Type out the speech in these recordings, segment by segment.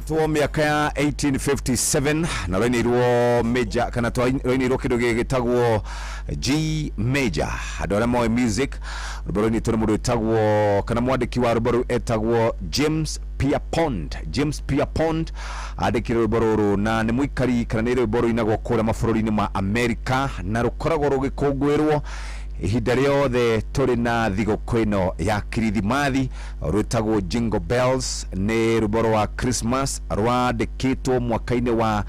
tuo miaka ya 1857 na roinirwo major kana roinirwo kindu gitagwo G major adora mo music rubaro ni toro etagwo kana mwandiki wa rubaro etagwo James Pierpont adekire rubaro na ni muikari kana ni rubaro inagwo kura mafururi ni ma America na rukoragwo rugikongwerwo ihinda riothe turi na thigũkũ ĩno ya kirithimathi rwĩtagwo Jingle Bells nĩ rwĩmbo rwa Christmas rwandĩkĩtwo mwaka-inĩ wa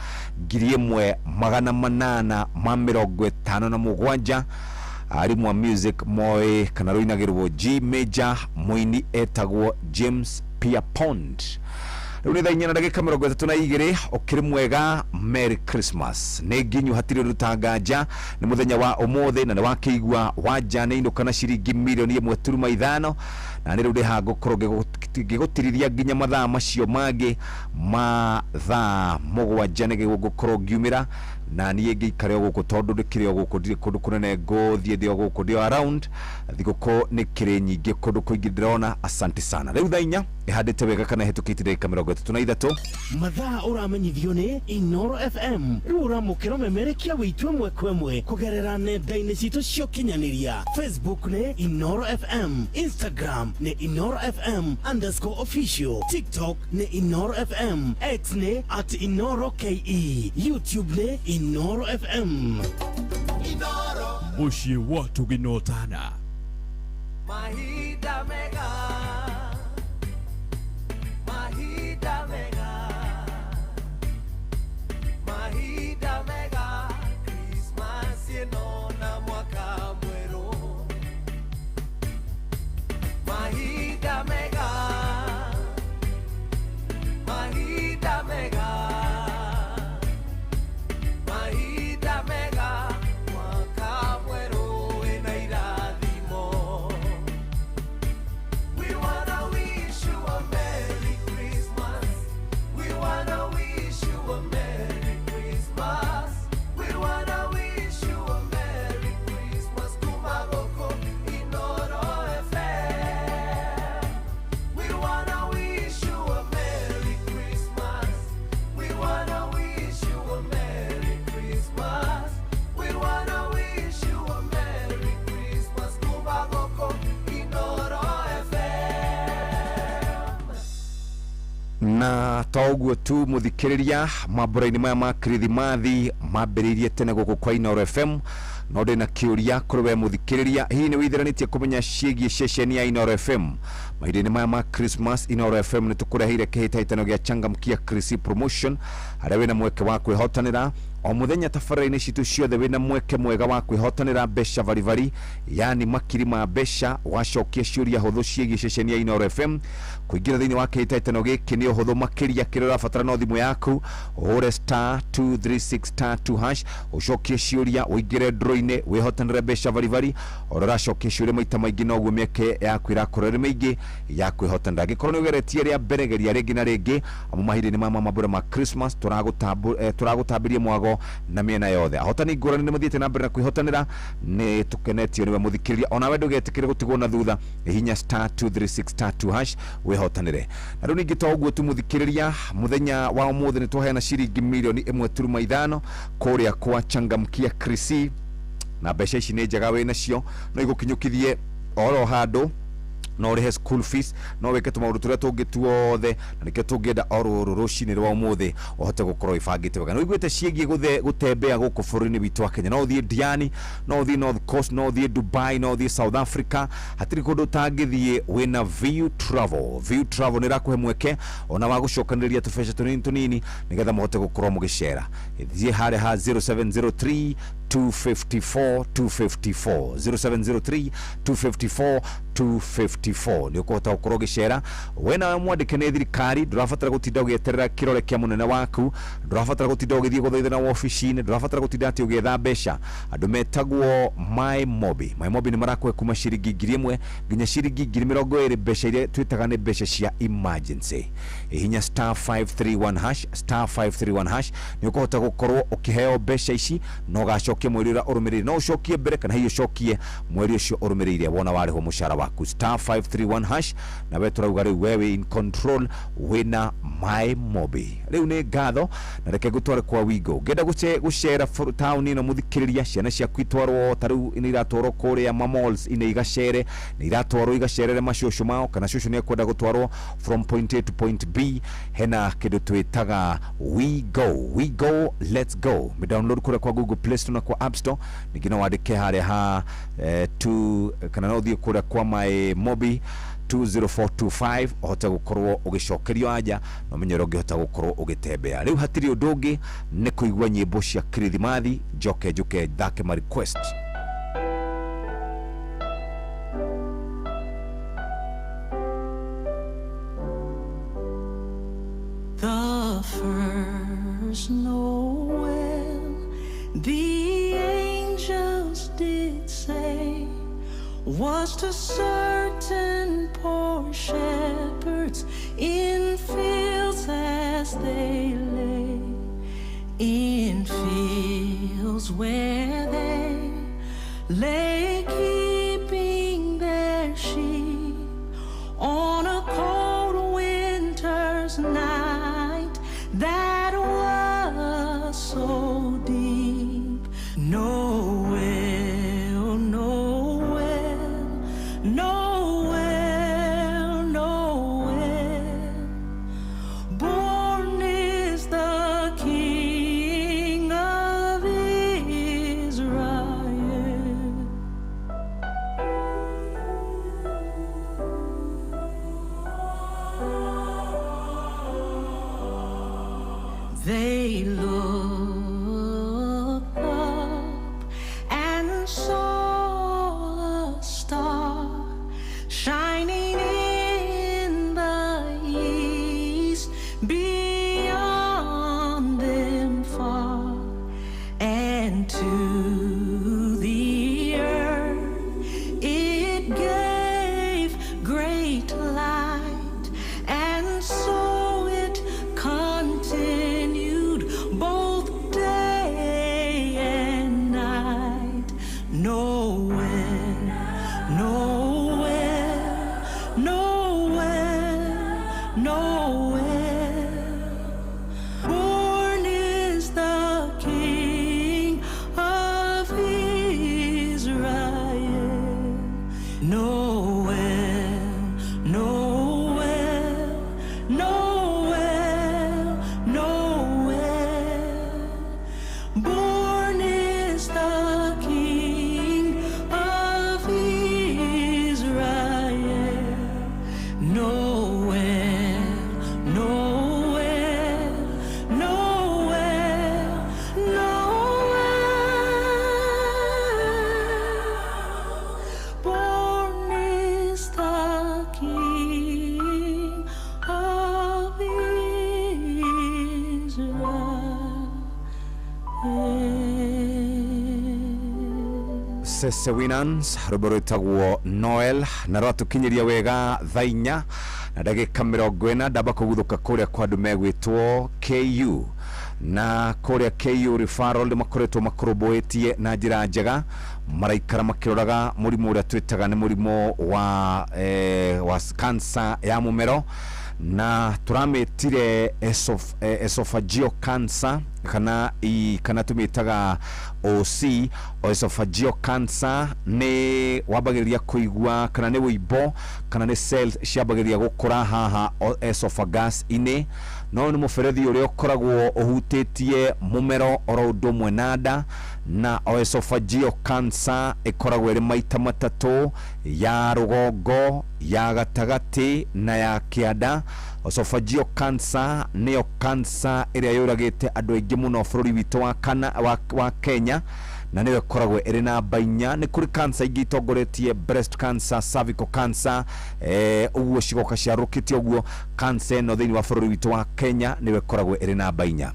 1857 arimũ wa music moĩ kana rũinagĩrwo G major mũini etagwo James Pierpont. Rĩu nĩ thaa 4:32 ũkĩrĩ mwega. Merry Christmas. Nĩ nginyu hatirĩ rutanganja nĩ muthenya wa ũmũthĩ na nĩ wakĩigua wanja nĩ inũka na ciringi milioni 1.5 na nĩ rĩu ndĩha ngũkorwo ngĩgũtirithia nginya mathaa macio mangĩ ma thaa 7 nĩ gũkorwo ngiumĩra na niĩ ngĩikare gũkũ tondũ ndĩkĩrĩ gũkũ ndirĩ kũndũ kũnene ngũthiĩ ndĩ gũkũ ndĩ around thigũkũ nĩ kĩrĩ nyingĩ kũndũ kũingĩ ndĩrona. Asante sana. Rĩu thaa 4 ihandĩte wega kana hetũkĩte ndagĩka 33 mathaa ũramenyithio nĩ Inoro FM. Rĩu ũramũkĩra memerekia wĩtwe mwekwe kũgerera nenda-inĩ citũ cia ũkinyanĩria. Facebook nĩ Inoro FM, Instagram nĩ Inoro FM_official, TikTok nĩ Inoro FM, X nĩ @InoroKE, YouTube nĩ Inoro FM. Inoro Bushi watu ginotana Mahida mega Christmas yenona mwaka mweru Mahida mega mwaka mweru ena irathimo. We wanna wish you a Merry Christmas. We wanna wish you a Merry Christmas. We wanna wish you a Merry Christmas. Kumagoko Inoro FM. We wanna wish you a Merry Christmas. We wanna wish you a Merry Christmas. We wanna wish you a Merry Christmas. Kumagoko Inoro FM. na toguo tu muthikiriria mambura-inĩ maya ma kirithimathi mambĩrĩirie tene gũkũ kwa Inoro FM no ndĩ na kĩũria kũrĩ we muthikiriria. Hihi nĩ wĩtheranĩtie kũmenya ciĩgiĩ ceceni ya Inoro FM mahinda-inĩ maya ma Christmas? Inoro FM nĩ tũkũreheire kĩhĩtahĩtano gĩa Changamkia Chrissy Promotion harĩa wĩna mweke wa kwĩhotanĩra o muthenya tabarĩra-inĩ citũ ciothe wĩna mweke mwega wa kwĩhotanĩra mbeca varivari, yani makiri ma mbeca wacokia ciũria hũthũ ciĩgiĩ ceceni ya Inoro FM. Kũingĩra thĩinĩ wa kĩhĩtahĩtano gĩkĩ nĩ ũhũthũ makĩria. kĩrĩa ũrabatara no thimũ yaku ũhũre *236*2# ũcokie ciũria ũingĩre draw-inĩ wĩhotanĩre mbeca varivari. O ũracokia ciũria maita maingĩ noguo mĩeke yaku ĩrakorwo ĩrĩ mĩingĩ ya kwĩhotanĩra. Angĩkorwo nĩ ũgeretie rĩa mbere geria rĩngĩ na rĩngĩ amu mahinda-inĩ ma mambura ma Christmas tũragũtambĩria mwago na mĩena yothe. Ahotani ngũrani nĩ mathiĩte na mbere na kwĩhotanĩra, nĩ tũkenetio nĩwe mũthikĩrĩria. Ona we ndũgetĩkĩre gũtigwo na thutha, hihinya *236*2# wĩhotanĩre. Na rĩu ningĩ to ũguo tu mũthikĩrĩria, muthenya wa ũmũthĩ nĩ twaheana ciringi milioni 1.5 kũrĩa kwa Changamkia Chrissy, na mbeca ici nĩ njega wĩ nacio no igũkinyũkithie oro handũ no rehe school fees no weke tũmaũndũ tũrĩa tũngĩ tuothe, na nĩkĩo tũngĩenda oro rũcinĩ rwa ũmũthĩ ũhote gũkorwo ibangĩte wega. No iguĩte ciĩgiĩ gũtembea gũkũ bũrũri-inĩ witũ wa Kenya, no ũthiĩ Diani, no ũthiĩ North Coast, no ũthiĩ Dubai, no ũthiĩ South Africa, hatirĩ kũndũ ũtangĩthiĩ wĩna View Travel. View Travel nĩ ĩrakũhe mweke ona wa gũcokanĩrĩria tũbeca tũnini nĩgetha mũhote gũkorwo mũgĩcera. Thiĩ harĩa ha 0703 254 0703 254 254 nĩ ũkũhota gũkorwo ũgĩcera. Wena mwandĩke nĩ thirikari, ndũrabatara gũtinda ũgĩeterera kĩrore kĩa mũnene waku, ndũrabatara gũtinda ũgĩthiĩ gũthaithana wabici-inĩ, ndũrabatara gũtinda atĩ ũgĩetha mbeca. Andũ metagwo MyMobi nĩ marakũhe kuma ciringi 1,000 nginya ciringi 20,000 mbeca iria twĩtaga nĩ mbeca cia emergency. Hihinya *531# nĩ ũkũhota gũkorwo ũkĩheo mbeca ici no gacokia ucokie mweri ura urumirire no ucokie mbere kana hiyo ucokie mweri ucio urumirire wona wariho mushara waku *531# na we turauga riu wewe in control wina my mobi riu ni ngatho na reke gutware kwa wigo ngenda gucera town ino muthikiriria ciana cia kwitwarwo taru ini iratwarwo kuria malls ine igacere ni iratwarwo igacerere maciocio mao kana ciocio ni kwenda gutwarwo from point A to point B hena kindu twitaga we go let's go me download kure kwa Google Play Store na kwa App Store ningina wandike haria ha to kana no thie kure kwa my mobi 20425 ohota gukorwo ugicokerio aja no menyero ngihota gukorwo ugitembea riu hatiri udungi ni kuigwa nyimbo cia Kirithimathi njoke thake ma request. The first Noel, the angels did say, was to certain poor shepherds in fields as they lay, in fields where they lay keeping their sheep on a cold winter's night that was so deep. Noel, Noel, Noel, Noel, born is the King of Israel. They looked up and saw a star shining in the east beyond them far, and to the earth it gave great light, and so it continued both day and night. Noel, Noel, Noel, Noel, born is the King of Israel. Noel, Noel, Noel, Noel, born is the King of Israel. Noel, Noel, Noel, Noel, born is the King of Israel. Sese Winans rubero itagwo Noel na rwatukinyiria wega thainya na ndagika 40 ndamba kuguthuka kuria kwa andu megwitwo KU na kuria KU referral makoretwo makuruboetie na njira njega maraikara makiroraga murimu uria twitaga ni murimu wa cancer ya mumero na turametire esophageal cancer kana tumitaga OC esophageal cancer ni wabagiriria kuigwa kana ni wibo kana ni cells ciabagiria gukura haha esophagus ine no ni muferethi uria ukoragwo uhutitie mumero oro ndomwe nada na esophageal cancer ikoragwo iri maita matatu ya rugongo ya gatagati na ya kianda. Esophageal cancer niyo cancer iria yuragite andu aingi muno bururi witu wa Kenya na niwe koragwo iri namba 4 ni kuri cancer ingi itongoretie breast cancer, cervical cancer uguo cigoka ciarukitie uguo cancer no thiini wa bururi witu wa Kenya niwe koragwo iri namba 4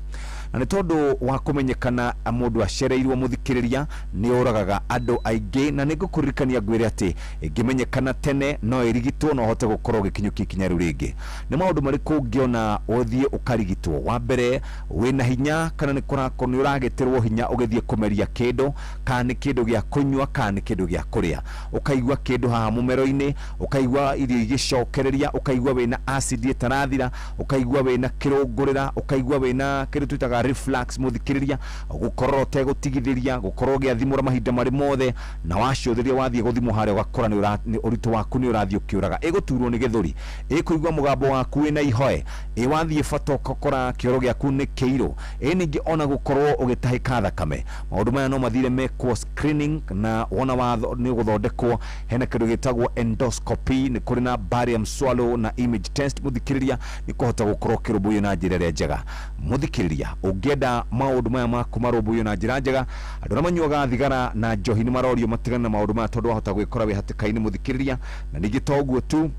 na nĩ tondũ wa kũmenyekana mũndũ acereirwo mũthikĩrĩria nĩ ũragaga andũ aingĩ, na nĩ ngũkũririkania ngwĩre atĩ ĩngĩmenyekana tene no ĩrigitwo no hote gũkorwo gĩkinyũkia ikinya rĩu rĩngĩ. Nĩ maũndũ marĩkũ ũngĩona ũthiĩ ũkarigitwo? Wa mbere, wĩna hinya kana nĩ kũrakorwo nĩ ũragĩtĩrwo hinya ũgĩthiĩ kũmeria kĩndũ, kana nĩ kĩndũ gĩa kũnyua, kana nĩ kĩndũ gĩa kũrĩa, ũkaigua kĩndũ haha mũmero-inĩ, ũkaigua irio igĩcokereria, ũkaigua wĩna acid ĩtarathira, ũkaigua wĩna kĩrũngũrĩra, ũkaigua wĩna kĩndũ twĩtaga reflux mũthikĩrĩria, gũkorwo ũtegũtigithĩria, gũkorwo ũgĩathimũra mahinda marĩ mothe, na wacũthĩria wathiĩ gũthimwo harĩa ũgakora nĩ ũritũ waku nĩ ũrathiĩ ũkĩũraga, ĩgũturwo nĩ gĩthũri, ĩkũigua mũgambo waku wĩna ihoe, wathiĩ bata ũgakora kĩoro gĩaku nĩ kĩirũ, ningĩ ona gũkorwo ũgĩtahĩka thakame. Maũndũ maya no mathire mekwo screening, na wona nĩ ũgũthondekwo hena kĩndũ gĩtagwo endoscopy, nĩ kũrĩ na barium swallow na image test mũthikĩrĩria, nĩ kũhota gũkorwo kĩrũmbũiyo na njĩra ĩrĩa njega. Mũthikĩrĩria, ũngĩenda maũndũ maya maku marũmbũiyo na njĩra njega, andũ arĩa manyuaga thigara na njohi nĩ marorio matigane na maũndũ maya, tondũ wahota gwĩkora wĩ hatĩka-inĩ mũthikĩrĩria. Na ningĩ to ũguo tu,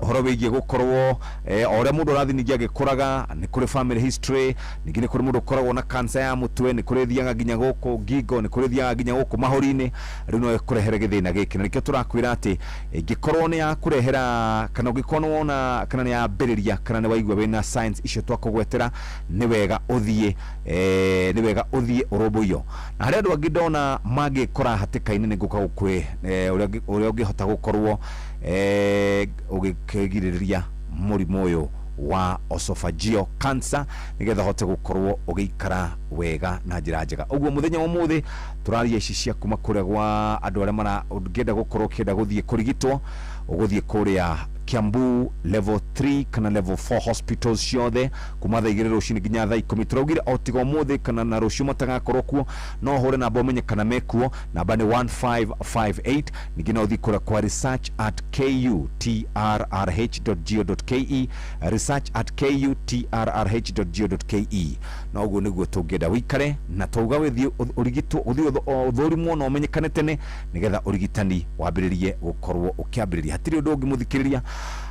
ũhoro wĩgiĩ gũkorwo o ũrĩa mũndũ ũrathiĩ ningĩ agĩkũraga, nĩ kũrĩ family history, ningĩ nĩ kũrĩ mũndũ ũkoragwo na cancer ya mũtwe, nĩ kũrĩ thiaga nginya gũkũ ngingo, nĩ kũrĩ thiaga nginya gũkũ mahũri-inĩ, rĩu no ĩkũrehere gĩthĩna gĩkĩ. Na nĩkĩo tũrakwĩra atĩ ĩngĩkorwo nĩ ya kũrehera, kana ũngĩkorwo nĩ wona kana nĩ yambĩrĩria, kana nĩ waigua wĩna signs icio twakũgwetera, nĩ wega ũthiĩ ũrũmbũiyo. Na harĩ andũ angĩ ndona mangĩkora hatĩka-inĩ, nĩ ngũka gũkwĩ ũrĩa ũngĩhota gũkorwo ũgĩkĩgirĩrĩria mũrimũ ũyũ wa esophageal cancer, nigetha hote gũkorwo ũgĩikara wega na njĩra njega. Ũguo mũthenya wa ũmũthĩ tũraria ici cia kuma kũrĩa gwa andũ arĩa ũngĩenda gũkorwo ũkĩenda gũthiĩ kũrigitwo, ũgũthiĩ kũrĩa Kiambu level 3 kana level 4 hospitals ciothe kuma thaa 2 rũcinĩ nginya thaa 10. Tũraugire o tiga ũmũthĩ kana na rũciũ matagakorwo kuo, no hũre namba ũmenye kana mekuo. Namba nĩ 1558. Ningĩ no ũthiĩ kũrĩa kwa research@kutrrh.go.ke, research@kutrrh.go.ke. na ũguo nĩguo tũngĩenda wĩikare, na tauga wĩthiĩ ũrigitwo, ũthiĩ ũthũrimwo na ũmenyekane tene, nĩgetha ũrigitani wambĩrĩrie gũkorwo ũkĩambĩrĩria. Hatirĩ ũndũ ũngĩ mũthikĩrĩria.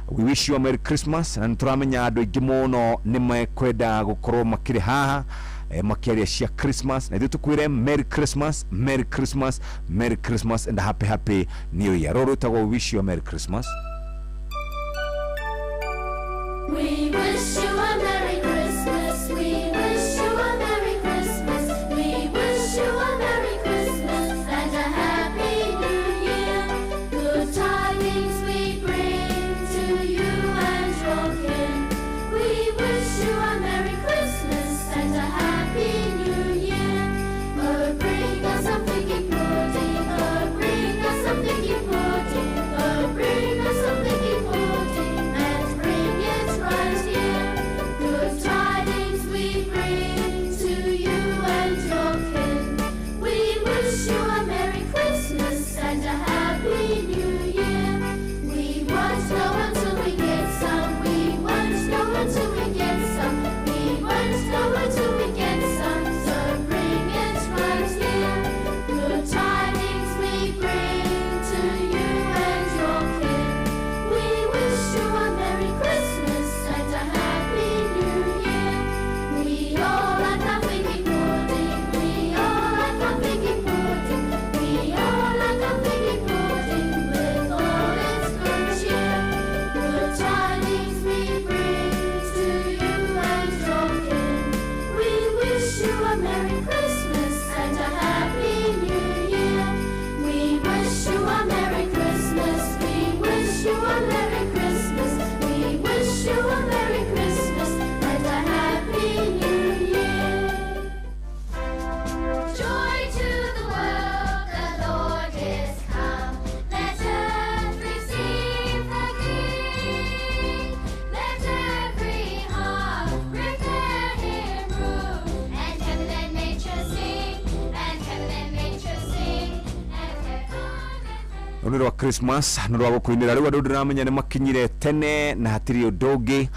We wish you a Merry Christmas, na nĩtũramenya andũ aingĩ mũno nĩ mekwenda gũkorwo makĩrĩ haha makĩaria cia Christmas, na ithuĩ tũkwĩre Merry Christmas, Merry Christmas, Merry Christmas and happy New Year. Rũrũ rwĩtagwo We wish you a Merry Christmas. We wish you a Merry Christmas. We wish you a Merry Christmas. We wish you a Merry Christmas and a Happy New Year. Good tidings we bring to you and your kin. We wish you a Merry Christmas and a Happy New Year. Oh, bring us some figgy pudding. Oh, bring us some figgy pudding. Oh, bring us some figgy pudding and bring it right here. Good tidings we bring to you and your kin. We wish you a Merry Christmas and a Happy New Year. We won't know until we get some. We won't know until we get some. We won't know until we get some. So bring it right here. Good tidings we bring to you and your kin. We wish you a Merry Christmas and a Happy New Year. We all like our figgy pudding. We all like our figgy pudding. We all like our figgy pudding with all its good cheer. Good tidings we bring to you and your kin. We wish you a Merry Christmas and a Happy New Year. We wish you a Merry Christmas. We wish you a Merry Christmas. We wish you a Merry Christmas and a Happy New Year. Joy to the world, the Lord is come. Let earth receive the King. Let every heart prepare Him room. And heaven and nature sing. And heaven and nature sing. And heaven Nĩ rwa Christmas, nĩ rwa gũkũinĩra. Rĩu andũ ndĩramenya nĩ makinyire tene na hatirĩ ũndũ ũngĩ,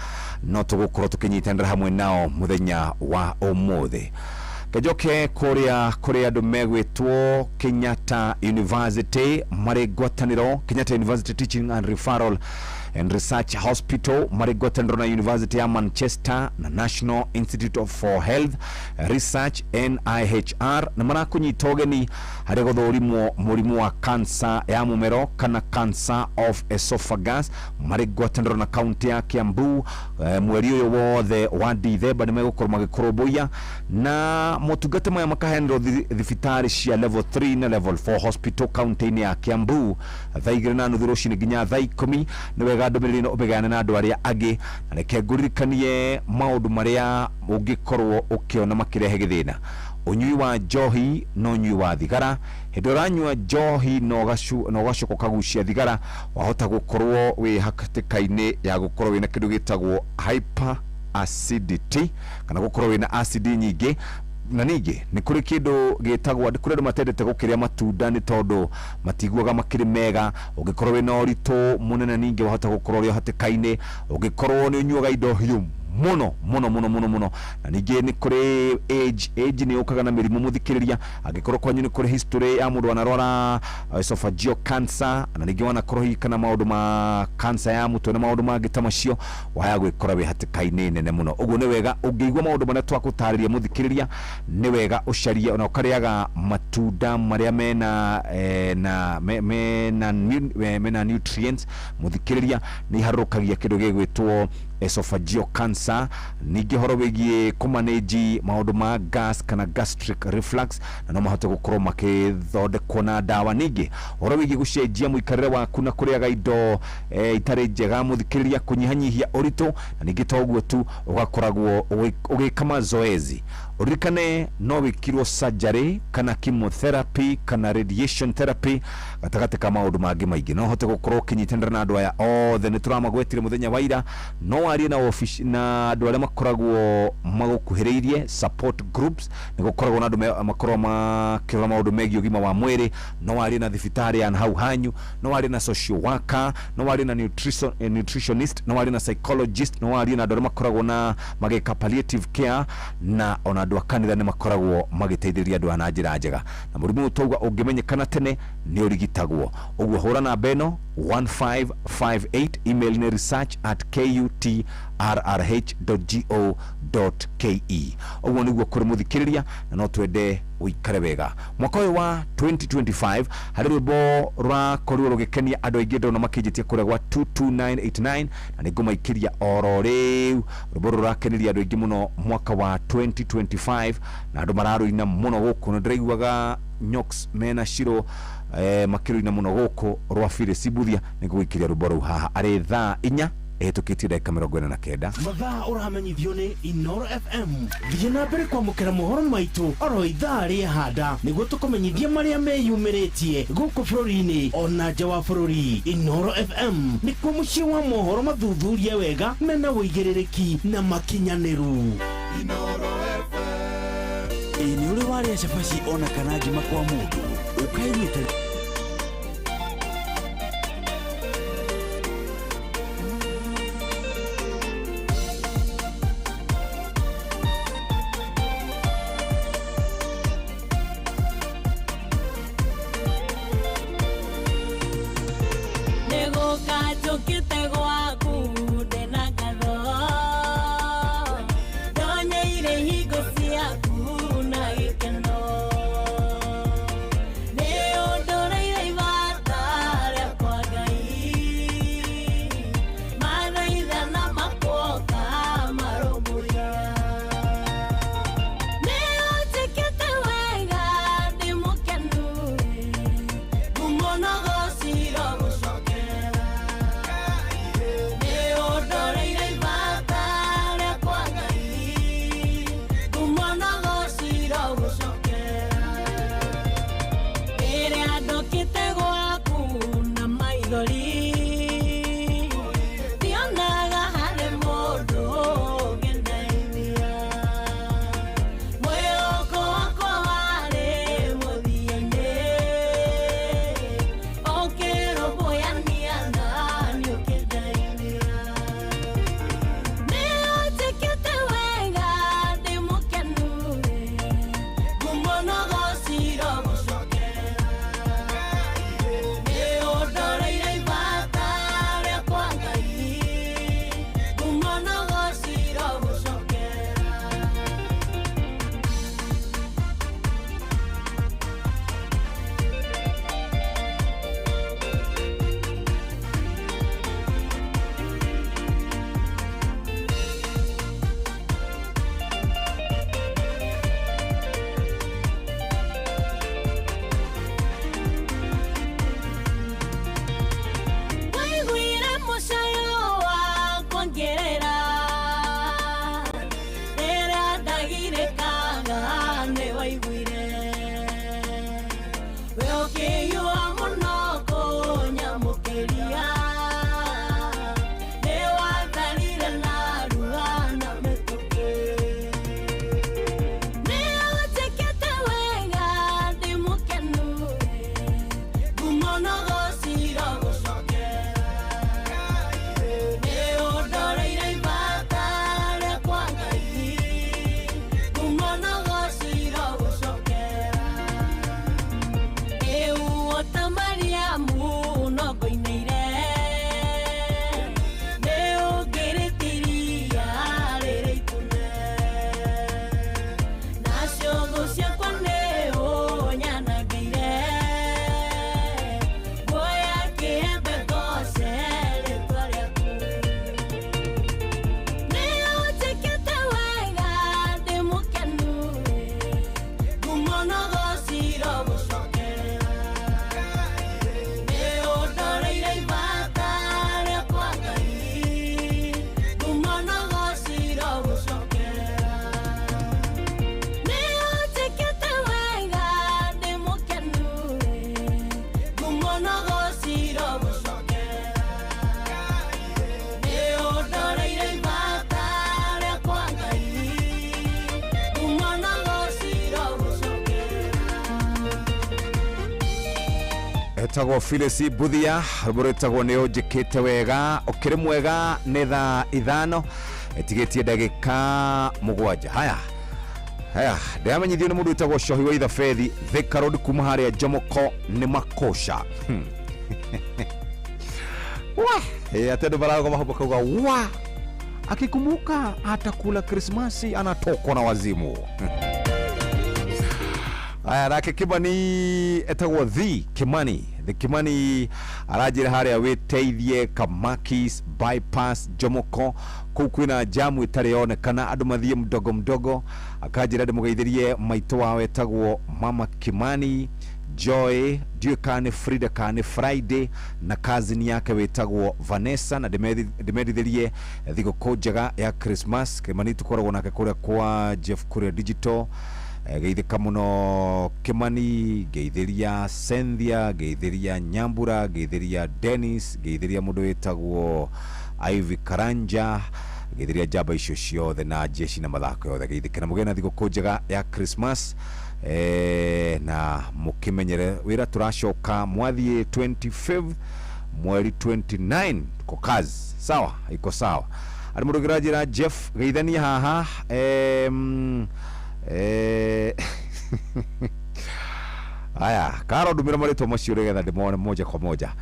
no tũgũkorwo tũkĩnyitanĩra hamwe nao mũthenya wa ũmũthĩ. Kajoke kũrĩa andũ megwĩtwo Kenyatta University marĩ ngwatanĩro, Kenyatta University Teaching and Referral and Research Hospital marigwataniro na University ya Manchester na National Institute for Health Research NIHR na marakunyita ugeni hari guthurimwo murimu wa cancer ya mumero kana cancer of esophagus marigwataniro na county ya Kiambu mweri uyu wothe wa Dithemba ni megukorwo magikorobia na motungata maya makahenero thibitari cia level 3 na level 4 hospital county ya Kiambu thaigire na nuthu rucini nginya thaa 10 ni wega ndumiriri no ubegane na andu aria agi na reke nguririkanie maundu maria ungikorwo ukiona makirehe githina unyui wa njohi no nyui wa thigara hindu ranyua njohi no gacoka kagucia thigara wahota gukorwo wi hakatikaini ya gukorwo wina kindu gitagwo hyper acidity kana gukorwo wina acid nyingi na ningi ni kuri kindu gitagwo kuri andu matendete gukiria matunda ni tondu matiguaga makiri mega ugikorwo wina orito munene ningi wahota gukorwo ri hatikaini ugikorwo ni unyuaga indo hiu muno na ningi ni kuri age ni ukaga na mirimu muthikiriria agikorwo kwanyu ni kuri history ya mundu anarwara esophageal cancer na ningi wana korohi kana maundu ma cancer ya mutwe na maundu ma gitamacio waya gwikora we hatikaini nene muno uguo ni wega ungiigwa maundu maria twakutariria muthikiriria ni wega ucarie ona ukariaga matunda maria mena nutrients muthikiriria ni harukagia kindu gigwitwo esophageal cancer ningi horo wigie kumanage maundu ma gas kana gastric reflux na no mahote gukorwo makithondekwo na dawa ningi horo wigie gucenjia muikarire waku na kuriaga indo itari njega muthikiriria kunyihanyihia urito na ningi toguo tu ugakoragwo ugika mazoezi urikane no wikirwo surgery kana chemotherapy kana radiation therapy gatagate kama maundu mangi maingi no hote gukorwo kinyitendera na andu aya othe ni turamagwetire muthenya waira no ari na office na andu aria makoragwo magukuhiriirie support groups ni gukoragwo na andu makorwo makira maundu megi ugima wa mwiri no ari na thibitari ya hau hanyu no ari na social worker no ari na nutritionist no ari na psychologist no ari na andu makoragwo na mageka palliative care na ona andu akanitha ni makoragwo magiteithĩrĩria andu na njĩra njega na mũrimũ ũtauga ũngĩmenyekana tene ni ũrigitagwo ũguo hũra na beno 1558 email ni research@kutrrh.go.ke ũguo nĩguo kũrĩ mũthikĩrĩria na no twende uikare wega mwaka ũyũ wa 2025 harĩ rwĩmbo rwakorirwo rũgĩkenia andũ aingĩ ndona makĩnjĩtie kũrĩa gwa 22989 na nĩ ngũmaikĩria oro rĩu rwĩmbo rũrakenirie andũ aingĩ mũno mwaka wa 2025 na andũ mararũina mũno gũkũ na ndĩraiguaga Nyox mena Shiro makĩrũina mũno gũkũ rwa Fire Sibuthia nĩ ngũgĩikĩria rwĩmbo rũu haha arĩ thaa 4 etukitie dakika 49 mathaa uramenyithio ni Inoro FM thiĩ na mbere kwamũkĩra mohoro maitũ oro ithaa rĩa handa nĩguo tũkũmenyithia marĩa meyumĩrĩtie gũkũ bũrũri-inĩ ona nja wa bũrũri Inoro FM nĩkuo mũciĩ wa mohoro mathuthurie wega mena wũigĩrĩrĩki na makinyanĩru Inoro FM ni uri warĩa cabaci ona kana ngima kwa mũndũ ũkaiguĩte etagwo Phyllis Buthia rũbũrũ etagwo nĩ ũnjĩkĩte wega ũkĩrĩ mwega nĩ thaa ithano etigĩtie ndagĩka mũgwanja haya ndĩramenyithio nĩ mũndũ etagwo Cohi wa Ithabethi Thika Road kuma harĩa Jomoko nĩ makosha atendo barago mahomba kauga wa akikumbuka atakula Krismasi anatokwa na wazimu. Aya nake Kimani etagwo The Kimani arajira haria witeithie Kamakis bypass Jomoko kwina jamu itari onekana andu mathie mdogo akajira ndimugeithirie maito wawe etagwo Mama Kimani Joy Duke Frida kane Friday na kazini yake wetagwo Vanessa na ndimedithirie thigũkũ njega ya Christmas. Kimani tukoragwo nake kuria kwa Jeff Kuria Digital geithika muno Kimani, geithiria Cynthia, geithiria Nyambura, geithiria Dennis, geithiria mundu wetagwo Ivy Karanja, geithiria jaba icio ciothe na jeshi na mathako yothe geithika na mugena thigũkũ njega ya Christmas. Na mukimenyere wira turacoka mwathie 25 mweri 29 ko kazi sawa iko sawa ari mundu girajira Jeff geithania haha aya karo dumira marito macio regetha ndimone moja kwa moja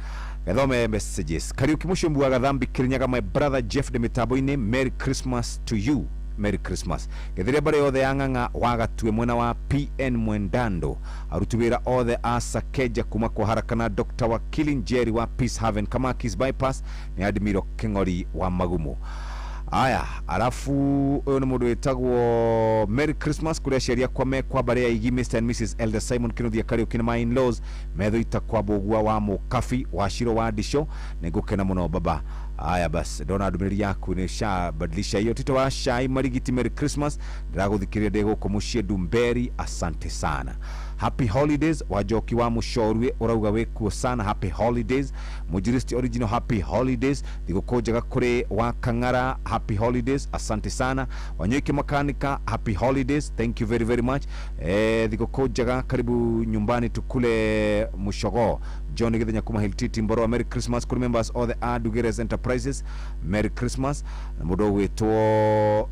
gathome messages. Kariuki Mushumbu wa Gathambi Kirinyaga, my brother Jeff de Mitaboine, Merry Christmas to you. Merry Christmas. Gethiria bare othe ang'ang'a wagatue mwena wa PN Mwendando arutuwira othe asa keja kuma kwa harakana Dr. Wakili Njeri wa Peace Haven Kamakis bypass ni Admiro Kingori wa Magumu. Aya alafu uyo ni mundu wetagwo Merry Christmas kuria sheria kwa mekwa bare ya igi Mr. and Mrs. Elder Simon Kinuthia Kariuki na my in-laws metho itakwa bogua wa Mukafi wa Shiro wa Disho negukena muno baba. Aya bas ndona ndumĩrĩri yaku nĩ sha badilisha hiyo Tito wa Shai Marigiti. Merry Christmas ndagũthikĩrĩria ndĩgũkũ mũciĩ Dumberi, asante sana. Happy holidays wajoki wa Mushorwe urauga wekuo sana. Happy holidays Mujiristi original, happy holidays. Thigũkũ njega kũrĩ wa Kang'ara, happy holidays, asante sana. Wanyoike makanika, happy holidays, thank you very very much. Thigũkũ njega, karibu nyumbani tukule mushogo. John Githenya kuma Hiltiti Mboro, Merry Christmas kuri members of the Adugeres Enterprises, Merry Christmas. Na mudo wetwo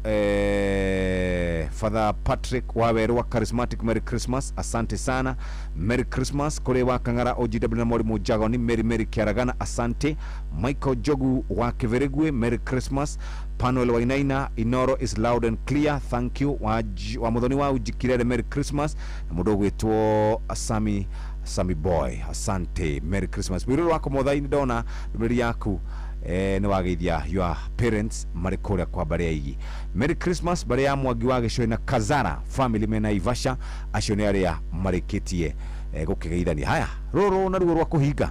Father Patrick Waweru wa Charismatic, Merry Christmas, asante sana. Merry Christmas kuri wa Kang'ara OGW na Mori Mujagoni, Merry Kiaragana, asante. Michael Jogu wa Kiveregwe, Merry Christmas. Panuel Wainaina, Inoro is loud and clear, thank you. Wa Muthoni wa Ujikirere, Merry Christmas. Na mudo wetwo Sammy Boy, asante. Merry Christmas. Wiruru wako mothaini ndona ndumĩrĩri yaku ni wageithia your parents marĩ kũrĩa kwa bare igi. Merry Christmas bare ya Mwangi wa Gĩcũĩ na Kazara family mena Ivasha, acio nĩ arĩa marĩkĩtie gũkĩgeithania. Haya rũrũ na ruo rwa kũhinga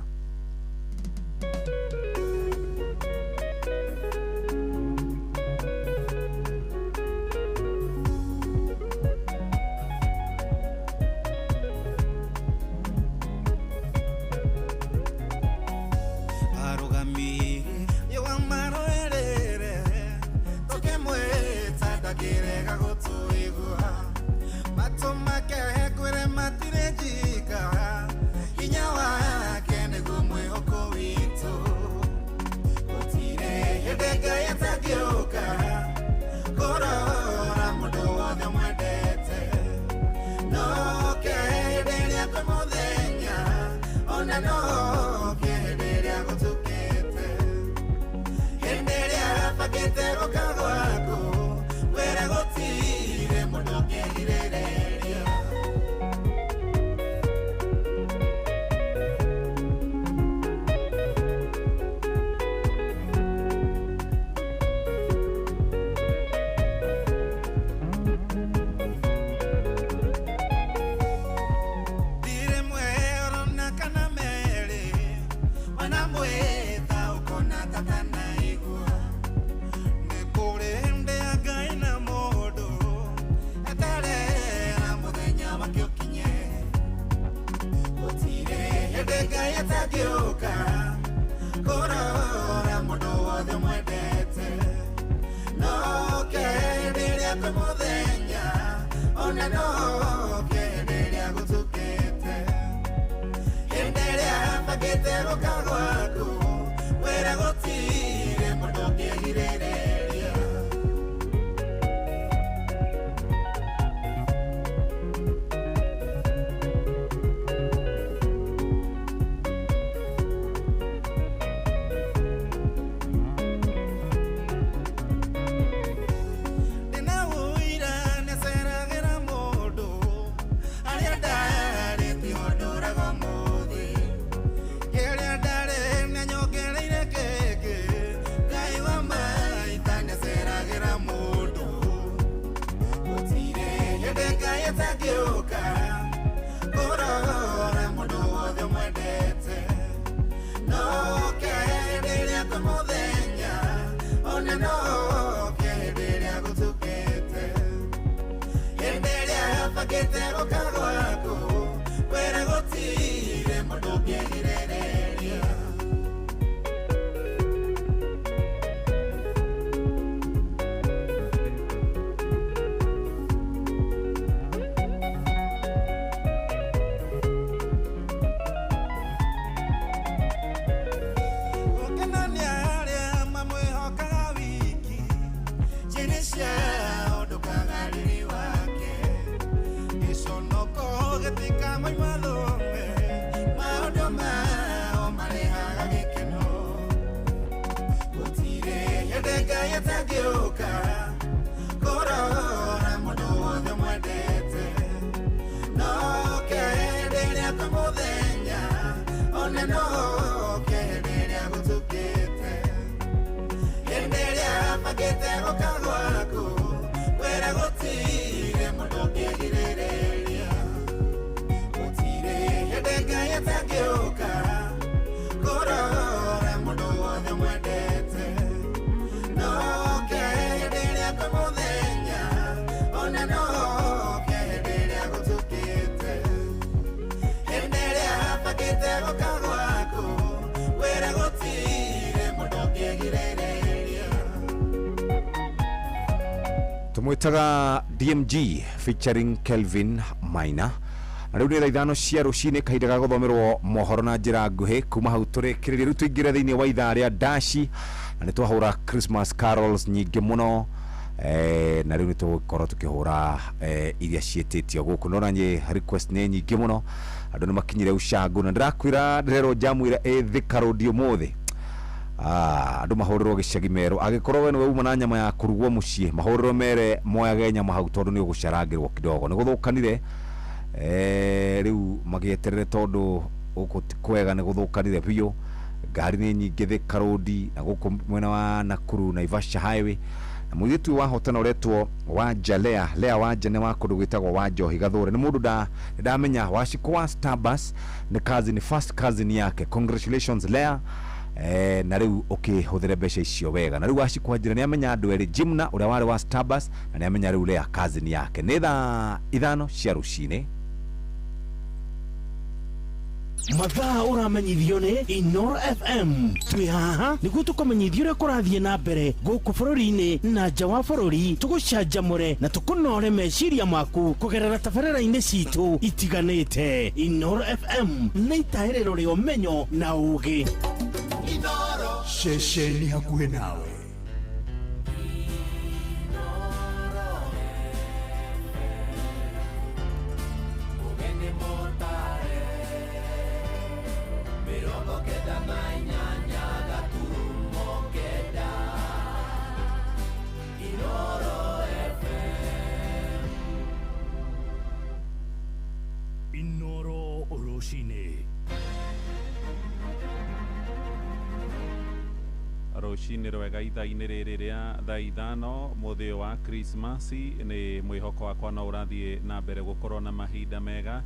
no, que apagĩte gũka gwaku wĩra gũtirĩ mũndũ ũngĩgirĩrĩria Tumwitaga DMG featuring Kelvin Maina na riu ni thaa ithano cia rucini kahinda ga guthomerwo mohoro na njira nguhi kuma hau turikiriria riu tuingire thiini wa ithaa ria dashi na nitwahura Christmas carols nyingi muno na riu nitugukorwo tukihura iria cietitio guku nona nye request ni nyingi muno andu ni makinyire ucangu na ndirakwira ndirero jamwira Thika Road umuthi andu mahuriro gicagi meru agikorwo we niwe uma na nyama ya kurugwo mucii mahuriro mere moyage nyama hau tondu ni ugucarangirwo kidogo ni guthukanire riu magieterere tondu uko kwega ni guthukanire biyo ngari ni nyingi Thika Road na guku mwena wa Nakuru Naivasha highway na mwitu wa hotana uretwo Wanja Lea Wanja ni wakundu gwitagwo Wanjohi Gathuri ni mundu ndamenya washikwa Starbucks ni cousin first cousin yake congratulations Lea na riu ukihuthere mbeca icio wega na riu washikwa njira ni amenya andu eri Jimna uria wari wa Starbucks na ni amenya riu Lea cousin yake ni thaa ithano cia rucini mathaa uramenyithio ni Inoro FM twi haha niguo tukumenyithio uria kurathie na mbere guku bururi-ini na nja wa bururi tugucanjamure na tukunore meciria maku kugerera tabarĩra-inĩ citu itiganĩte Inoro FM na itaĩrĩro rĩa ũmenyo na ũũgĩ Shesheni hakuhĩ nawe. Inoro Oroshine. Rucini rwega ithaa-inĩ rĩrĩ rĩa thaa ithano mũthĩ wa Christmas nĩ mwĩhoko wakwa no ũrathiĩ na mbere gũkorwo na mahinda mega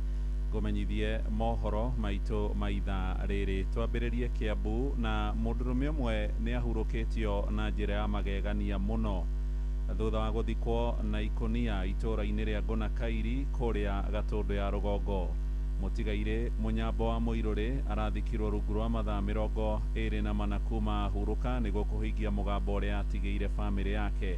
ngũmenyithie mohoro maitũ ma ithaa rĩrĩ twambĩrĩrie Kiambu na mũndũrũme ũmwe nĩ ahurũkĩtio na njĩra ya magegania mũno thutha wa gũthikwo na ikonia itũũra-inĩ rĩa Gonakairi kũrĩa Gatũndũ ya rũgongo Mutigaire Munyambo wa Muiruri arathikirwo rungu rwa mathaa 24 kuma huruka niguo kuhingia mugambo uria atigĩire family yake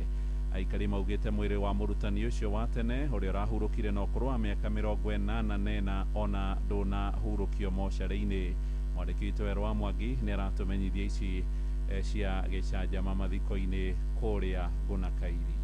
aikari maugĩte mwĩrĩ wa mũrutani ũcio wa tene ũrĩa ũrahurũkire na ũkũrũ wa mĩaka 84 ona ndũna hurũkio mocarĩ-inĩ mwandĩki witũ Werwa Mwangi nĩ aratũmenyithia ici cia gĩcanjama mathiko-inĩ kũrĩa Gunakairi.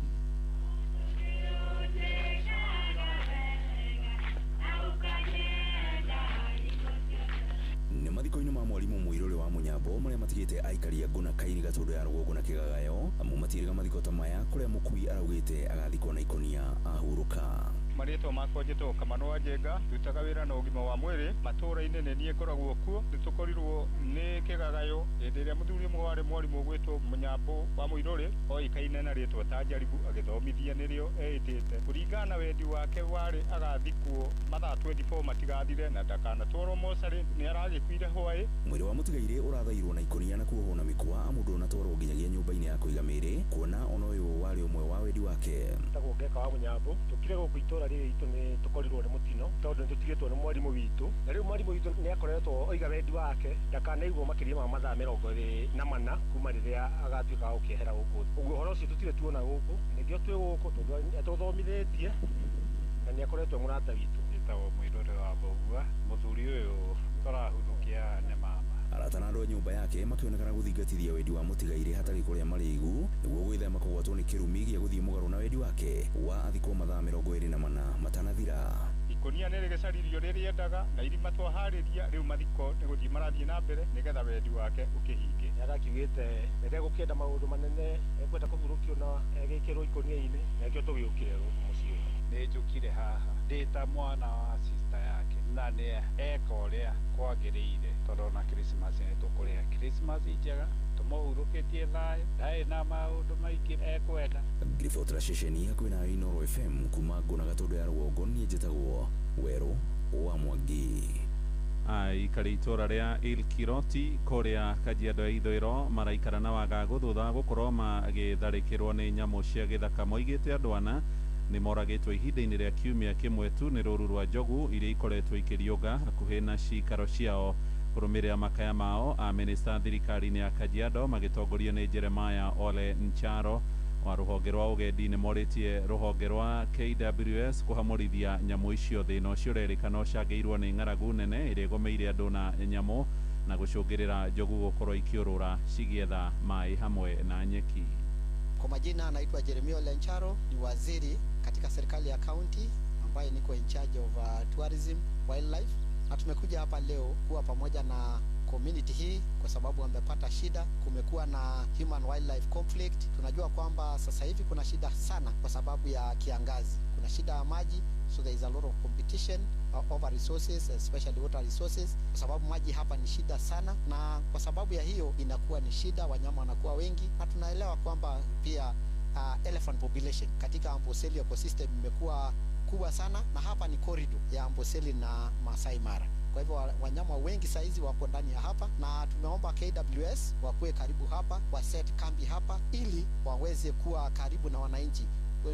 Nĩ mathiko-inĩ ma mwarimũ Mũirũrĩ wa Mũnyambo marĩa matigĩte aikari a Gunakairi Gatũndũ ya Rũgongo na Kĩgagayo, matirĩga mathiko ta maya kũrĩa mũkui araugĩte agathikwo na ikonia ahurũka. Marĩtwa makwa njĩtagwo Kamano wa Njenga, ndutaga wĩra na ũgima wa mwĩrĩ matũũra-inĩ, nĩ niĩ ngoragwo kuo. Nĩtũkorirwo nĩ Kĩgagayo hĩndĩ ĩrĩa mũthuri ũmwe warĩ mwarimũ ũgwĩtwo Mũnyambo wa Mũirũrĩ, oĩkaine na rĩtwa ta Njaribu, agĩthomithia nĩrĩo eĩtĩte. Kũringana na wendi wake warĩ agathikwo mathaa 24 matigathire na ndakanatwarwo mocarĩ, nĩ aragĩkuire hwaĩ. Mwĩrĩ wa mũtigairĩ ũrathairwo na ikonia na kuohwo na mĩkwa, mũndũ ũnatwarwo nginyagia nyũmba-inĩ ya kũiga mĩĩrĩ, kuona ona ũyũ warĩ ũmwe wa wendi wake. Ndagwo Ngeka wa Mũnyambo, tũkire gũkũ itũũra rĩrĩ itũ nĩ tũkorirwo nĩ mũtino tondũ nĩtũtigĩtwo nĩ mwarimũ witũ, na rĩu mwarimũ witũ nĩ akoretwo oiga wendi wake ndakanaigwo makĩria ma mathaa 24 kuma rĩrĩa agatuĩka wa gũkĩehera gũkũ. Ũguo ũhoro ũcio tũtirĩ tuona gũkũ, nĩkĩo twĩ gũkũ tondũ nĩatũthomithĩtie na nĩ akoretwo mũrata witũ. Njĩtagwo Mũirũrĩ wa Mbũgua, mũthuri ũyũ tũrahurũkia nĩ mama. Arata na andũ a nyũmba yake makĩonekana gũthingatithia wendi wa mũtigairĩ hatarĩ kũrĩa marĩ igu, nĩguo gwĩthema kũgwatwo nĩ kĩrumi gĩa gũthiĩ mũgarũ na wendi wake wa athikwo mathaa 24 matanathira. Ikonia nĩ rĩgĩcaririo rĩrĩendaga na irima twaharĩria, rĩu mathiko nĩ gũthiĩ marathiĩ na mbere nĩgetha wendi wake ũkĩhinge. Nĩ arakiugĩte rĩrĩa gũkĩenda maũndũ manene ekwenda kũhurũkio na egĩkĩrwo ikonia-inĩ, nekĩo tũgĩũkire mũciĩ. Nĩ njũkire haha ndĩ ta mwana wa sister yake, na nĩ eka ũrĩa kwagĩrĩire tondũ na Christmas nĩ tũkũrĩa Christmas njega, tũmũhurũkĩtie thayũ, ndarĩ na maũndũ maingĩ ekwenda. Ngiriboti ra ceceni hakuhĩ na Inooro FM kuma Ngũna Gatũndũ ya Rũgongo, niĩ njĩtagwo Werũ wa Mwangi. Aikari itũra rĩa Ilkiroti kũrĩa Kajiado ya ithũĩro maraikara na wagagu thutha gũkorwo magĩtharĩkĩrwo nĩ nyamũ cia gĩthaka. Moigĩte andũ ana nĩ moragĩtwo ihinda-inĩ rĩa kiumia kĩmwe tu nĩ rũũru rwa njogu iria ikoretwo ikĩriũnga hakuhĩ na ciikaro ciao. Kũrũmĩrĩra makaya mao, a minista thirikari-inĩ ya Kajiado magĩtongorio nĩ Jeremiah Ole Ncharo wa rũhonge rwa ũgendi nĩ morĩtie rũhonge rwa KWS kũhamũrithia nyamũ icio. Thĩna ũcio ũrerĩkana ũcangĩirwo nĩ ng'aragu nene ĩrĩa ĩgũmĩire andũ na nyamũ na gũcũngĩrĩra njogu gũkorwo ikiũrũra cigĩetha maĩ hamwe na nyeki. Kwa majina anaitwa Jeremiah Ole Ncharo, ni waziri katika serikali ya county ambaye niko in charge of tourism, wildlife, na tumekuja hapa leo kuwa pamoja na community hii kwa sababu wamepata shida. Kumekuwa na human wildlife conflict. Tunajua kwamba sasa hivi kuna shida sana kwa sababu ya kiangazi, kuna shida ya maji, so there is a lot of competition over resources, especially water resources, kwa sababu maji hapa ni shida sana, na kwa sababu ya hiyo inakuwa ni shida, wanyama wanakuwa wengi, na tunaelewa kwamba pia elephant population katika Amboseli ecosystem imekuwa kubwa sana, na hapa ni corridor ya Amboseli na Masai Mara. Kwa hivyo wanyama wengi saizi wako ndani ya hapa, na tumeomba KWS wakuwe karibu hapa, wa set kambi hapa ili waweze kuwa karibu na wananchi,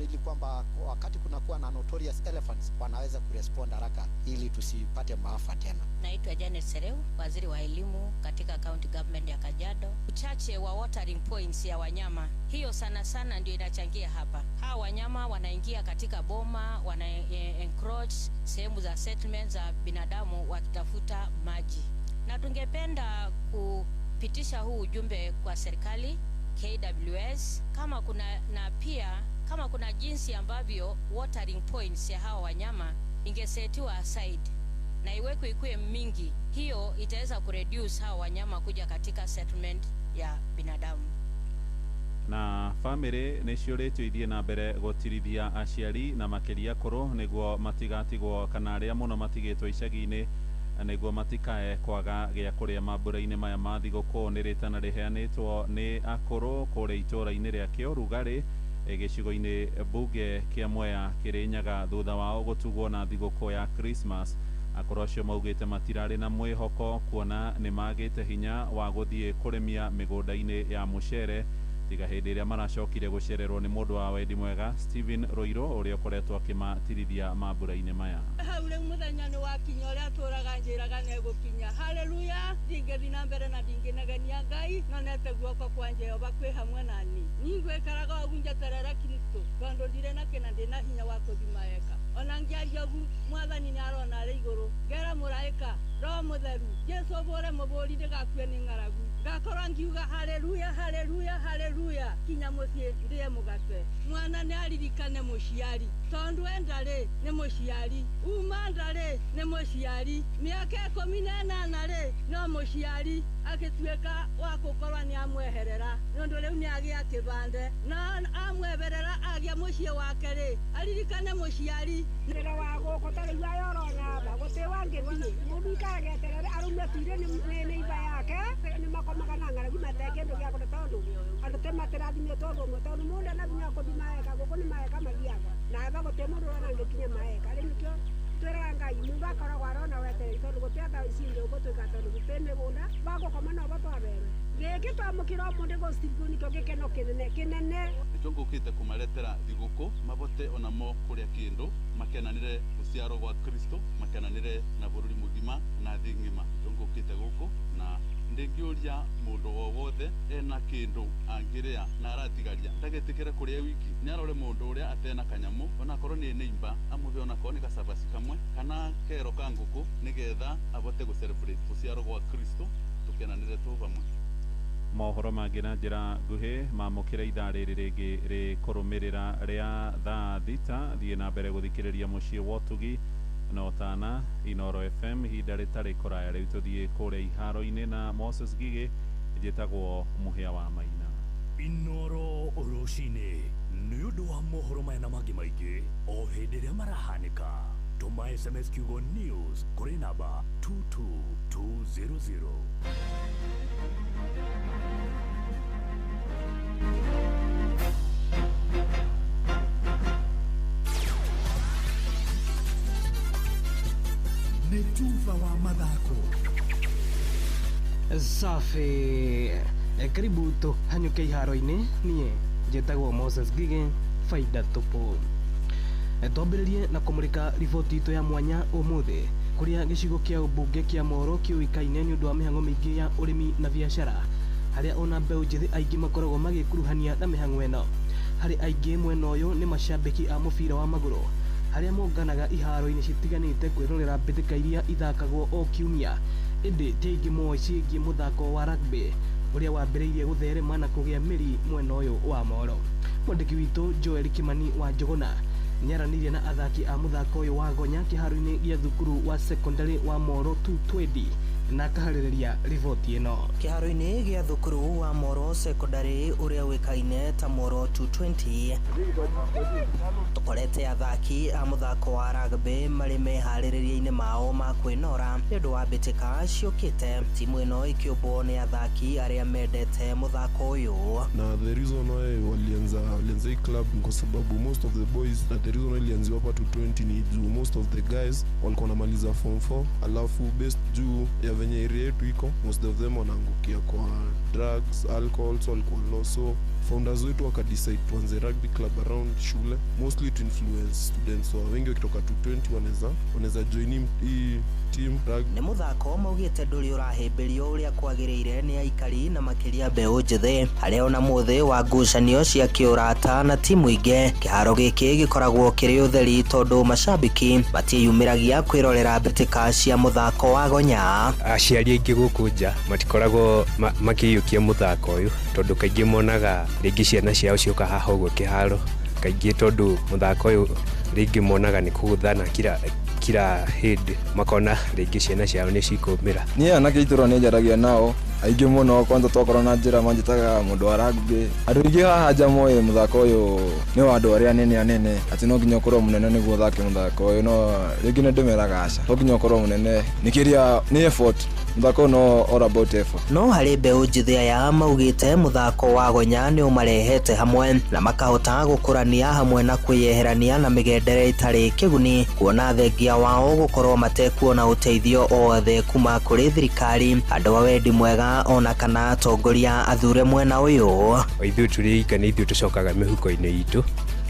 ili kwamba wakati kunakuwa na notorious elephants wanaweza kurespond haraka ili tusipate maafa tena. Naitwa Janet Sereu, waziri wa elimu katika county government ya Kajiado. Uchache wa watering points ya wanyama, hiyo sana sana ndio inachangia hapa. Hawa wanyama wanaingia katika boma, wana encroach sehemu za settlement za binadamu wakitafuta maji. Na tungependa kupitisha huu ujumbe kwa serikali, KWS, kama kuna jinsi ambavyo watering points ya hawa wanyama ingesetiwa aside na iwekwe ikuwe mingi, hiyo itaweza kureduce hawa wanyama kuja katika settlement ya binadamu. Na family nĩ ciũrĩtio ithiĩ na mbere gũtirithia aciari na makĩria kũrũ nĩguo matigatigwo kana arĩa mũno matigĩtwo icagi-inĩ nĩguo matikae kwaga gĩa kũrĩa mambura-inĩ maya ma thigũkũ. Nĩ rĩtana rĩheanĩtwo nĩ akũrũ kũrĩa itũũra-inĩ rĩa Kĩorugarĩ gĩcigo-inĩ mbunge kĩa Mwea Kĩrĩnyaga thutha wao gũtugwo na thigũkũ ya Christmas. Akũrũ acio maugĩte matirarĩ na mwĩhoko kuona nĩ magĩte hinya wa gũthiĩ kũrĩmia mĩgũnda-inĩ ya mũcere tiga hĩndĩ ĩrĩa maracokire gũcererwo nĩ mũndũ wa wendi mwega Stephen Roiro ũrĩa ũkoretwo akĩmatirithia mambura-inĩ maya. Hau rĩu mũthenya nĩ wakinya ũrĩa tũraga njĩraga nĩ gũkinya. Haleluya, ndingĩthiĩ na mbere na ndingĩnegenia Ngai, nonete guoko kwa Jehova kwĩ hamwe nani. Ningwĩkaraga ũguo njeterere Kristo tondũ ndirĩ na kĩna ndĩ na hinya wa kũthima eka. ona ngiariogu mwathani nĩ arona arĩ igũrũ ngera mũraika roho mũtheru Jesu ũbũre mũbũri ndĩgakue nĩ ng'aragu ngakorwo ngiuga haleluya haleluya haleluya kinya mũciĩ ndĩe mũgate mwana nĩ aririkane mũciari tondũ endarĩ nĩ mũciari uma ndarĩ nĩ mũciari mĩaka 18 no mũciari agĩtuĩka wa gũkorwo nĩ amweherera nĩũndũ rĩu nĩ agĩa kĩbande na amweherera agĩa mũciĩ wake rĩ aririkane mũciari nĩra wa gũkũ tarĩ wa yorona gũtĩwa ngĩthiĩ mũbikage terere arume tuire nĩ iba yake nĩ makomaga na ng'aragu matekĩndũ gĩa kũrĩa tondũ andũ te matĩrathimio tondũ ũmwe tondũ mũndũ anabinya kũthi maeka gũkũ nĩ maeka mathiaga na eba gũtĩ mũndũ ũranangĩkinya maeka rĩu nĩkĩo twĩraga Ngai mũndũ akoragwo arona wetereire tondũ gũtĩata icinĩ ũgũtuĩka tondũ gũtĩ mĩgũnda bagũkoma na ũba twabere gĩkĩ twamũkĩra mũndũ gũcitirikũ nĩkĩo gĩkeno kĩnene nĩtũngũkĩte kũmaretera thigũkũ mabote onamo kũrĩa kĩndũ makenanĩre gũciarwo gwa Kristo makenanĩre na bũrũri mũgima na thĩ ng'ima nĩtũngũkĩte gũkũ na ndĩngĩũria mũndũ o wothe ena kĩndũ angĩrĩa na aratigaria ndagetĩkĩre kũrĩa wiki nĩ arore mũndũ ũrĩa atena kanyamũ onakorwo nĩ neighbor amũbe onakorwo nĩ gacabaci kamwe kana kero ka ngũkũ nĩgetha abote gũcelebrate gũciarwo gwa Kristo tũkenanĩre tũ bamwe mohoro mangĩ na njĩra nguhĩ mamũkĩra ithaa rĩrĩ rĩngĩ rĩkũrũmĩrĩra rĩa thaa thita thiĩ na mbere gũthikĩrĩria mũciĩ wa ũtugi na Otana Inoro FM ihinda rĩtarĩ kũraya rĩu tũthiĩ kũrĩa iharo-inĩ na Moses Gigi njĩtagwo mũhĩa wa maina Inoro rũcinĩ nĩ ũndũ wa mohoro maya na mangĩ maingĩ o hĩndĩ ĩrĩa marahanĩka tũma SMS kiugo news kũrĩ namba 22200 nĩ tufa wa mathako safi karibu tuhanyũke iharo-inĩ niĩ njĩtagwo Moses Gigi faida tupu twambĩrĩrie na kũmũrĩka riboti itũ ya mwanya ũmũthĩ kũrĩa gĩcigo kĩa ũmbunge kĩa Moro kĩũĩkaine nĩ ũndũ wa mĩhang'o mĩingĩ ya ũrĩmi na biacara harĩa ona mbeũ njĩthĩ aingĩ makoragwo magĩkuruhania na mĩhang'o ĩno harĩ aingĩ mwena ũyũ nĩ macambĩki a mũbira wa magũrũ harĩa monganaga iharo-inĩ citiganĩte kwĩrorera mbĩtĩka iria ithakagwo o kiumia ĩndĩ ti aingĩ moĩ ciĩgiĩ mũthako wa rugby ũrĩa wambĩrĩirie gũtherema na kũgĩa mĩri mwena ũyũ wa Moro. Mwandĩki witũ Joel Kimani wa Njogona nĩaranĩirie na athaki a mũthako ũyũ wa gonya kĩharo-inĩ gĩa thukuru wa secondary wa Moro 220 na akaharĩrĩria riboti ĩno. Kĩharo-inĩ gĩa thukuru wa Moro secondary ũrĩa wĩkaine ta Moro 220 tũkorete athaki a mũthako wa rugby marĩ meharĩrĩria-inĩ mao ma kwĩnora nĩ ũndũ wa mbĩtĩka ciũkĩte timu ĩno ĩkĩũmbwo nĩ athaki arĩa mendete mũthako ũyũ na the reason why walianza hii club kwa sababu most of the boys na the reason why ilianziwa hapa 220 ni juu most of the guys walikuwa wanamaliza form 4 alafu based juu ya venye area yetu iko most of them wanaangukia kwa drugs alcohol so walikuwa low so founders wetu wakadecide tuanze rugby club around shule mostly to influence students so wengi wakitoka 220 wanaweza join hii team rugby. Nĩ mũthako maugĩte ndũrĩ ũrahĩmbĩrio ũrĩa kwagĩrĩire nĩ aikari na makĩria mbeũ njĩthĩ harĩa ona mũthĩ wa ngucanio cia kĩũrata na timu ingĩ kĩharo gĩkĩ gĩkoragwo kĩrĩ ũtheri tondũ macambĩki matiĩyumĩragia kwĩrorera mbĩtĩka cia mũthako wa gonya. Aciari aingĩ gũkũ nja matikoragwo makĩiyũkia mũthako ũyũ tondũ kaingĩ monaga rĩngĩ ciana ciao cioka haha ũguo kĩharo kaingĩ tondũ mũthako ũyũ rĩngĩ monaga nĩ kũgũthana kila hĩndĩ makona rĩngĩ ciana ciao nĩ cikumĩra. Niĩ anake itũra nĩ njaragia nao aingĩ mũno kwanza twakorwo na njĩra manjĩtaga mũndũ wa rugby andũ aingĩ haha nja moĩ mũthako ũyũ nĩ wa andũ arĩa anene atĩ no nginya ũkorwo mũnene nĩguo ũthake mũthako ũyũ no rĩngĩ nĩ ndĩmeraga aca no nginya ũkorwo mũnene nĩ effort mũthako no all about effort. No harĩ mbeũ njĩthĩ aya maugĩte mũthako wa gonya nĩ ũmarehete hamwe na makahota gũkũrania hamwe na kwĩyeherania na mĩgendere ĩtarĩ kĩguni kuona thengia wao gũkorwo matekuona ũteithio o wothe kuma kũrĩ thirikari andũ a wendi mwega ona kana atongoria athure mwena ũyũ. Ithuĩ tũrĩ ika nĩ ithuĩ tũcokaga mĩhuko-inĩ itũ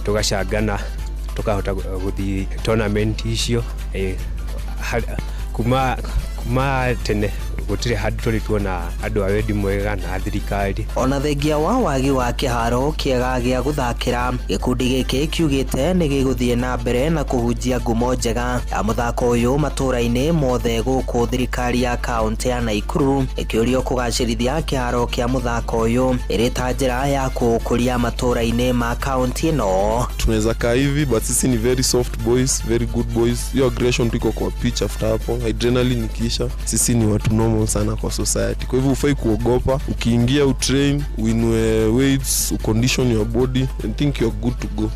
tũgacangana tũkahota gũthiĩ tournament icio kuma tene gutire handu turi tuona andu a wendi mwega na thirikari. Ona thengia wa wagi wa kiharo kiega gia guthakira, gikundi giki kiugite ni giguthie na mbere na kuhunjia ngumo njega ya muthako uyu matura-ini mothe guku thirikari ya kaunti ya Naikuru ikiurio kugacirithia kiharo kia muthako uyu iri ta njira ya kukuria matura-ini ma kaunti no. Tunaweza kaa hivi but sisi ni very soft boys, very good boys. Hiyo aggression tuko kwa pitch after hapo. Adrenaline ikisha, sisi ni watu normal sana kwa society. Kwa hivyo ufai kuogopa. Ukiingia utrain, uinue weights, ucondition your body and think you're good to go.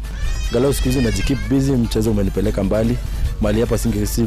Galau siku hizi najikeep busy, mchezo umenipeleka mbali. Mali hapa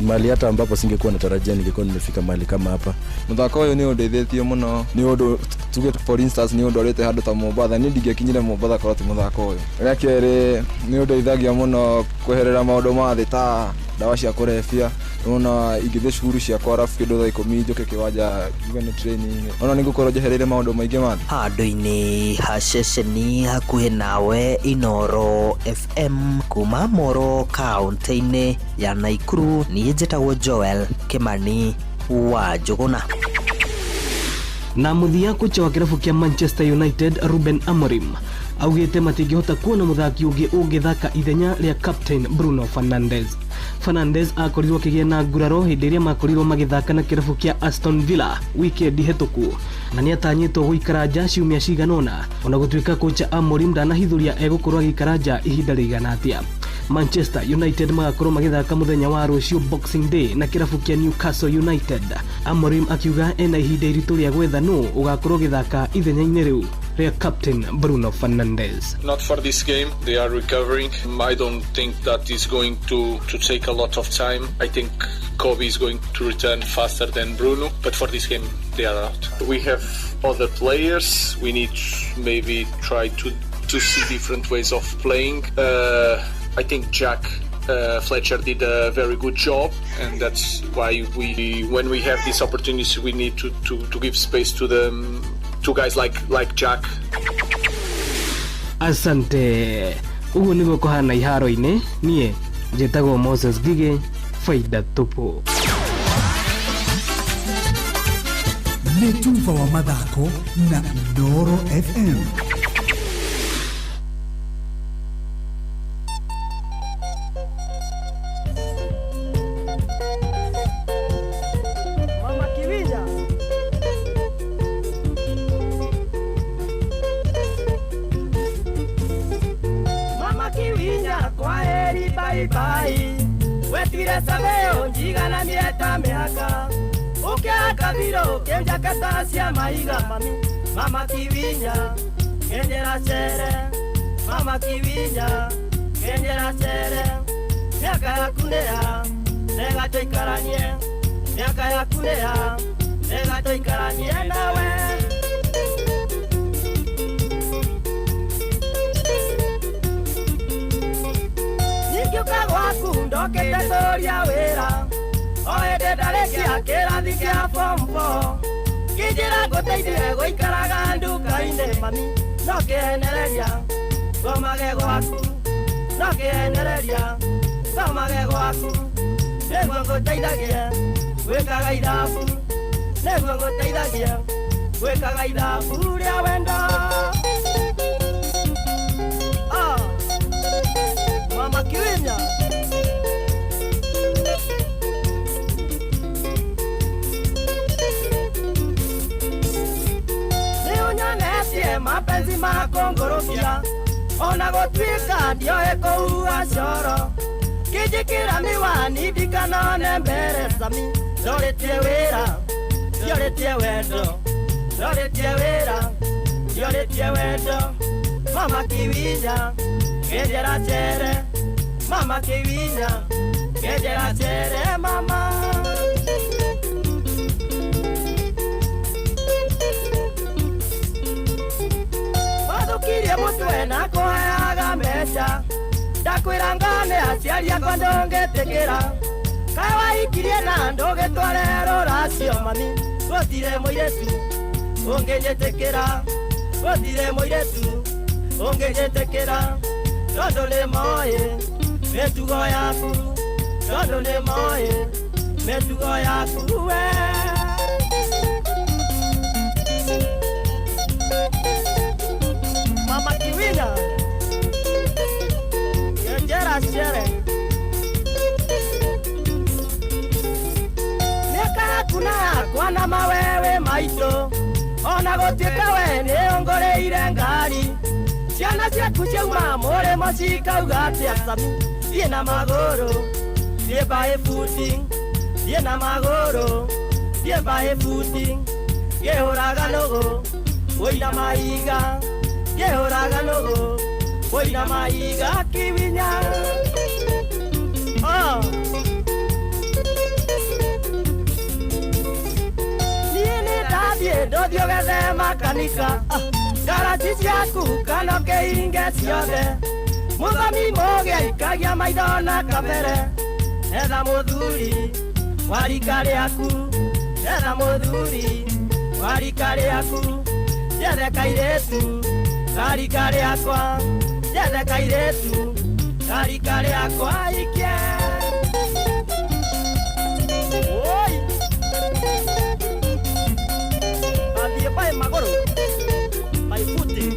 mali hata ambapo singekuwa natarajia ningekuwa nimefika mali kama hapa. Muthako uyu ni undeithĩtie muno, ni undu tuge for instance ni undu orete handu ta Mombatha, ni ndingekinyire Mombatha korwo ti muthako uyu. Rekere ni undeithagia muno kweherera maundu ma thi ta dawa cia kurebia. Ona ingithe cukuru cia kwarafu kindu thaa 10 njoke kiwanja gane training. Ona nigukorwo jehereire maundu maingi mathi handu-ini haceceni hakuhi nawe Inoro FM kuma Moro kaunti-ini ya Naikuru. Ni njĩtagwo Joel Kimani wa Njuguna. Na muthia kocha wa kirabu kia Manchester United Ruben Amorim augite matingihota kuona muthaki ungi ungithaka ithenya ria captain Bruno Fernandes akorirwo kigia na nguraro hindi iria makorirwo magithaka na kirabu kia Aston Villa weekend hetoku, na ni atanyitwo guikara nja ciumia ciganona. Ona gutuika kocha Amorim ndanahithuria egukorwo agikara nja ihinda rigana atia. Manchester United magakorwo magithaka muthenya wa rucio Boxing Day na kirabu kia Newcastle United. Amorim akiuga ena ihinda iritu ria gwetha no ugakorwo githaka ithenya-ini riu ria captain Bruno Fernandes. Not for this game, they are recovering. I don't think that is going to take a lot of time. I think Kobe is going to return faster than Bruno, but for this game they are out. We have other players. We need to maybe try to see different ways of playing. I think Jack Fletcher did a very good job, and that's why when we have these opportunities, we need to give space to them, to guys like Jack. Asante. Ugu niguo kuhana iharo-ini. Nie njĩtagwo Moses Gige, Faida Tupu. Nĩ Tuva wa mathako na Inoro FM. Wetire sabeo njigana mieta miaka ukiaka viro kenjakata cia maiga mami mama kivinya kenjera chere mama kivinya kenjera chere miaka yaku nĩa nega tũikaranie miaka yaku nĩa nega tũikaranie nawe Nikiuka gwaku ndokete tũria wĩra o hĩndĩ ndarĩkia kĩrathi kĩa form 4 kĩnjĩra ngũteithie gũikaraga nduka-inĩ mami no kĩenereria ngomage gwaku no kĩenereria ngomage gwaku nĩguo ngũteithagie gwĩkaga ithabu nĩguo ngũteithagie gwĩkaga ithabu rĩa wendo Mama Kiwinya Niunyonetie mapenzi makongorokia ona gũtuĩka ndioĩ kũhua coro kĩnjĩkĩra miwani ndikanone mbere sami ndorĩtie wĩra ndiorĩtie wendo ndorĩtie wĩra ndiorĩtie wendo Mama Kiwinya Kenjera chere, mama Kiwinya, kenjera chere mama. Wathukirie mutwe na kuheaga mbeca, ndakwĩra ngane aciari akwa ndũngĩtĩkĩra, kaĩ wahikirie na ndũgĩtware rũracio mami, gũtirĩ mũirĩtu ũngĩnjĩtĩkĩra, gũtirĩ mũirĩtu ũngĩnjĩtĩkĩra. Tondũ nĩ moĩ mĩtugo yaku, tondũ nĩ moĩ mĩtugo yaku we. ona gũtuĩka we nĩongoreire ngari ciana ciaku ciauma mũrĩmo cikauga atĩa Sami thiĩ na magũrũ thiĩ by footing thiĩ na magũrũ thiĩ by footing gĩhũraga nũgũ wĩna mahiga gĩhũraga nũgũ wĩna mahiga kiwinya niĩ nĩndathiĩ ndũthiĩ ũgethe makanika garaji ciaku kanoke iringe ciothe mũthoni mũgĩ ikagia maitho na kamere etha mũthuri wa rika rĩaku etha mũthuri wa rika rĩaku jethe kairĩtu ka rika rĩakwa jethe kairĩtu ka rika rĩakwa ike oi athiĩ by magũrũ by footing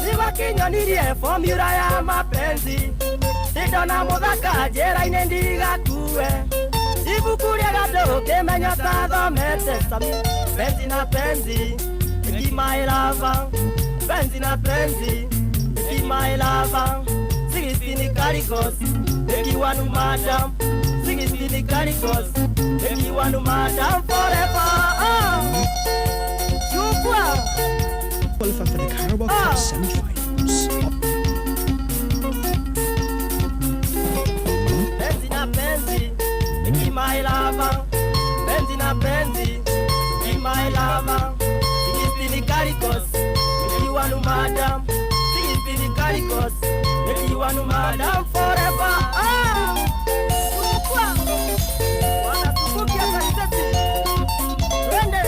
niwakinyonirie formula ya mapenzi ndona mũthaka njĩra-inĩ ndigakue ibuku rĩega ndũkĩmenya ta thomete Sami penzi na penzi be my lover penzi na penzi be my lover 16 caricos ikiwa nu madam 16 caricos ikiwa nu madam forever chukua qualify for the Carabao Cup semi-finals. Penzi na penzi be my lover penzi na penzi be my lover 16 caricos ikiwa nu madam 16 caricos ikiwa nu madam forever chukua wanatubukia kaniseti twende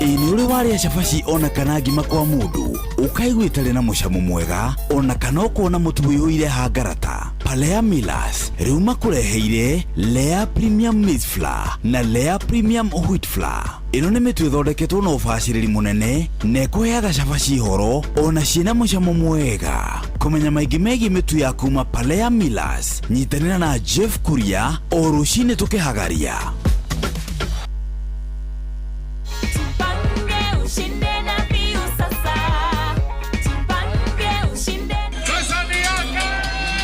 Ini uri waria cabaci ona kana ngima kwa mundu ukaigua itarĩ na mũcamo mwega ona kana ũkona mũtu wĩihũire hangarata Palea Millers rĩu makũreheire Lea Premium Maize Flour na Lea Premium Wheat Flour. Ĩno nĩ mĩtu ĩthondeketwo na ũbacĩrĩri mũnene na ĩkũheaga cabaci horo ona ciĩna mũcamo mwega. Kũmenya maingĩ megiĩ mĩtu ya kuma Palea Millers nyitanĩra na Jeff Kuria o rũcinĩ tũkĩhagaria.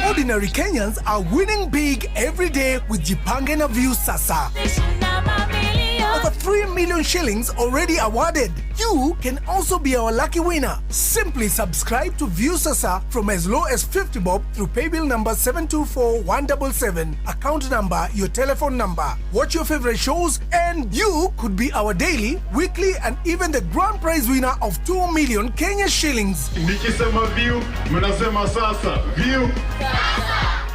Ordinary Kenyans are winning big every day with Jipange na View Sasa. Over 3 million shillings already awarded. You can also be our lucky winner. Simply subscribe to View Sasa from as low as 50 bob through paybill number 724177, account number, your telephone number. Watch your favorite shows and you could be our daily, weekly and even the grand prize winner of 2 million Kenya shillings. Nikisema View, mnasema Sasa. View.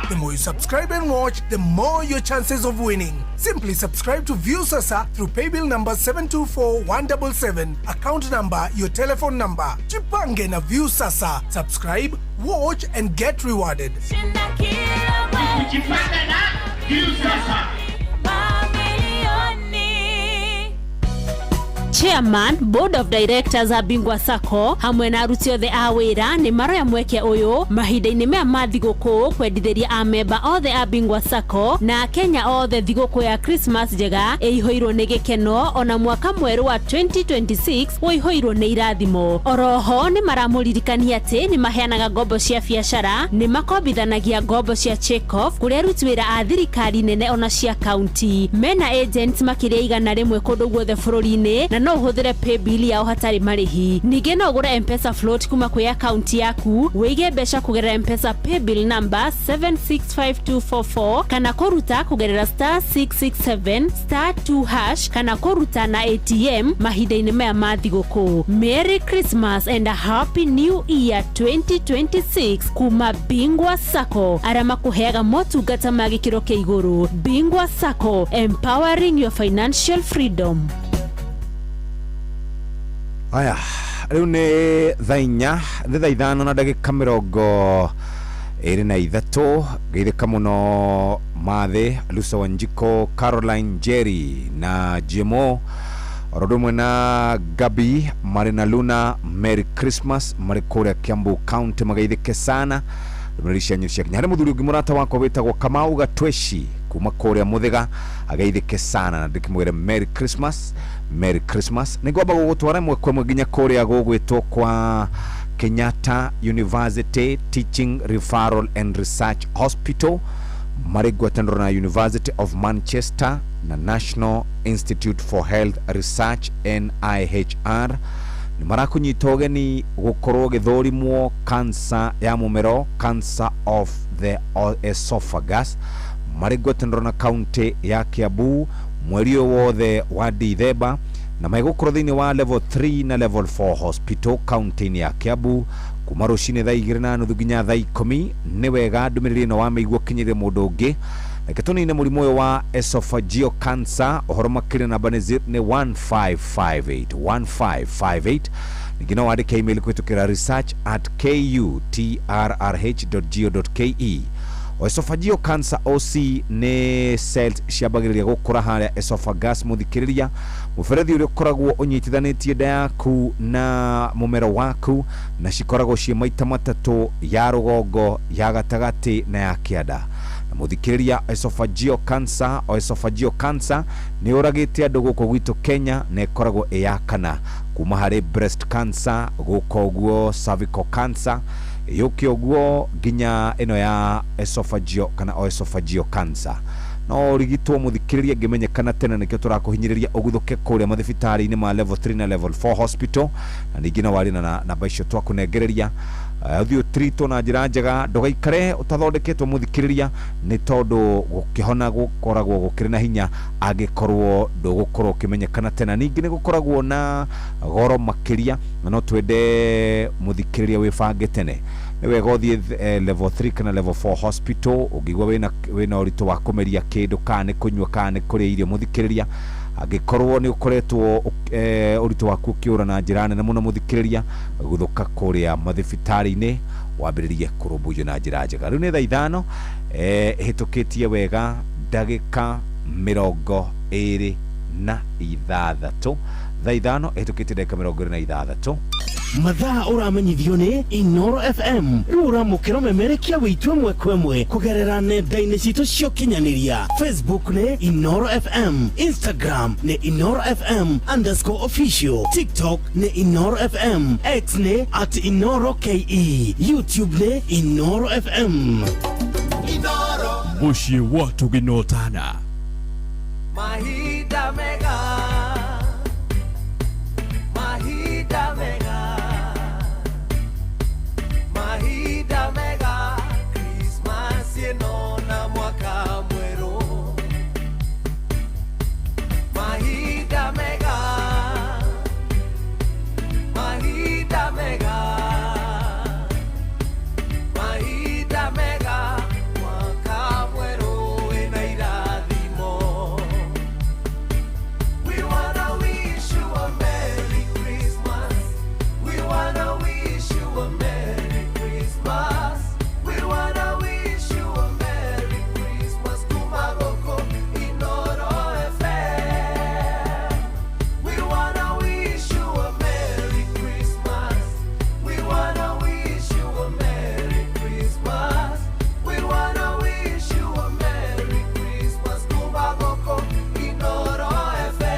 The more you subscribe and watch, the more your chances of winning. Simply subscribe to View Sasa through paybill number 724177, account number, your telephone number. Jipange na View Sasa. Subscribe, watch and get rewarded. Jipange na View Sasa. Chairman, Board of Directors a Bingwa Sacco hamwe na aruti othe a wĩra nĩ maroya mweke ũyũ mahinda-inĩ maya ma thigũkũ kwendithĩria amemba othe a Bingwa Sacco na Kenya othe thigũkũ ya Christmas njega ĩihũirwo nĩ gĩkeno ona mwaka mwerũ wa 2026 ũihũirwo nĩ irathimo. Oroho nĩ maramũririkania atĩ nĩ maheanaga ngombo cia biacara, nĩ makombithanagia ngombo cia check-off kũrĩa aruti wĩra a thirikari nene ona cia county. Mena agents makĩria 100 kũndũ guothe bũrũri-inĩ na no ũhũthĩre paybill yao hatarĩ marĩhi. Ningĩ no ũgũre M-Pesa float kuma kwĩ akaunti yaku, wĩige mbeca kũgerera M-Pesa paybill number 765244 kana kũruta kũgerera *667 *2# kana kũruta na ATM mahinda-inĩ maya ma thigũkũ. Merry Christmas and a Happy New Year 2026 kuma Bingwa Sacco, arĩa makũheaga motungata ma gĩkĩro kĩa igũrũ. Bingwa Sacco, empowering your financial freedom. Aya, rĩu nĩ thaa 4, nĩ thaa 5 na ndagĩka 23 geithĩka mũno Mathe, Lusa Wanjiko, Caroline Jerry na Jemo Rodumwe na Gabi Marina Luna Merry Christmas marikuria Kiambu County magaithike sana Mrisha nyushia kinyare muthuri ugimurata wako wetagwo Kamau Gatweshi kuma kuria Muthiga agaithike sana na ndikimwire Merry Christmas nigomba gugutwara mwekwe mwiginya kuria gugwitwo kwa Kenyatta University Teaching Referral and Research Hospital marigwatandro na University of Manchester na National Institute for Health Research NIHR ni marakunyitoge ni gukorwo githorimwo cancer ya mumero, cancer of the esophagus marigwatandro na county ya Kiambu mweri wothe wa Dithemba na maigukorwo thiini wa level 3 na level 4 hospital county ya Kiambu kuma rucini thaa 2:30 nginya thaa 10 ni wega ndumiriri no wa meigwo kinyire mundu ungi reketoni ne murimo uyu wa esophageal cancer ohoro makire namba ni 1558 ningina wandike email kwitukira research@kutrrh.go.ke esophageal cancer OC ne cells ciambagiriria gukura haria esophagus muthikiriria muferethi uri koragwo unyitithanitie nda yaku na mumero waku na cikoragwo cie maita matatu ya rugongo ya gatagati na ya kianda na muthikiriria esophageal cancer ni uragite andu guku gwitu Kenya na ikoragwo iyakana kuma hari breast cancer gukoguo cervical cancer yokioguo ginya eno ya esophageal kana esophageal cancer no rigitwo muthikiriria ngimenyekana tena nikio turakuhinyiriria uguthuke kuria mathibitari-ini ma level 3 na level 4 hospital na ningina wari na namba icio twakunengereria uthio trito na njira njega ndugaikare utathondeketwo muthikiriria ni tondu gukihona gukoragwo gukiri na hinya agikorwo ndugukorwo kimenyekana tena ningi ni gukoragwo na goro makiria no twende muthikiriria wibange tene ni wega uthie level 3 kana level 4 hospital ugigwa wina urito wa kumeria kindu kana kunywa kana kuria irio muthikiriria agikorwo ni ukoretwo urito waku kiura na njira nene muno muthikiriria guthuka kuria mathibitari-ini wambiririe kurumbujo na njira njega riu ni thaa 5 hitukitie wega ndagika 26 thaa 5 hitukitie ndagika 26 mathaa uramenyithio ni Inoro FM uramukira memerekia witwe mwekwemwe kugerera nenda-ini citu cio kinyaniria Facebook ni Inoro FM, Instagram ni Inoro FM_official, TikTok ni Inoro FM, X ni @InoroKE, YouTube ni Inoro FM. Inoro mushie watu ginotana Mahida mega Christmas yenona mwaka mweru Mahida mega mwaka mweru ena irathimo. We wanna wish you a Merry Christmas. We wanna wish you a Merry Christmas. We wanna wish you a Merry Christmas. Kumagoko Inoro FM. We wanna wish you a Merry Christmas. We wanna wish you a Merry Christmas. We wanna wish you a Merry Christmas. Kumagoko Inoro FM.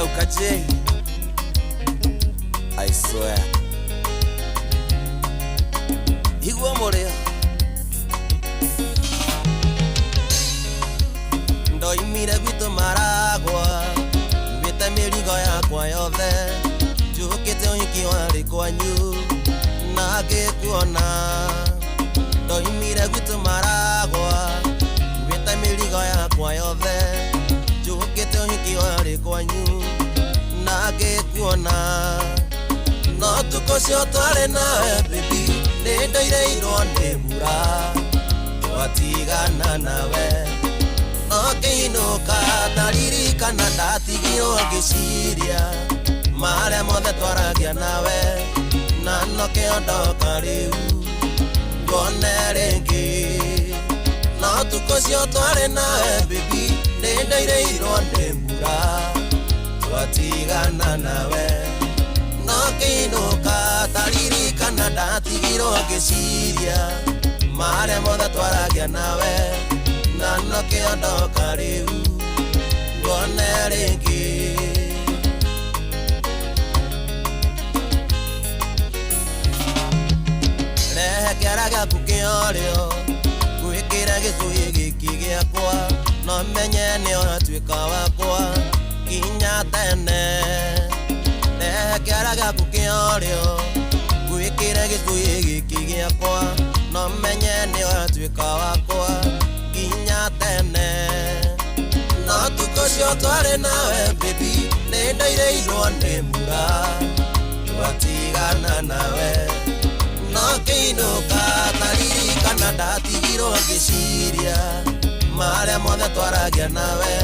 Ukacheng, I swear. Igwa morea ndoimire gwitu Maragwa mbite mirigo yakwa yothe njukite uhiki wari kwanyu na ngikuona ndoimire gwitu Maragwa mbite mirigo yakwa yothe njukite uhiki wari kwanyu na ngikuona no tukocio twari nawe baby nindoire ironde mbura twatigana nawe no kiinuka ndaririkana ndatigirwo ngiciria maria mothe twaragia nawe na no kiondoka riu ngone ringi no tukocio tware nawe baby nendaire ironde mbura twatigana nawe no kinuka taririkana ndatigirwo ngĩciria marĩa mothe twaragia nawe na no kĩondoka rĩu ngone rĩngĩ rehe kĩara gĩaku kĩorĩo gwĩkĩra gĩcũhĩ gĩkĩ gĩakwa no menye nĩonatuĩka wakwa kinya tene rehe kĩara gĩaku kĩorĩo gwĩkĩra gĩcũhĩ gĩkĩ gĩakwa no menye nĩonatuĩka wakwa kinya tene no tukocio twarĩ nawe baby nĩndairĩirwo nĩ mbura twatigana nawe no kĩinũka taririkana ndatigirwo ngĩciria marĩa mothe twaragia nawe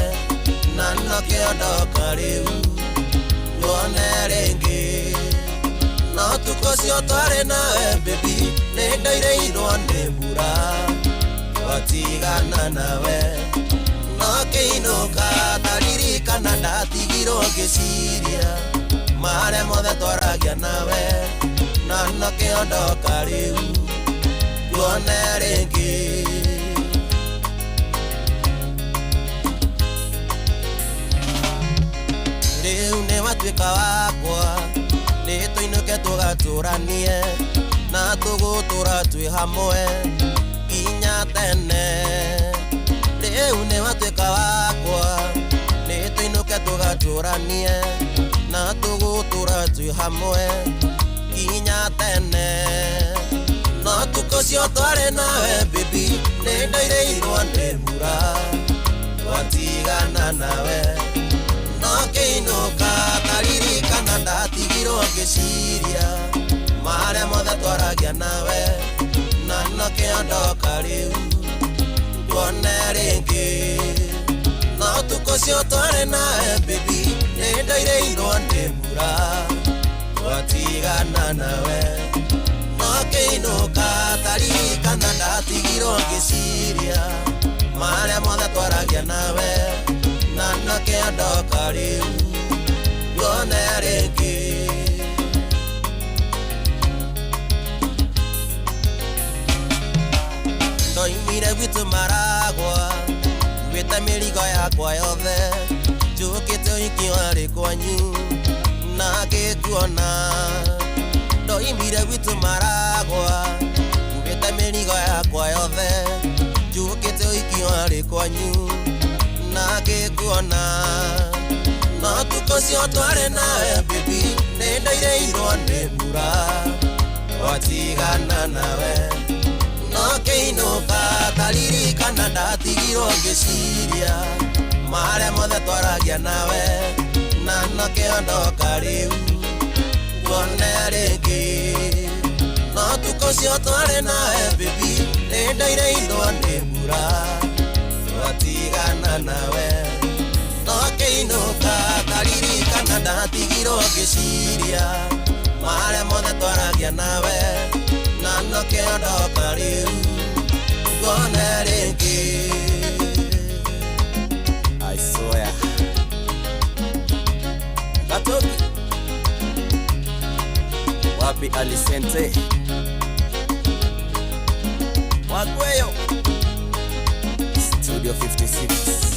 na no kĩondoka rĩu ngone rĩngĩ no tukocio twarĩ nawe baby nĩndairĩirwo nĩ mbura twatigana nawe no kĩinũka taririkana ndatigirwo ngĩciria marĩa mothe twaragia nawe na no kĩondoka rĩu ngone rĩngĩ rĩu nĩwatuĩka wakwa nĩtũinũke tũgatũranie na tũgũtũra twĩ hamwe kinya tene rĩu nĩwatuĩka wakwa nĩtũinũke tũgatũranie na tũgũtũra twĩ hamwe kinya tene no tukocio twarĩ nawe baby nĩndairĩirwo nĩ mbura twatigana nawe no kĩinũka taririkana ndatigirwo ngĩciria marĩa mothe twaragia nawe na no kĩondoka rĩu ngone rĩngĩ no tukocio twarĩ nawe baby nĩndairĩirwo nĩ mbura twatigana nawe no kĩinũka taririkana ndatigirwo ngĩciria marĩa mothe twaragia nawe na no kĩondoka rĩu ngone rĩngĩ ndoimire gwitũ Maragwa nguĩte mĩrigo yakwa yothe njũkĩte ũhiki warĩ kwanyu na ngĩkuona ndoimire gwitũ Maragwa nguĩte mĩrigo yakwa yothe njũkĩte ũhiki warĩ kwanyu na ngĩkuona no tukocio twarĩ nawe baby nĩndairĩirwo nĩ mbura twatigana nawe no kĩinũka taririkana ndatigirwo ngĩciria marĩa mothe twaragia nawe na no kĩondoka rĩu ngone rĩngĩ no tukocio twarĩ nawe baby nĩndairĩirwo nĩ mbura twatigana nawe no kĩinũka taririkana ndatigirwo ngĩciria marĩa mothe twaragia nawe na no kĩondoka rĩu ngone rĩngĩ I swear Gatoki wapi Alicente Wagweyo Studio 56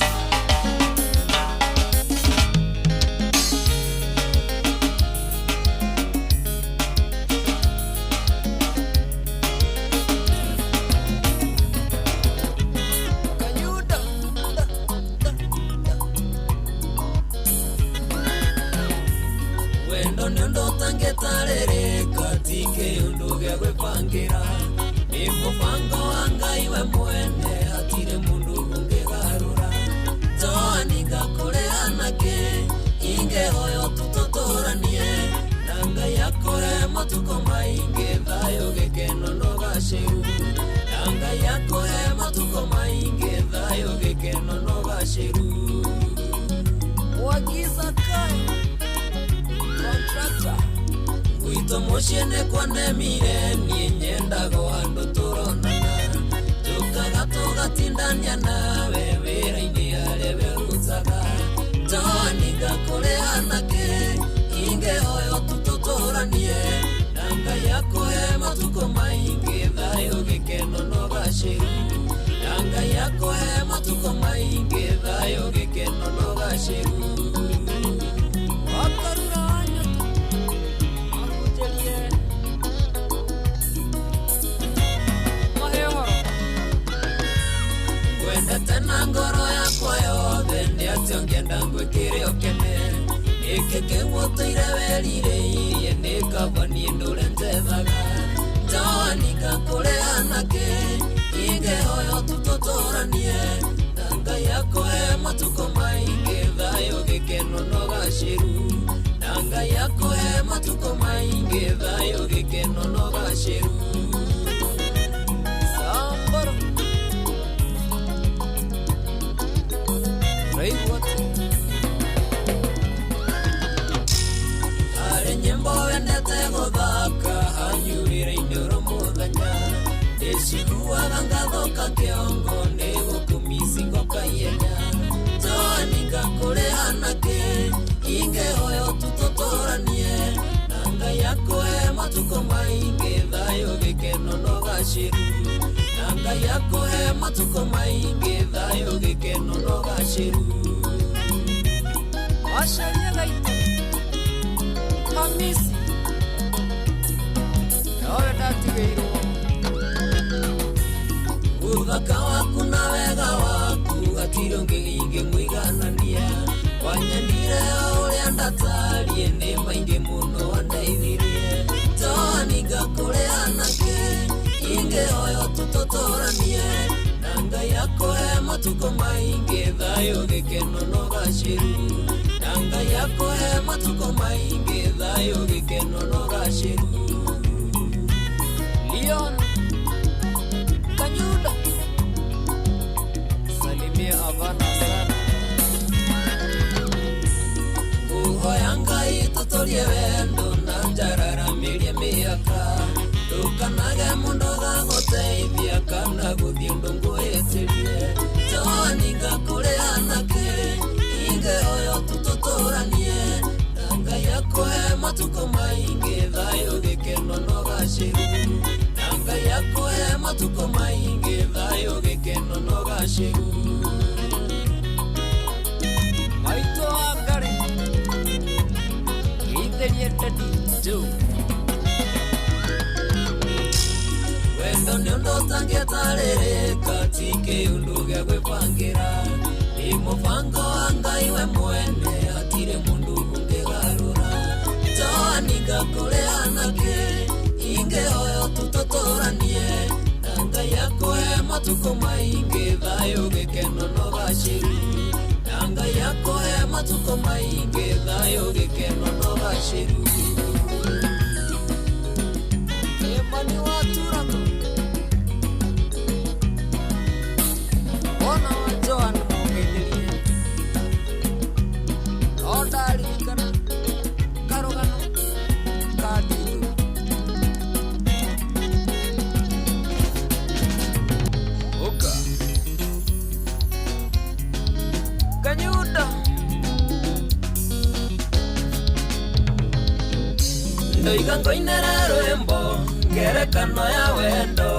Mubango wa Ngai we mwene hatire mundu ungegarura toanika kureanake ingehoyo tutotoranie na Ngai akore matuko maingi thayo gikeno no gaciru na Ngai akore matuko maingi thayo gikeno no gaciru wagiza kai contractor gwito mucii nĩ kwanemire niĩ nyendaga handũ tũronana tũkaga tũgatindania nawe wĩra-inĩ harĩa wĩrutaga toni ngakũrĩ anake ingĩhoyo tũtũtũranie na Ngai akũhe matukũ maingĩ thayũ gĩkeno na ũgacĩru na Ngai akũhe matukũ maingĩ thayũ gĩkeno na ũgacĩru Wendete na ngoro yakwa yothe nĩ atĩ ũngĩenda ngwĩkĩre ũkene gĩkĩ kĩguoteire werirĩirie nĩ kaba niĩ ndũre njethaga njoni ngakũrĩ anake ingĩhoyo tũtũtũranie na Ngai akũhe matukũ maingĩ thayũ gĩkeno na ũgacĩru na Ngai akũhe matukũ maingĩ thayũ gĩkeno na ũgacĩru Samboro Harĩ nyĩmbo wendete gũthaka hanyurĩre-inĩ oro mũthenya ndĩciguaga ngathoka kĩongo nĩ gũkũmici ngoka ihenya toni ngakũrĩ anake ingĩhoyo tũtũtũranie na Ngai akũhe matukũ maingĩ thayũ gĩkeno na ũgacĩru na Ngai akũhe matukũ maingĩ thayũ gĩkeno na ũgacĩru Wacaria gaitũ Hamisi Nawe ndatigĩirwo Uthaka waku na wega waku Gatirĩ ũngĩ ingĩmũiganania Wanyendire ũrĩa ndatarie nĩ maingĩ mũno wandeithirie toni ngakũrĩ anake ingĩhoyo tũtũtũranie na Ngai akũhe matukũ maingĩ thayũ gĩkeno na ũgacĩru na Ngai akũhe matukũ maingĩ thayũ gĩkeno na ũgacĩru Leon Kanyuda Salimia Havana sana Uhoya Ngai tũtũrie wendo na njararamĩrie mĩaka ndũkanage mũndũ gagũteithia kana gũthiĩ ũndũ ngwĩtĩrie toni ngakũrĩ anake ingĩhoyo tũtũtũranie na Ngai akũhe matukũ maingĩ thayũ gĩkeno na ũgacĩru na Ngai akũhe matukũ maingĩ thayũ gĩkeno na ũgacĩru Maitũ wa Ngarĩ gĩithĩrie Daddy Joe Wendo nĩ ũndũ ũtangĩtarĩrĩka ti kĩũndũ gĩa gwĩbangĩra nĩ mũbango wa Ngai we mwene hatirĩ mũndũ ũngĩgarũra toni ngakũrĩ anake ingĩhoyo tũtũtũranie na Ngai akũhe matukũ maingĩ thayũ gĩkeno na ũgacĩru na Ngai akũhe matukũ maingĩ thayũ gĩkeno na ũgacĩru Emani wa Turano Ona wa Joan mũgeithĩrie Ondaririkana karũgano ka Ndindu Oka Kanyuda Ndoiga ngoinera rwĩmbo ngerekano ya wendo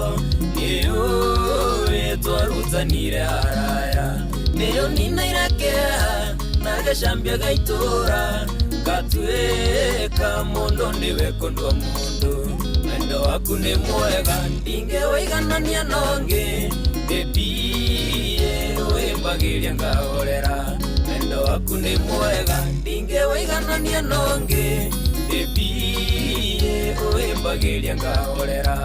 nĩũĩ twarutanire haraya nĩyo ninaire kĩeha na gĩcambia gaitũra ngatuĩka mũndũ nĩwe kũndwo mũndũ wendo waku nĩ mwega ndingĩwĩiganania nongĩ ndĩmbie wĩmbagĩria ngahorera wendo waku nĩ mwega ndingĩwĩiganania nongĩ ndĩmbie wĩmbagĩria ngahorera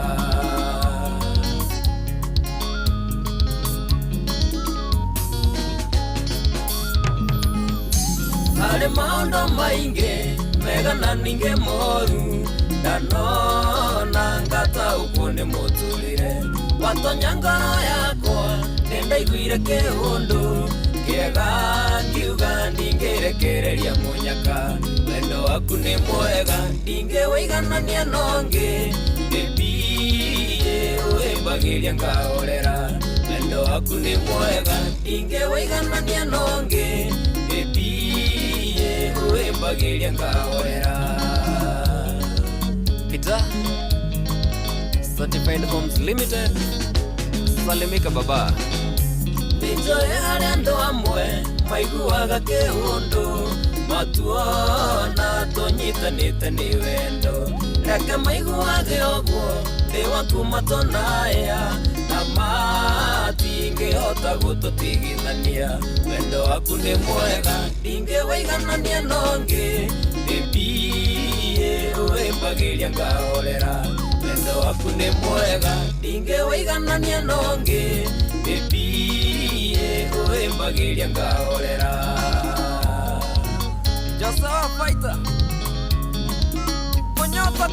harĩ maũndũ maingĩ mega na ningĩ moru ndanona ngataũkwo nĩ mũtũrĩre watonya ngoro yakwa nĩndaiguire kĩũndũ kĩega ngiuga ndingĩrekereria mũnyaka wendo waku nĩ mwega ndingĩwĩiganania nongĩ baby wĩmbagĩria ngahorera wendo waku nĩ mwega ndingĩwĩiganania nongĩ baby wĩmbagĩria ngahorera Peter Certified Homes Limited Salimika baba Nitoe harĩa andũ amwe maiguaga kĩhũndũ matuona tũnyitanĩte nĩ wendo reke maiguage ũguo ndĩ waku matonaya na matingĩhota gũtũtigithania wendo waku nĩ mwega ndingĩwĩiganania nongĩ baby wĩmbagĩria ngahorera wendo waku nĩ mwega ndingĩwĩiganania nongĩ baby wĩmbagĩria ngahorera Joshua Fighter Konyota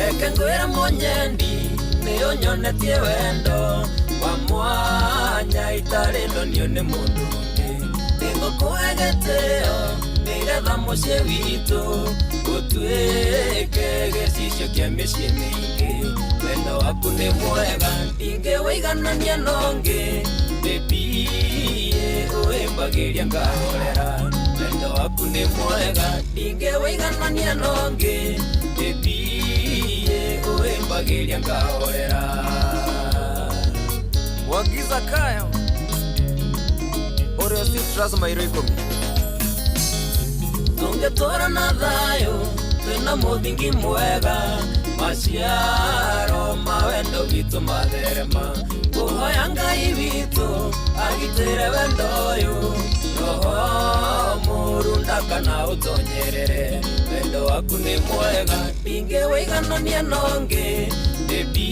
Eke ngwĩra mũnyendi nĩũnyonetie wendo wa mwanya itarĩ ndonio nĩ mũndũ ũngĩ nĩngũkũhe gĩtĩo nĩgetha mũciĩ witũ gũtuĩke gĩcicio kĩa mĩciĩ mĩingĩ wendo waku nĩ mwega ndingĩwĩiganania nongĩ baby wĩmbagĩria ngahorera wendo waku nĩ mwega ndingĩwĩiganania nongĩ baby wĩmbagĩria ngahorera Wagiza kayo ũrĩa Citrus mairo ikũmi tũngĩtũra na thayũ twĩna mũthingi mwega maciaro ma wendo witũ matherema ngũhoya Ngai witũ agitĩre wendo ũyũ roho mũru ndakana ũtonyerere wendo waku nĩ mwega ndingĩwĩiganania nongĩ baby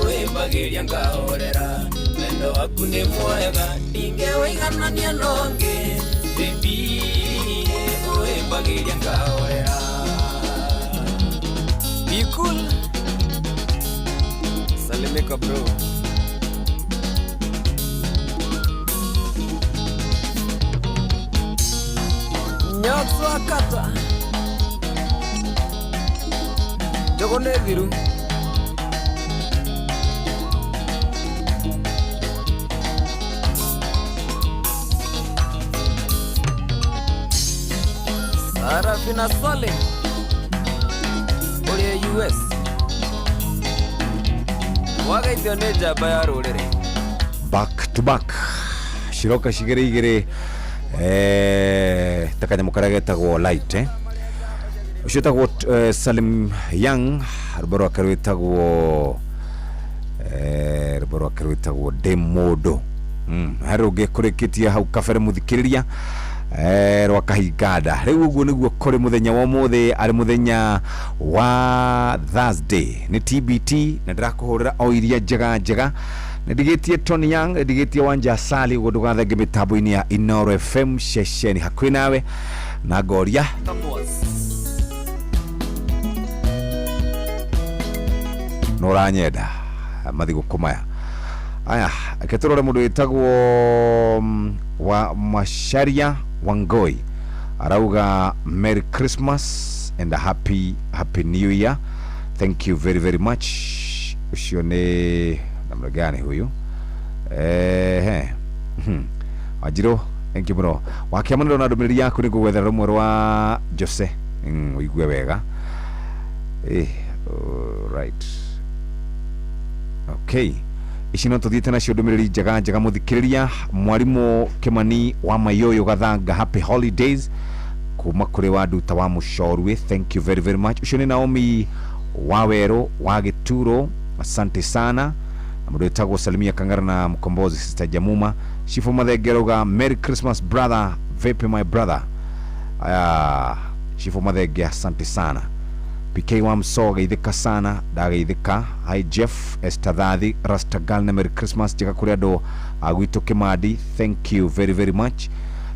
wĩmbagĩria ngahorera wendo waku nĩ mwega ndingĩwĩiganania nongĩ baby wĩmbagĩria ngahorera Be cool Salimika bro Nyokswa kata Jogo neviru Sarafina Salim Uri US Wagaithio nĩ njamba ya rũrĩrĩ back to back ciroka cigĩrĩ igĩrĩ takanyamũ karĩa getagwo light ũcio etagwo Salim Young rũmbo rwake rwĩtagwo Demodo harĩ rũngĩ kũrĩkĩtie hau kabere mũthikĩrĩria rwa kahinganda rĩu ũguo nĩguo kũrĩ mũthenya wa ũmũthĩ arĩ mũthenya wa Thursday nĩ TBT na ndĩrakũhũrĩra o iria njega nĩndigĩtie Tony Young nĩndigĩtie Wanja Sali ũguo ndũgathenge mĩtambo-inĩ ya Inoro FM ceceni hakuhĩ nawe na ngoria nũranyenda mathigũkũ maya aya akĩtũrore mũndũ wĩtagwo wa Masharia Wangoi arauga Merry Christmas and a happy New Year. Thank you very much. Ucio nĩ namna gani huyu Ajiro thank you bro wakiamana na ndũmĩrĩri yaku nĩ ngũgwethera rũmwe rwa Jose ũigue wega right okay ici no tũthiĩte nacio ndũmĩrĩri njega mũthikĩrĩria mwarimũ Kimani wa Mayoyo Gathanga happy holidays kuma kũrĩ wa nduta wa Mũcorwe thank you very much ucio nĩ Naomi Wawero wa Gituro asante sana na mũndũ wĩtagwo Salimia Kangara na Mkombozi sister Jamuma Shifo Mathegeroga Merry Christmas brother vipi my brother Shifo Mathege asante sana PK wa Msoga idhika sana ndagaithika hi Jeff Estadhathi Rastagal na Merry Christmas jika kuri ando agwito Kimadi thank you very much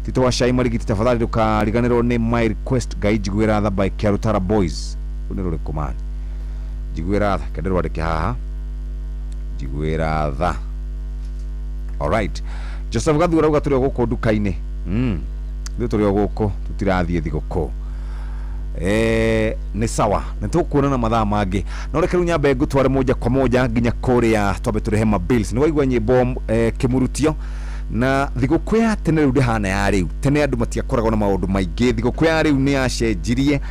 Tito wa Shai Marigiti tafadhali ndukariganirwo ni my request gai jigwira tha by Kiarutara Boys unirore command jigwira tha kenderwa ndeke haha jigwira tha Alright. Joseph Gathura uga turi guko duka-ini. Ndio turi guko tutirathie thigũkũ. Ni sawa. Nitukuonana mathaa mangi. No reke riu nyambe ngutware moja kwa moja nginya kuria twambe turehema bills. Ni waigua nyimbo kimurutio na thigũkũ ya tene riu ndihana ya riu. Tene andu matiakoragwo na maundu maingi. Thigũkũ ya riu ni yacenjirie.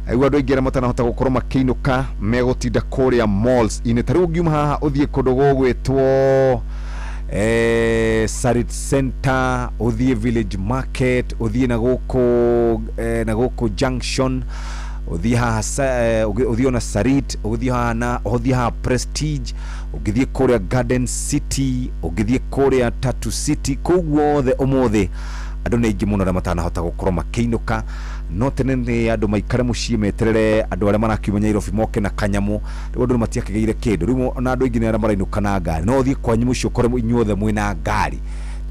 Andu aingi matanahota gukorwo makiinuka megutinda kuria malls ine tariu ngiuma haha uthie kundu gugwitwo Sarit Center, uthie Village Market, uthie na goko Junction, uthie haha uthie na Sarit, uthie haha Prestige, ugithie kuria Garden City, ugithie kuria Tattoo City, koguo the omothe andu ni aingi muno na matanahota gukorwo makiinuka. No tene ni andu maikare mucii meterere andu aria marakiuma Nyairobi moke na kanyamu riu andu matiakigeire kindu riu na andu aingi ni aria marainuka na ngari no thie kwanyu mucio kore inyuothe mwina ngari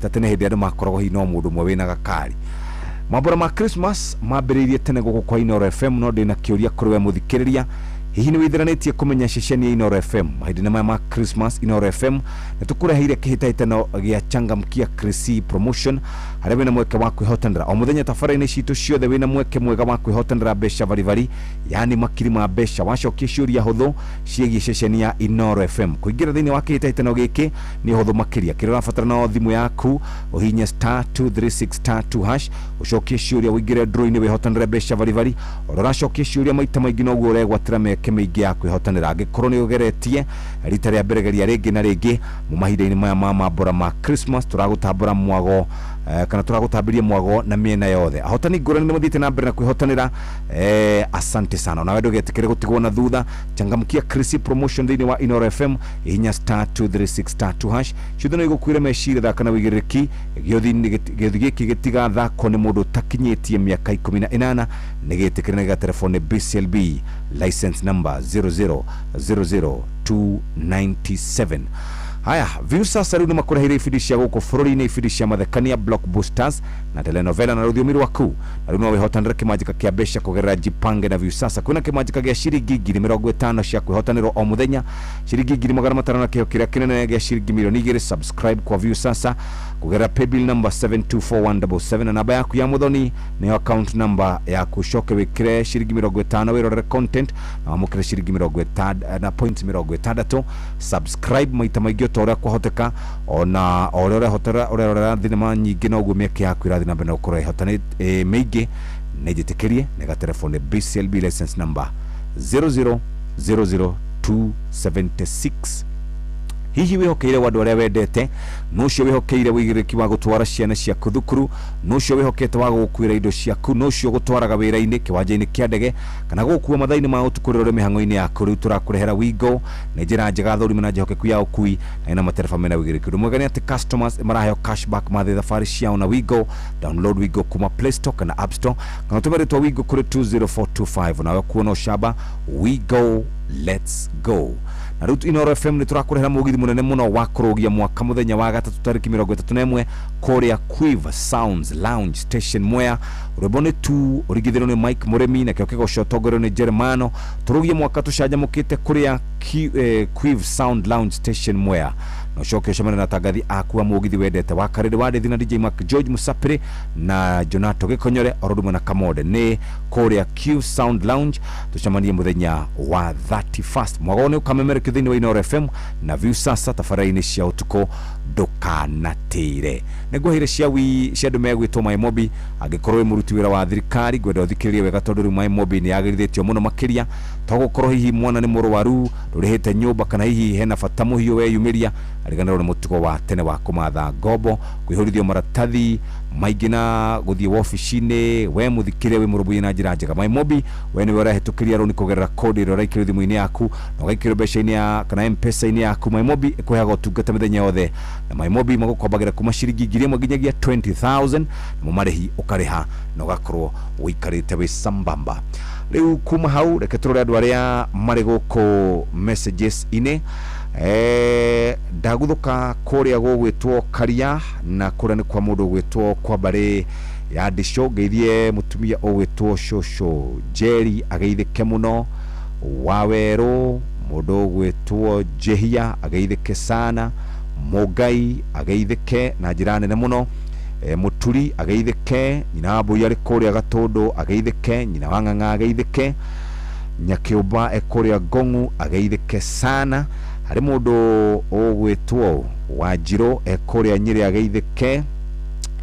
ta tene hindi andu makoragwo hi no mundu mwe wina gakari. Mambura ma Christmas mambiriirie tene guku kwa Inoro FM no ndina kiuria kuri we muthikiriria hihi ni withiranitie kumenya ceceni ya Inoro FM mahindi ma Christmas. Inoro FM nitukureheire kihitaitano gia Changamkia Krisi promotion haria wina mweke wa kwihotanira o muthenya tafara-ini citu ciothe wina mweke mwega wa kwihotanira mbeca varivari yani makiri ma mbeca wacokia ciuria huthu ciegie ceceni ya Inoro FM. Kuingira thiini wa kihitaitano giki ni huthu makiria kira urabatara no thimu yaku uhinye *236*2# ucokie ciuria wingire draw-ini wihotanire mbeca varivari uracokia ciuria maita maingi noguo uregwatira meke maingi ya kwihotanira angikorwo ni ugeretie rita ria mbere geria ringi na ringi mu mahinda-ini maya ma mambura ma Christmas turagutambura mwago kana turagutambiria mwago na miena yothe ahotani ngurani nimuthite na mbere na kwihotanira. Asante sana na wedo getikire gutigwo na thutha. Changamkia Krisi promotion thiini wa Inoro FM ihinya *236*2# citho no igukwire meciri thaka na wigiriki giothi gitiga thako ni mundu takinyitie miaka 18 nigitikire na telefone BCLB license number 0000297. Haya, viu sasa riu ni makurehire ifidi cia guku bururi-ini ifidi cia mathekania blockbusters na telenovela na ruthiumi rwaku na riu no wihotanire kimanjika kia mbeca kugerera Jipange na viu sasa kwina kimanjika gia ciringi 50 cia kwihotanirwo o muthenya ciringi 500 na kiheo kiria kinene gia ciringi milioni 2. Subscribe kwa viu sasa kugerera paybill number 724177 na namba yaku ya muthoni ni account number ya kucoke wikire ciringi 50 wirorere content na wamukire ciringi 50 na point 60. Subscribe maita maingĩ tora kwahoteka ona orore hotera orera thinema nyingi no guo mieke yaku irathi na mbere no kuroi hotani maingi nejitikirie nega telefone BCLB license number 0000276. hihi wihokeire wandu aria wendete nucio wihokeire wigiriki wa gutwara ciana ciaku thukuru nucio wihokete wa gukwira indo ciaku nucio gutwaraga wira-ini kiwanja-ini kia ndege kana gukua mathaini ma utukurire mihango-ini yaku riu turakurehera Wigo ni njira njega thurima na njihokeku ya ukui na ina matereba mena wigiriki undu mwega ni ati customers maraheo cashback mathe thafari ciao na Wigo. Download Wigo kuma Play Store kana App Store kana tumeretwa Wigo kuri 20425 nawe kuona ushaba Wigo. Let's go. Na rutu Inoro FM ni turakurehera mugithi munene muno wa kurugia mwaka muthenya wa gatatu tariki 31 kuria Quiver Sounds Lounge Station Mwea uribone tu urigithiro ni Mike Muremi na kio kigo shotogoro ni Germano turugia mwaka tucanjamukite kuria Quiver Sound Lounge Station Mwea no shoke shamana na tagathi akuwa mugithi wendete wa karede wa thina DJ Mark George Musapire na Jonato Gikonyore orudumwe na Kamode ni kuria Q Sound Lounge tuchamanie muthenya wa 31st mwagone ukamemere kithini wa Inoro FM na viu sasa tafaraini cia utuko ndukanatire neguhire cia ndume gwitwo My Mobi agikorwo muruti wira wa thirikari gwenda uthikiririe wega tondu My Mobi ni agirithitio muno makiria togukorwo hihi mwana ni murwaru rurihite nyumba kana hihi hena bata muhiu weyumiria ariganirwo ni mutugo wa tene wa kumatha ngombo kwihurithio maratathi maingi na guthie wofici-ini we muthikiria we murubuye na njira njega. My Mobi we ni wera hetukiria roni kugerera code iro raikire thimu-ini yaku na gaikire mbeca-ini ya kana M-Pesa-ini yaku. My Mobi ikuheaga utungata mithenya yothe na My Mobi magukombagira kuma ciringi 1000 nginyagia 20,000 na mumarihi ukariha na ugakorwo wikarite wi sambamba. Riu kuma hau reke turore andu aria mari guku messages ine ndaguthuka kuria gugwitwo Karia na kuria ni kwa mundu gwitwo kwa bari ya Disho geithie mutumia ogwitwo Shosho Jerry ageithike muno Waweru mundu gwitwo Jehia ageithike sana Mugai ageithike na njira nene muno. Muturi ageithike, nyina wa Mbui ari kuria Gatondo ageithike, nyina wa Ng'ang'a ageithike, Nyakiumba ekuria Ngong'u ageithike sana. Hari mundu ugwitwo Wanjiru ekuria Nyeri ageithike,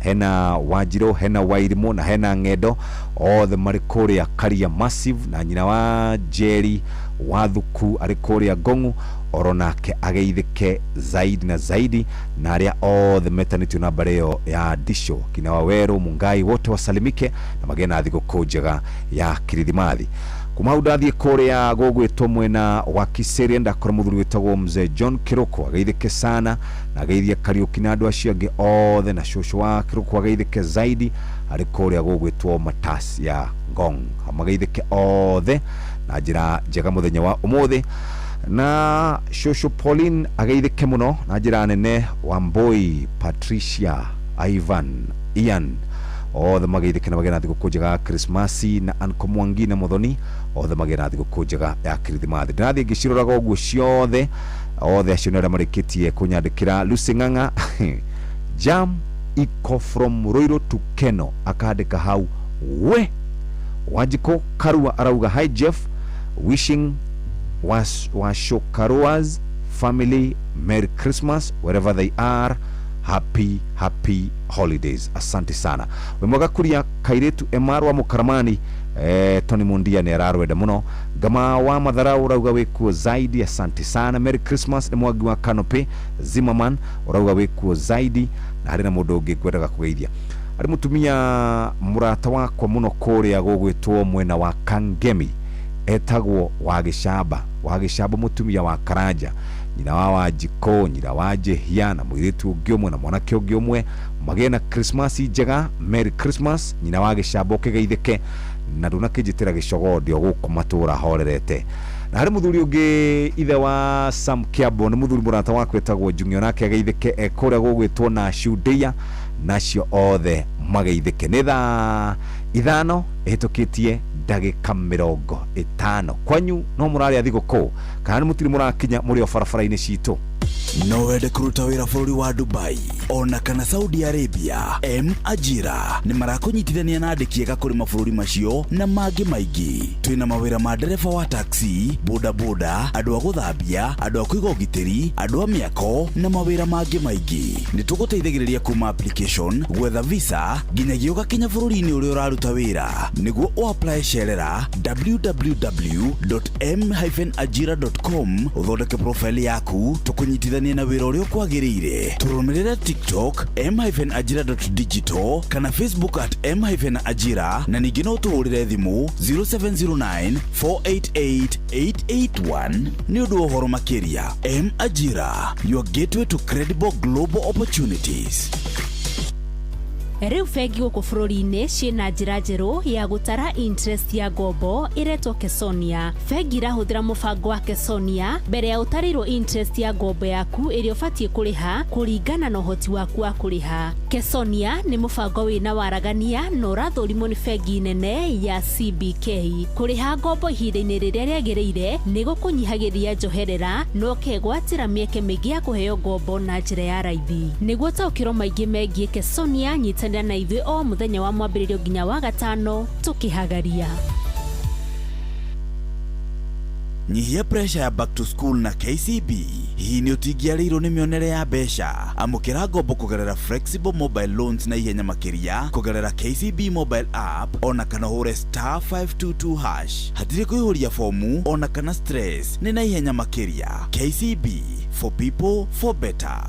hena Wanjiru, hena Wairimu na hena Ng'endo, othe mari kuria Karia Massive, na nyina wa Jerry Wathuku ari kuria Ngong'u oronake ageithike zaidi na zaidi, na aria othe metanitio na mbareo ya Disho kina Waweru Mungai wote wasalimike na magena thigũkũ njega ya Kirithimathi. Kuma udathie kuria gugwitwo mwena wa Kiseri ndakora muthuri witagwo Mzee John Kiruko ageithike sana, na ageithia Kariuki na andu acio angi othe, na shosho wa Kiruko ageithike zaidi ari kuria gugwitwo Matasi ya Ngong. Amageithike othe na njira njega muthenya wa umuthi. Na shosho Pauline ageithike muno na njira nene. Wamboi, Patricia, Ivan, Ian othe mageithike na magena thigũkũ njega ya Christmasi, na Anko Mwangi na Muthoni othe magena thigũkũ njega ya Kirithimathi. Ndathie ngĩciroraga ũguo ciothe othe acio nĩ arĩa marĩkĩtie kũnyandĩkĩra. Lucy Ng'ang'a jam iko from Ruiru to Keno akandĩka hau we. Wanjiko Karua arauga hi Jeff, wishing Washokarua's family Merry Christmas wherever they are, happy holidays. Asante sana. Wemwaga kuria Kairetu Emarwa Mukaramani, Tony Mundia ni ararwenda muno. Gama wa Matharau urauga wikuo zaidi, asante sana. Merry Christmas ni mwagi wa Kanope Zimmerman urauga wikuo zaidi, na hari na mundu ungi kwendaga kugeithia. Ari mutumia murata wakwa muno kuria gugwitwo mwena wa Kangemi etagwo Wagicamba mutumia wa Karanja, nyina wa Wanjiko, nyina wa Jehia na mwiritu ungi umwe na mwanake ungi umwe magena Christmas njega. Merry Christmas nyina wa Gicamba ukigeithike na ndunakijitira gicogodio guku matura horerete. Na hari muthuri ungi ithe wa Sam Kiambo ni muthuri murata wakwa etagwo Junior nake ageithike ekuria gugwitwo na Shudia, nacio othe mageithike. Ni thaa 5 ihitukitie ndagika 50 kwanyu no muraria thigũkũ kana mutiri murakinya muri o barabara-inĩ citũ. No wende kuruta wira bũrũri wa Dubai ona kana Saudi Arabia, Ajira ni marakunyitithania na andĩki ega kũrĩ mabũrũri macio na mangĩ maingĩ. Twĩna mawĩra ma ndereba wa taxi, bodaboda, andũ a gũthambia, andũ a kũiga ũgitĩri, andũ a mĩako na mawĩra mangĩ maingĩ. Nĩ tũgũteithagĩrĩria kuma application, gwetha visa nginyagia ũgakinya bũrũri-inĩ ũrĩa ũraruta wĩra. Nĩguo ũapply cerera www.m-ajira.com ũthondeke profile yaku, tukunyitithania na wĩra ũrĩa kwagĩrĩire. Tũrũmĩrĩre TikTok m-ajira.digital kana Facebook @m-ajira, na ningĩ no tũhũrĩre thimũ 0709488881 nĩ ũndũ wa ũhoro makĩria. M-Ajira, your gateway to credible global opportunities. Riu bengi guku bũrũri-inĩ ciĩna njĩra njerũ ya gũtara interest ya ngombo iretwo Kesonia. Bengi irahũthĩra mũbango wa Kesonia mbere ya ũtarĩrwo interest ya ngombo yaku ĩrĩa ũbatiĩ kũrĩha kũringana na ũhoti waku wa kũrĩha. Kesonia nĩ mũbango wĩna waragania na ũrathũrimwo nĩ bengi nene ya CBK. Kũrĩha ngombo ihinda-inĩ rĩrĩa rĩagĩrĩire nĩ gũkũnyihagĩria njoherera na ũkegwatĩra mĩeke mĩingĩ ya kũheo ngombo na njĩra ya raithi. Nĩguo taũkĩrwo maingĩ megiĩ Kesonia, nyitana na ithuĩ o mũthenya wa mwambĩrĩrio nginya wa gatano tukihagaria. Nyihia pressure ya back to school na KCB. Hii ni ũtingiarĩirwo nĩ mĩonere ya mbeca. Amũkĩra ngombo kũgerera flexible mobile loans na ihenya makĩria kũgerera KCB mobile app ona kana hũre *522#. Hatirĩ kũihũria fomu ona kana stress, nĩ na ihenya makĩria. KCB, for people for better.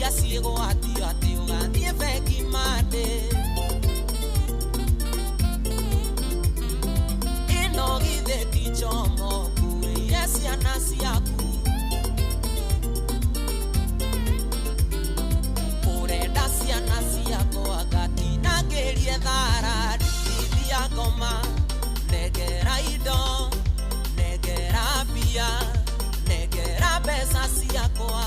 iria ciĩgwatio atĩ ũgathiĩ bengi mande ĩno githĩ ti njomo kũrĩire ciana ciaku ũrenda ciana ciakwa ngatinagĩrie thara ndithia ngoma negera indo negera mbia negera mbeca ciakwa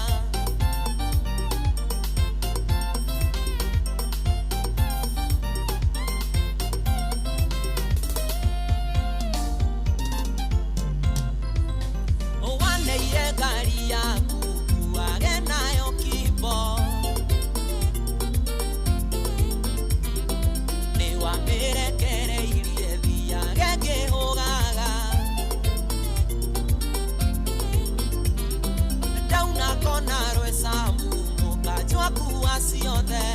ũwaneire ngari yaku kuage nayo kibo nĩwamĩrekereirie thiage ngĩhũgaga ndauna kona rwesamu mũkanjwa kuwa ciothe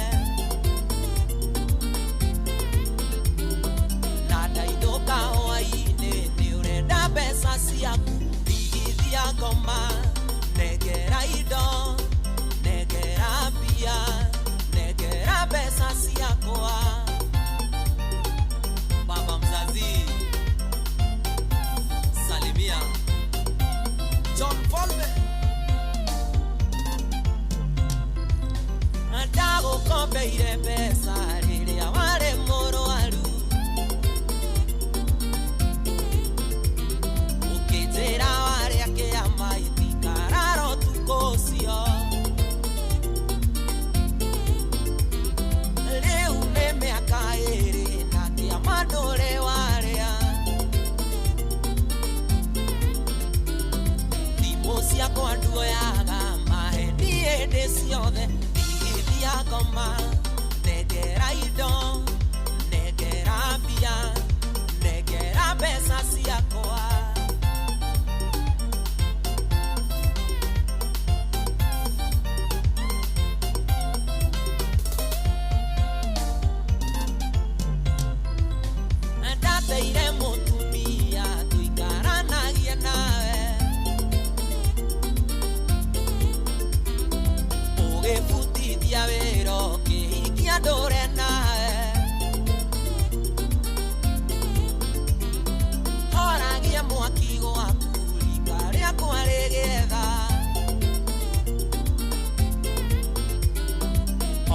na ndainũka hwainĩ nĩũrenda mbeca ciaku ndigithia ngoma negera indo negera mbia negera mbeca ciakwa baba mzazi salimia John Folme ndagũkombeire mbeca rĩrĩa warĩ mũrwaru ũkĩnjĩra warĩa kĩama itikararo tukũ ũcio rĩu nĩ mĩaka ĩrĩ na kĩama ndũrĩ warĩa thimũ ciakwa nduoyaga maheni hĩndĩ ciothe ndigithia ngoma negera indo negera mbia negera mbeca ciakwa ndateire mũtumia tũikaranagie nawe ũgĩbutithia wĩra ũkĩhikia ndũre nawe horagia mwaki gwaku rika rĩakwa rĩgĩetha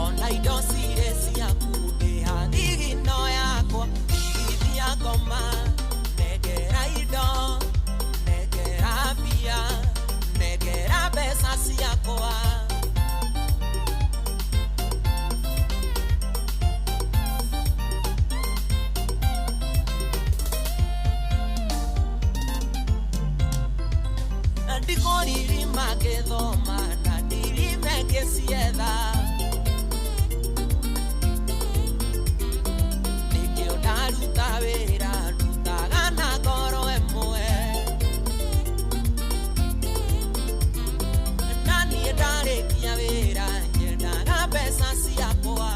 ona indo cirĩ ciaku ndĩha thigino yakwa ndigithia ngoma negera indo negera mbia negera mbeca ciakwa ndikũririma ngĩthoma na ndirime ngĩcietha nĩkĩo ndaruta wĩra ndutaga na ngoro ĩmwe na niĩ ndarĩkia wĩra nyendaga mbeca ciakwa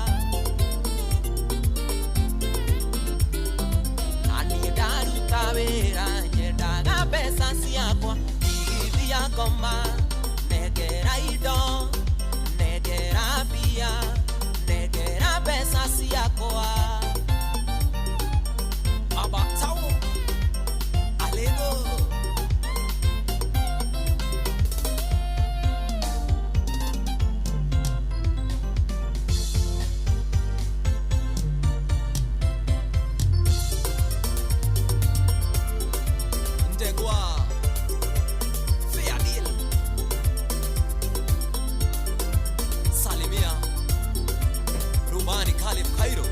na niĩ ndaruta wĩra nyendaga mbeca ciakwa ndigithia ngoma negera indo negera mbia negera mbeca ciakwa abatao alego ndegwa fair deal salimia rubani Khalif Cairo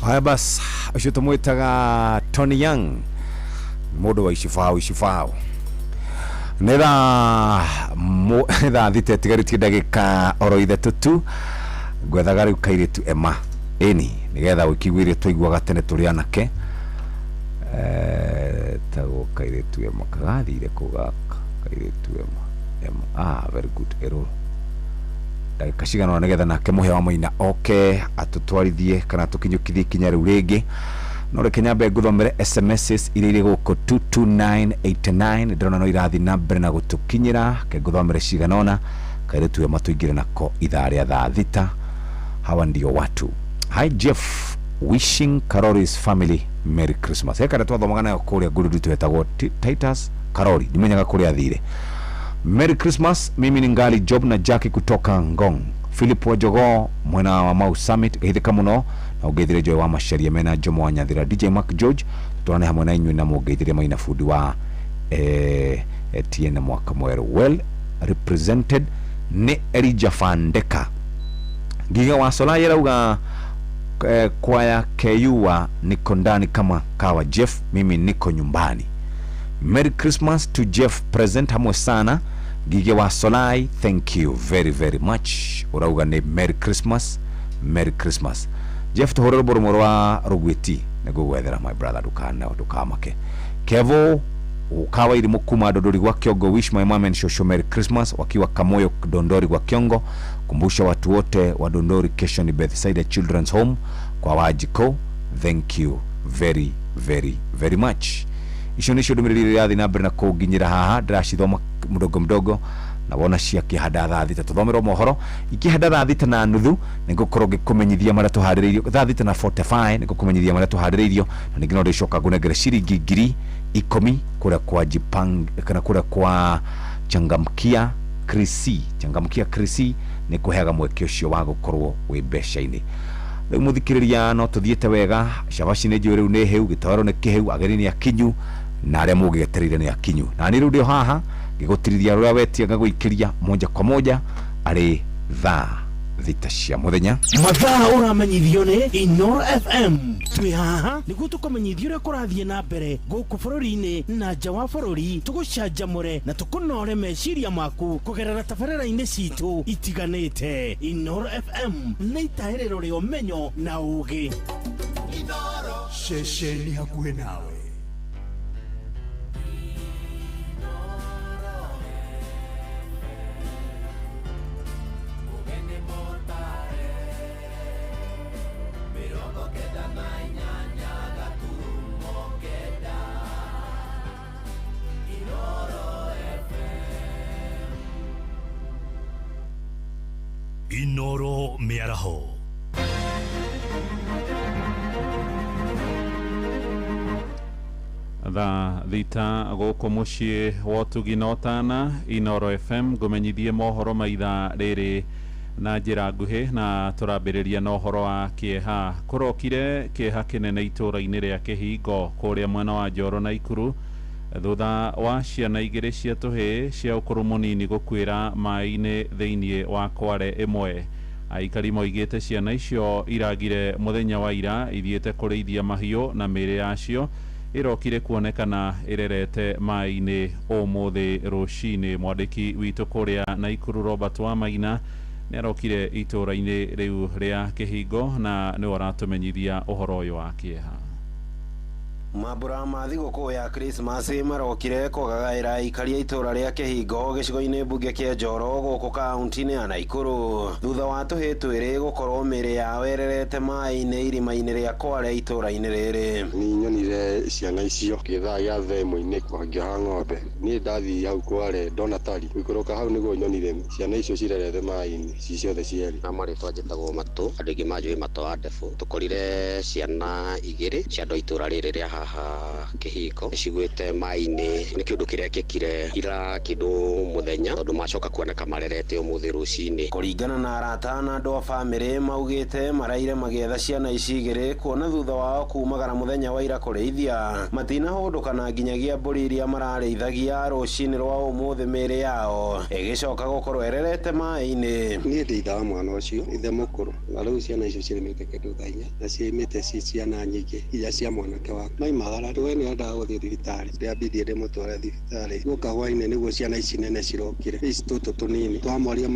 haya bas ucio tumwitaga Tony Young mũndũ wa icibao nĩtha thite tigarĩtie ndagĩka oro ithatũ tu ngwethaga rĩu kairĩtu Emma ĩni nĩgetha ũkiguĩre tũiguaga tene tũrĩ anake tagwo kairĩtu Emma kagathire kũgaka kairĩtu Emma very good ero ndagĩka cigana nĩgetha nake mũhe wa Maina oke atũtwarithie kana tũkinyũkithie ikinya rĩu rĩngĩ no reke nyambe ngũthomere SMS iria irĩ gũkũ 22989 ndĩrona no irathi na mbere na gũtũkinyĩra ke ngũthomere cigana ona tuwe matuingire nako idhaa rĩa thaa thita. Hawa ndio watu. Hi Jeff, wishing Karori's family Merry Christmas. Heka twathomaga nayo kuria guru twetagwo Titus Karori, nimenyaga kuria thire. Merry Christmas. Mimi ni Ngali Job na Jackie kutoka Ngong. Philip Wajogo mwena wa Mau Summit githika muno na ugeithire Joy wa Masharia mena Jomo wa Nyathira. DJ Mark George tutone hamwe na inywe na mugeithire maina food wa Etienne mwaka mweru. Well represented ni Elijah Fandeka. Giga wa Sola yerauga kwaya KUwa niko ndani kama kawa Jeff, mimi niko nyumbani. Merry Christmas to Jeff present hamwe sana. Gige wa Solai, thank you very very much. Urauga ni Merry Christmas, Merry Christmas. Jeff tuhorero boromoro wa Rugwiti nego wethera my brother dukana dukamake. Kevo ukawa iri mukuma Dondori wa Kiongo, wish my mom and Shosho Merry Christmas wakiwa Kamoyo Dondori wa Kiongo. Kumbusha watu wote wa Dondori kesho ni Bethsaida Children's Home kwa wajiko. Thank you very very very much. Isho nisho dumiriri yathi na mbere na kuginyira haha ndiracithoma mudogo mdogo na wona cia kihanda thaa thita tuthomero mohoro ikihanda thaa thita na nuthu nigukorwo gikumenyithia maria tuhaririirio thaa thita na 45 nigukumenyithia maria tuhaririirio na ningino ndicoka ngunengere ciringi 10,000 kuria kwa Jipang kana kuria kwa Changamkia Krisi ni kuheaga mweke ucio wa gukorwo wi besha-ini. Riu muthikiriria no tuthiete wega shabashi ne jore ne heu gitaro ne kiheu ageri ni akinyu na aria mugigeterire ni akinyu na ni rudio haha gigutiriria ruria wetia gaguikiria moja kwa moja ari thaa thita cia muthenya. Mathaa uramenyithio ni Inoro FM. Twi haha niguo tukomenyithio uria kurathie na mbere guku bururi-ini na nja wa bururi, tugucanjamure na tukunore meciria maku kugerera tabarĩra-inĩ citu itiganĩte. Inoro FM nĩ itaĩrĩro rĩa ũmenyo na ũũgĩ. Inoro ceceni hakuhĩ nawe. Inoro Miaraho. Thaa thita gũkũ mũciĩ wa Ũtugi na Ũtana. Inoro FM ngũmenyithie mohoro ma ithaa rĩrĩ na njĩra nguhĩ na tũrambĩrĩria na ũhoro wa kĩeha. Kũrokire kĩeha kĩnene itũũra-inĩ rĩa Kĩhingo kũrĩa mwena wa Njoro na Ikuru thutha wa ciana igĩrĩ cia tũhĩĩ cia ũkũrũ mũnini gũkuĩra maĩ-inĩ thĩinĩ wa Kware ĩmwe. Aikari moigĩte ciana icio iragire mũthenya wa ira ithiĩte kũrĩithia mahiũ na mĩĩrĩ yacio ĩrokire kuonekana ĩrerete maĩ-inĩ ũmũthĩ rũcinĩ. Mwandĩki witũ kũrĩa Naikuru Robert Wamaina nĩ arokire itũũra-inĩ rĩu rĩa Kĩhingo na nĩ aratũmenyithia ũhoro ũyũ wa kĩeha. Mambura ma thigũkũ ya Christmas marokire kũgagaĩra aikari a itũũra rĩa Kĩhingo gĩcigo-inĩ mbunge kĩa Njoro gũkũ kaunti-inĩ ya Naikuru thutha wa tũhĩĩ twĩrĩ gũkorwo mĩĩrĩ yao ĩrerete maĩ-inĩ irima-inĩ rĩa Kware itũũra-inĩ rĩrĩ. Nĩ nyonire ciana icio gĩthaa gĩa thaa ĩmwe-inĩ makĩoha ng'ombe. Niĩ ndathiĩ hau Kware ndona tari gũikũrũka hau nĩguo nyonire ciana icio cirerete maĩ-inĩ ci ciothe cierĩ. Na marĩtwa njĩtagwo Matũ, andũ aingĩ manjũĩ Matũ wa Ndebũ. Tũkorire ciana igĩrĩ cia andũ a itũũra rĩrĩ rĩa haha Kĩhingo cigwĩte maĩ-inĩ nĩ kĩũndũ kĩrĩa gĩekire ira kĩndũ mũthenya tondũ macoka kuoneka marerete ũmũthĩ rũcinĩ. Kũringana na arata na andũ a bamĩrĩ maugĩte maraire magĩetha ciana ici igĩrĩ kuona thutha wao kumagara mũthenya wa ira kũrĩithia matinahũndũkana nginyagia mbũri iria mararĩithagia rũcinĩ rwa ũmũthĩ mĩĩrĩ yao ĩgĩcoka gũkorwo ĩrerete maĩ-inĩ. Niĩ ndĩithaga mwana ũcio ithe mũkũrũ na rĩu ciana icio cirĩmĩte kĩndũ thaa inya na ciĩmĩte ci ciana nyingĩ iria cia mwanake wakwa. Maimagara we nĩ endaga gũthiĩ thibitarĩ ndĩambirie ndĩmũtware thibitarĩ guoka hwainĩ nĩguo ciana ici nene cirokire ici tũtũ tũnini twamwaria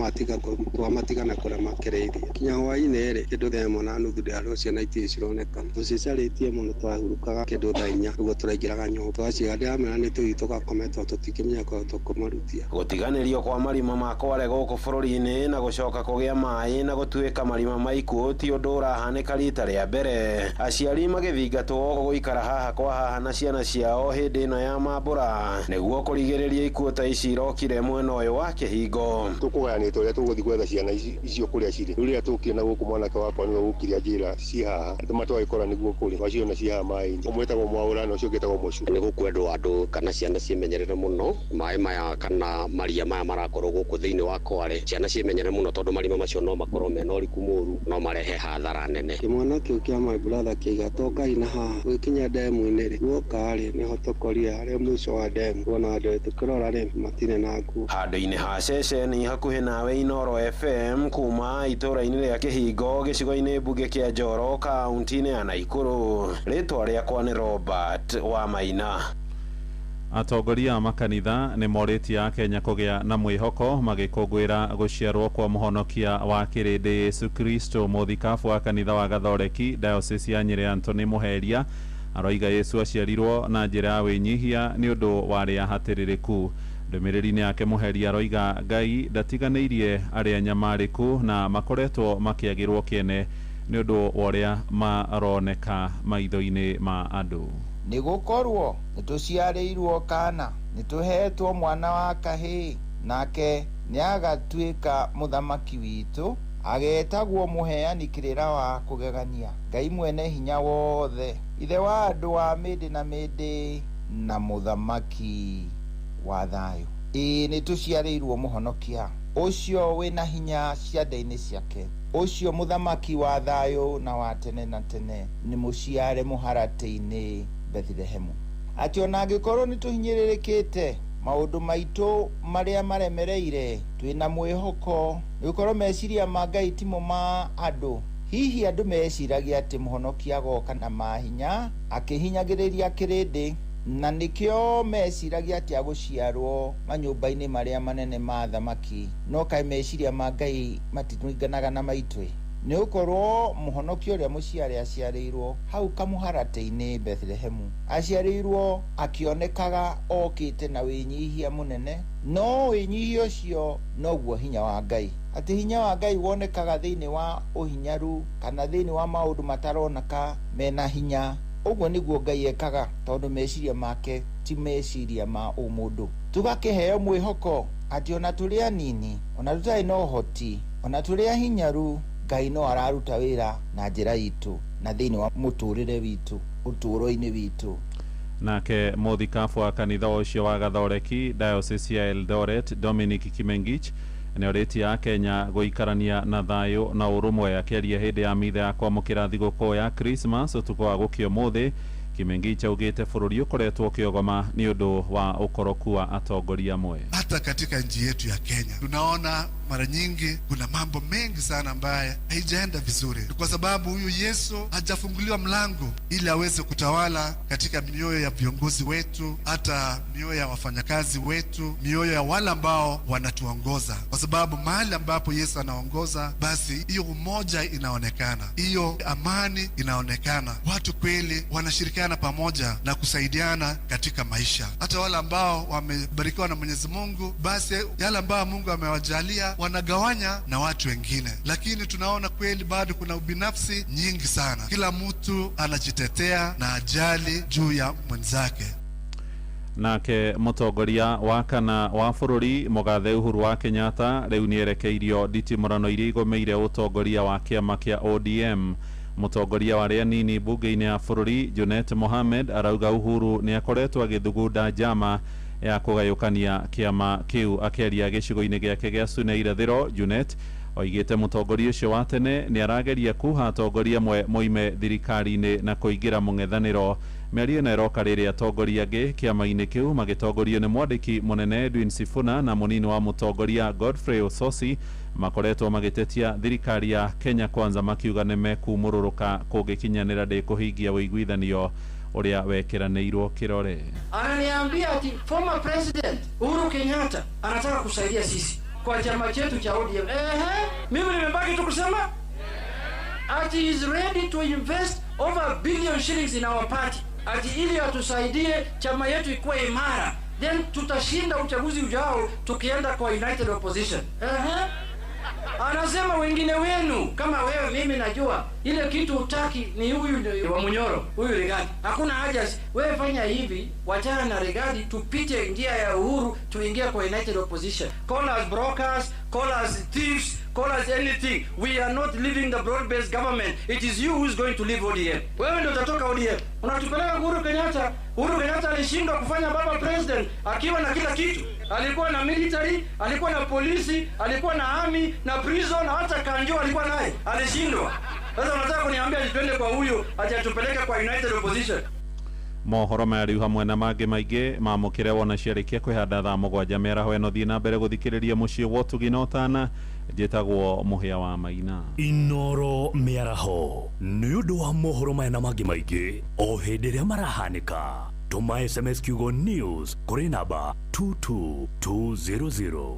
twamatigana kũrĩa makĩrĩithia kinya hwainĩ rĩ kĩndũ thaa ĩmwe na nuthu ndĩarwo ciana itirĩ cironekana tũcicarĩtie mũno twahurũkaga kĩndũ thaa inya nĩguo tũraingĩraga nyũmba twaciga ndĩramera nĩ tũthiĩ tũgakometwo tũtikĩmenya kwao tũkũmarutia. Gũtiganĩrio kwa marima ma Kware gũkũ bũrũri-inĩ na gũcoka kũgĩa maĩ na gũtuĩka marima ma ikuũ ti ũndũ ũrahanĩka rita rĩa mbere. Aciari magĩthingatwo gũikara haha haha kwa haha na ciana ciao hindi ino ya mambura niguo kurigiriria ikuo ta ici irokire mwena uyu wa Kihingo. Tukugayanite uria tuguthi gwetha ciana icio kuria ciri riria tukiona guku mwanake wakwa niwe gukiria njira ci haha matwagikora niguo kuri waciona ci haha mai umwetagwo Mwaura na ucio ngitagwo Mucu. Ni gukwendwo andu kana ciana cimenyerere muno mai maya kana maria maya marakorwo guku thiini wa Kware ciana cimenyerere muno tondu marima macio no makorwo mena uriku muru no marehe hathara nene. Mwanake ukia my brother kiga toka ina haha gwikinya demu-ini ri guokari ni hotokoria ari mwico wa demu wona andu tukirora ri matine naku handu-ini ha ceceni hakuhi nawe Inoro FM kuma itura-ini ria Kihingo gicigo-ini mbunge kia Njoro kaunti-ini ya Naikuru. Ritwa riakwa ni Robert wa Maina. Atongoria a makanitha nĩ morĩtie a Kenya kũgĩa na mwĩhoko magĩkũngũĩra gũciarwo kwa mũhonokia wa kĩrĩndĩ Yesu Kristo. Mũthikabu wa kanitha wa Gathoreki Diocese ya Nyeri Anthony Muheria aroiga Yesu aciarirwo na njĩra ya wĩnyihia nĩ ũndũ wa rĩa hatĩrĩrĩku. Ndũmĩrĩri-inĩ yake Muheria aroiga Ngai ndatiganĩirie arĩa nyamarĩku na makoretwo makĩagĩrwo kĩene nĩ ũndũ wa ũrĩa maroneka maitho-inĩ ma andũ. Nigukorwo nituciarĩirwo kana nituhetwo mwana wa kahĩĩ nake niagatuĩka mũthamaki witũ agetagwo mũheani kĩrĩra wa kũgegania Ngai mwene hinya wothe ithe wa andũ a mĩndĩ na mĩndĩ na mũthamaki wa thayũ. Nituciarĩirwo mũhonokia ũcio wĩna hinya ciande-inĩ ciake ũcio mũthamaki wa thayũ na wa tene na tene nĩ mũciare mũharatĩ-inĩ Bethlehemu. Ati ona angĩkorwo nĩtũhinyĩrĩrĩkĩte maũndũ maitũ marĩa maremereire twĩna mwĩhoko nĩgũkorwo meciria ma Ngai timo ma andũ. Hihi andũ meciragia atĩ mũhonokia agoka na mahinya akĩhinyagĩrĩria kĩrĩndĩ na nĩkĩo meciragia atĩ agũciarwo manyũmba-inĩ marĩa manene ma thamaki no kaĩ meciria ma Ngai matiringanaga na maitũ. Nĩ gũkorwo mũhonokia ũrĩa mũciare aciarĩirwo hau kamũharatĩ-inĩ Bethlehemu aciarĩirwo akĩonekaga okĩte na wĩnyihia mũnene no wĩnyihia ũcio noguo hinya wa Ngai. Atĩ hinya wa Ngai wonekaga thĩinĩ wa ũhinyaru kana thĩinĩ wa maũndũ mataroneka mena hinya. Ũguo nĩguo Ngai ekaga tondũ meciria make ti meciria ma ũmũndũ. Tugakĩheo mwĩhoko atĩ ona tũrĩ anini ona tũtarĩ na ũhoti ona tũrĩ ahinyaru Ngai no araruta wĩra na njĩra itũ na thĩinĩ wa mũtũrĩre witũ ũtũũro-inĩ witũ. Nake mũthikabu wa kanitha ũcio wa Gathoreki Diocese ya Eldoret Dominic Kimengich nĩorĩtie a Kenya gũikarania na thayũ na ũrũmwe akĩaria hĩndĩ ya mitha ya kwamũkĩra thigũkũ ya Christmas ũtukũ wa gũkĩa ũmũthĩ. Kimengich augĩte bũrũri ũkoretwo ũkĩogoma nĩ ũndũ wa ũkoroku wa atongoria amwe. Hata katika nchi yetu ya Kenya tunaona mara nyingi kuna mambo mengi sana ambaye haijaenda vizuri, kwa sababu huyu Yesu hajafunguliwa mlango ili aweze kutawala katika mioyo ya viongozi wetu, hata mioyo ya wafanyakazi wetu, mioyo ya wale ambao wanatuongoza, kwa sababu mahali ambapo Yesu anaongoza basi hiyo umoja inaonekana, hiyo amani inaonekana, watu kweli wanashirikiana pamoja na kusaidiana katika maisha. Hata wale ambao wamebarikiwa na Mwenyezi Mungu, basi yale ambao Mungu amewajalia wanagawanya na watu wengine, lakini tunaona kweli bado kuna ubinafsi nyingi sana. Kila mtu anajitetea na ajali juu ya mwenzake. Nake mũtongoria wa kana wa bũrũri Mũgathe Uhuru wa Kenyatta rĩu nĩerekeirio nditimũrano iria igũmĩire ũtongoria wa kĩama kĩa ODM. Mũtongoria wa arĩa nini mbunge-inĩ ya bũrũri Junet Mohamed arauga Uhuru nĩakoretwo agĩthugunda njama ya kũgayũkania kĩama kĩu. Akĩaria gĩcigo-inĩ gĩake gĩa Suna irathĩro, Junet oigĩte mũtongoria ũcio wa tene nĩarageria kuha atongoria amwe moime thirikari-inĩ na kũingĩra mũng'ethanĩro. Mĩario ĩno ĩroka rĩrĩa atongoria angĩ kĩama-inĩ kĩu magĩtongorio nĩ mwandĩki mũnene Edwin Sifuna na mũnini wa mũtongoria Godfrey Ososi makoretwo magĩtetia thirikari ya Kenya Kwanza makiuga nĩmekumũrũrũka kũngĩkinyanĩra ndĩkũhingia ũiguithanio ũrĩa wekeranĩirwo kĩrore. Ananiambia ati former president Uhuru Kenyatta anataka kusaidia sisi kwa chama chetu cha ODM. Mimi nimebaki tu kusema ati he is ready to invest over $1 billion shillings in our party ati ili atusaidie chama yetu ikuwe imara, then tutashinda uchaguzi ujao tukienda kwa united opposition. Anasema wengine wenu kama wewe, mimi najua ile kitu utaki ni huyu wa Munyoro, huyu Rigathi. Hakuna haja wewe, fanya hivi, wachana na Rigathi, tupite njia ya uhuru, tuingie kwa United Opposition. Call us brokers, call us thieves, call us anything. We are not leaving the broad-based government. It is you who is going to leave ODM. Wewe ndio utatoka ODM. Unatupeleka Uhuru Kenyatta. Uhuru Kenyatta alishindwa kufanya baba president akiwa na kila kitu. Alikuwa na military, alikuwa na polisi, alikuwa na army, na prison, hata kanjo alikuwa naye. Alishindwa. Sasa unataka kuniambia twende kwa huyo atatupeleka kwa United Opposition? Mohoro mari hamwe na mangĩ maingĩ mamũkĩre wona ciarĩkia kwĩhanda thaa mũgwanja mĩaraho ĩno thiĩ na mbere gũthikĩrĩria mũciĩ wa ũtugi na ũtana. Njĩtagwo Mũhĩa wa Maina. Inoro mĩaraho nĩ ũndũ wa mohoro maya na mangĩ maingĩ o hĩndĩ ĩrĩa marahanĩka. Tũma SMS kiugo news kũrĩ namba 22200.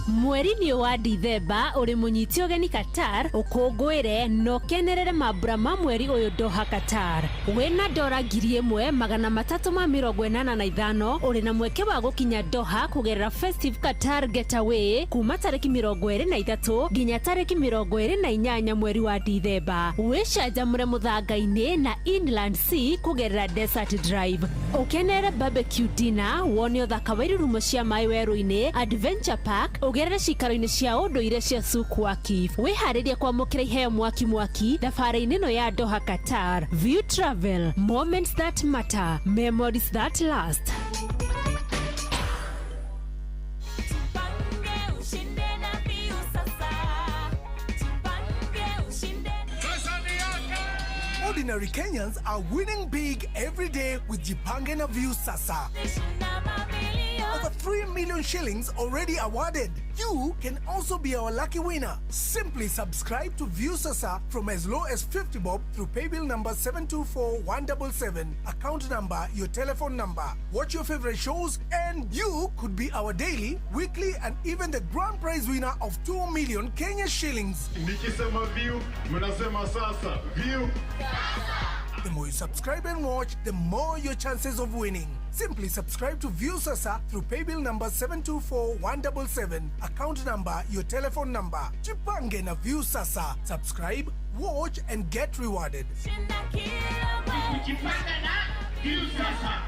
Mweri ni wa Dithemba uri munyiti ogeni Qatar ukungwire no kenerere mambura ma mweri uyu Doha Qatar. Wena dora 1385 uri na mweke wa gukinya Doha kugerera Festive Qatar Getaway kuma tariki 23 nginya tariki 28 mweri wa Dithemba. Wichanjamure muthanga-ini na Inland Sea kugerera Desert Drive. Ukenere barbecue dinner, wone uthaka wa irurumo cia mai weru-ini, Adventure Park, ugerere cikaro-ini cia unduire cia Suku Akif. Wiharirie kwamukira iheo mwaki thabari-ini no ya Doha Qatar. View Travel, moments that matter, memories that last. Ordinary Kenyans are winning big every day with Jipange na View Sasa. Over 3 million shillings already awarded. You can also be our lucky winner. Simply subscribe to View Sasa from as low as 50 bob through paybill number 724177, account number, your telephone number. Watch your favorite shows and you could be our daily, weekly and even the grand prize winner of 2 million Kenya shillings. Nikisema View, mnasema sasa. View. The more you subscribe and watch, the more your chances of winning. Simply subscribe to View Sasa through paybill number 724177, account number, your telephone number. Jipange na View Sasa. Subscribe, watch and get rewarded. Jipanga na View Sasa.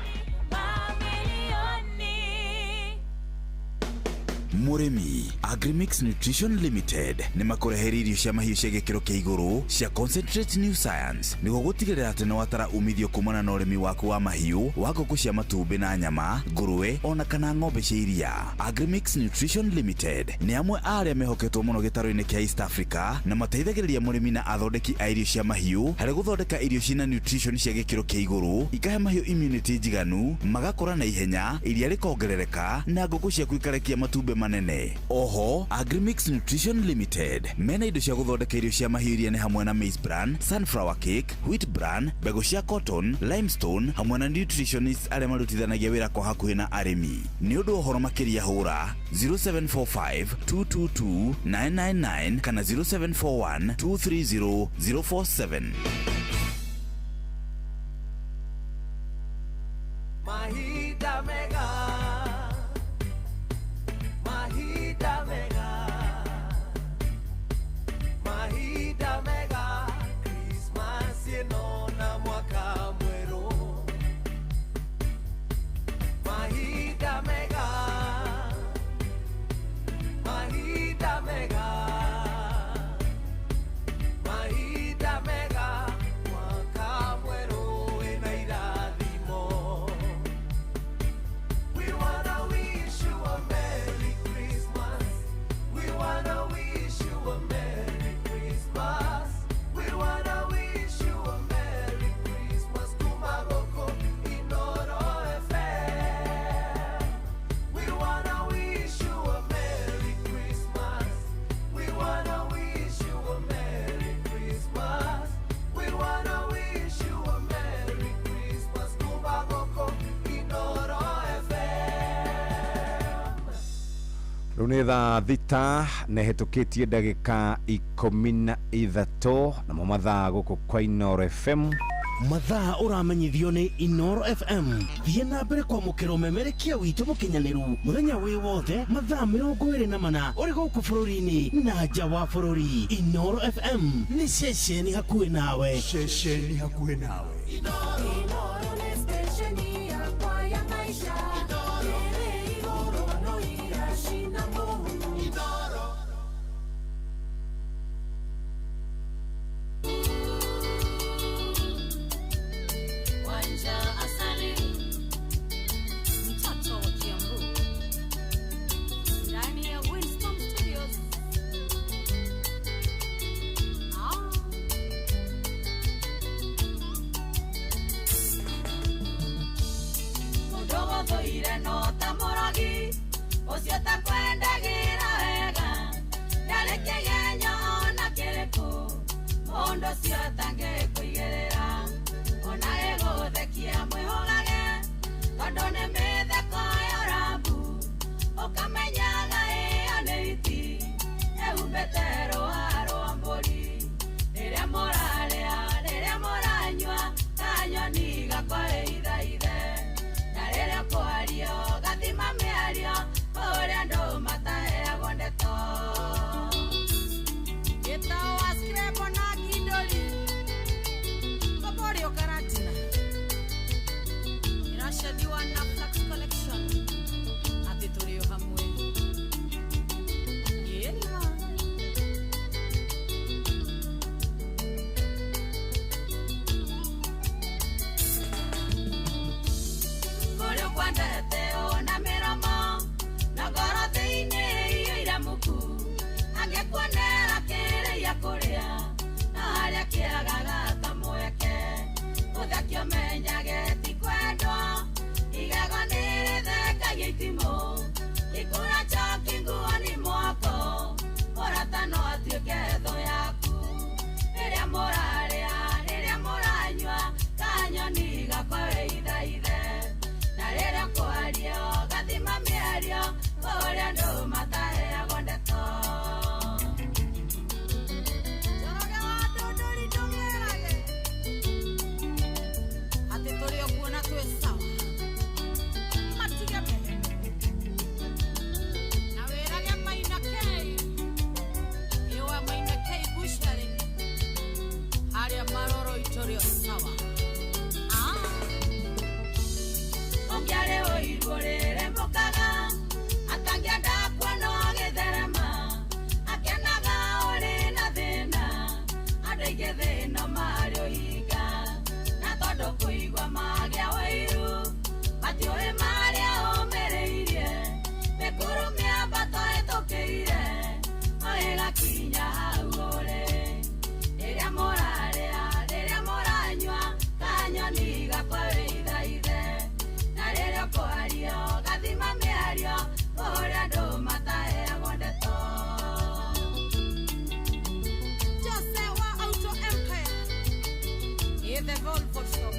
Murimi Agrimix Nutrition Limited ni makureheri irio cia mahiũ cia gĩkĩro kĩa igũrũ cia Concentrate New Science nĩguo gũtigĩrĩra atĩ nĩ watara umithio kumana na ũrĩmi waku wa mahiũ wa ngũkũ cia matumbĩ na nyama, ngũrũwe ona kana ng'ombe cia iria. Agrimix Nutrition Limited nĩ amwe a arĩa mehoketwo mũno gĩtarũ-inĩ kĩa East Africa na mateithagĩrĩria mũrĩmi na athondeki a irio cia mahiũ harĩ gũthondeka irio cina nutrition cia gĩkĩro kĩa igũrũ, ikahe mahiũ immunity njiganu, magakũra na ihenya, iria rĩkongerereka na ngũkũ ciaku ikarekia matumbĩ manene. Oho, Agrimix Nutrition Limited mena indo cia gũthondeka irio cia mahiũ iria nĩ hamwe na maize bran, sunflower cake, wheat bran, mbegũ cia cotton, limestone hamwe na nutritionists arĩa marutithanagia wĩra kwa hakuhĩ na arĩmi. Nĩ ũndũ ũhoro makĩria hũra 0745 222 999 kana 0741 230 047. Mahida Mega. Mahida Mega. Mahida Mega. Christmas yenona mwaka mweru. Mahida Mega. Mahida Mega. Mahida Mega. Mwaka mweru ena irathimo. We wanna wish you a Merry Christmas. We wanna wish you a Merry Christmas. We wanna wish you a Merry Christmas. Tumagoko Inoro FM. We wanna wish you a Merry Christmas. We wanna wish you a Merry Christmas. We wanna wish you a Merry Christmas. Tumagoko Inoro FM. Rĩu nĩ thaa thita na hetũkĩtie ndagĩka 13 namo mathaa gũkũ kwa Inoro FM mathaa uramenyithio ni Inoro FM. Thiĩ na mbere kwamũkĩra ũmemerekia witũ mũkinyanĩru mũthenya wĩ wothe mathaa 24 ũrĩ gũkũ bũrũri-inĩ na nja wa bũrũri. Inoro FM nĩ ceceni hakuhĩ nawe. Ceceni hakuhĩ nawe. Inoro ni stesheni yakwa ya maisha. Ere igũrũ no iracina mũhu. Inoro. Wanja asali mtoto wa Kiambu ndani ya Winston Studios. Mudogo toire no tamoragi ucio takwendagira wega ndareke genyo na kiriku mundu cio tangikuigerera ona egothekia mwihogage tondu ni mitheko ya rambu ukamenyaga iyo ni iti ehumbite rũa rwa mbũri rĩrĩa mũrarĩa rĩrĩa mũranyua kanyoni gakore ithaithe na rĩrĩa kwario gathima mĩario ũrĩa andũ mataheagwo ndeto gĩtao wa skrebo na kidoli Pamorio Karatina inashadiwa na Flax Collection ati tulio hamwe Yeliwa Kore kwandete ona miramo na goro thĩinĩ iyo iramuku angĩkuonera kĩrĩa kũrĩa na harĩa kĩagaga kamweke ũthakio menyage ti kwendwo igego nĩrĩthekagia itimũ ikũra choki nguo nĩ mwako mũrata no atuĩke thũ yaku rĩrĩa mũrarĩa rĩrĩa mũranyua kanyoni gakore ithaithe na rĩrĩa kwario gathima mĩario kũrĩa andũ mataheagwo ndeto Joroge wa ndũndũri ndũmerage atĩ tũrĩ o kuona twĩ sawa matige mbere na wĩrage Maina K iwe Maina K Bushari harĩa maroro itũrĩ o sawa Ongiare oirwo rĩrembũkaga atangĩenda kuona gĩtherema akenaga ũrĩ na thĩna andũ aingĩ thĩna marĩ ũhinga na tondũ kũigua magĩa ũiru matiũĩ marĩa ũmĩrĩirie mĩkuru mĩambato ĩtũkĩire ũgĩgakinya hau ũrĩ rĩrĩa mũrarĩa rĩrĩa mũranyua kanyoni gakore ithaithe na rĩrĩa kwario gathima mĩario kũrĩa andũ mataheagwo ndeto Jose wa Auto Empire the Volvo shop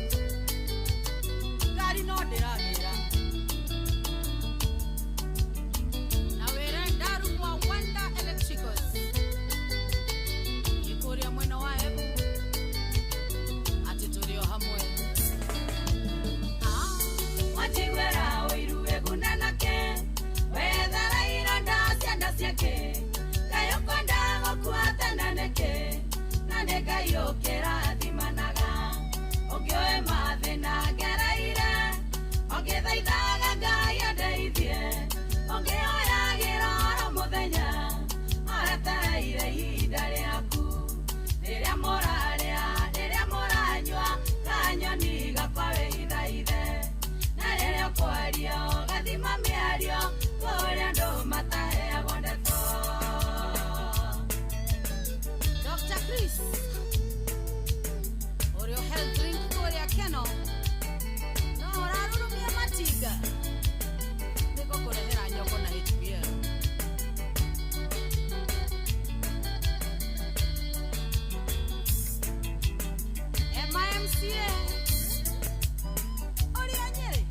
gari no ndĩragĩra na wĩra ndaru wa Wanda Electricals ikũrĩa mwena wa Embu atĩ tũrĩ o hamwe Wachigwera ũiru egunanake wethara ironda cianda ciake kayokonda gũkuatananeke na nĩngayũkĩra thimanaga ũngĩoe mathĩna ngereire ũngĩthaithaga Ngai andeithie ũngĩoyagĩra oro mũthenya aretereire ihinda rĩaku rĩrĩa mũrarĩa rĩrĩa mũranyua kanyoni gakore ithaithe na rĩrĩa kwario gathima mĩario kũrĩa andũ mataheagwo ndeto Dr. Chris ũrĩa health drink kũrĩa Keno no ũrarurumia matinga nĩguo kũrehera nyoko na HBL MIMCA ũrĩa Nyeri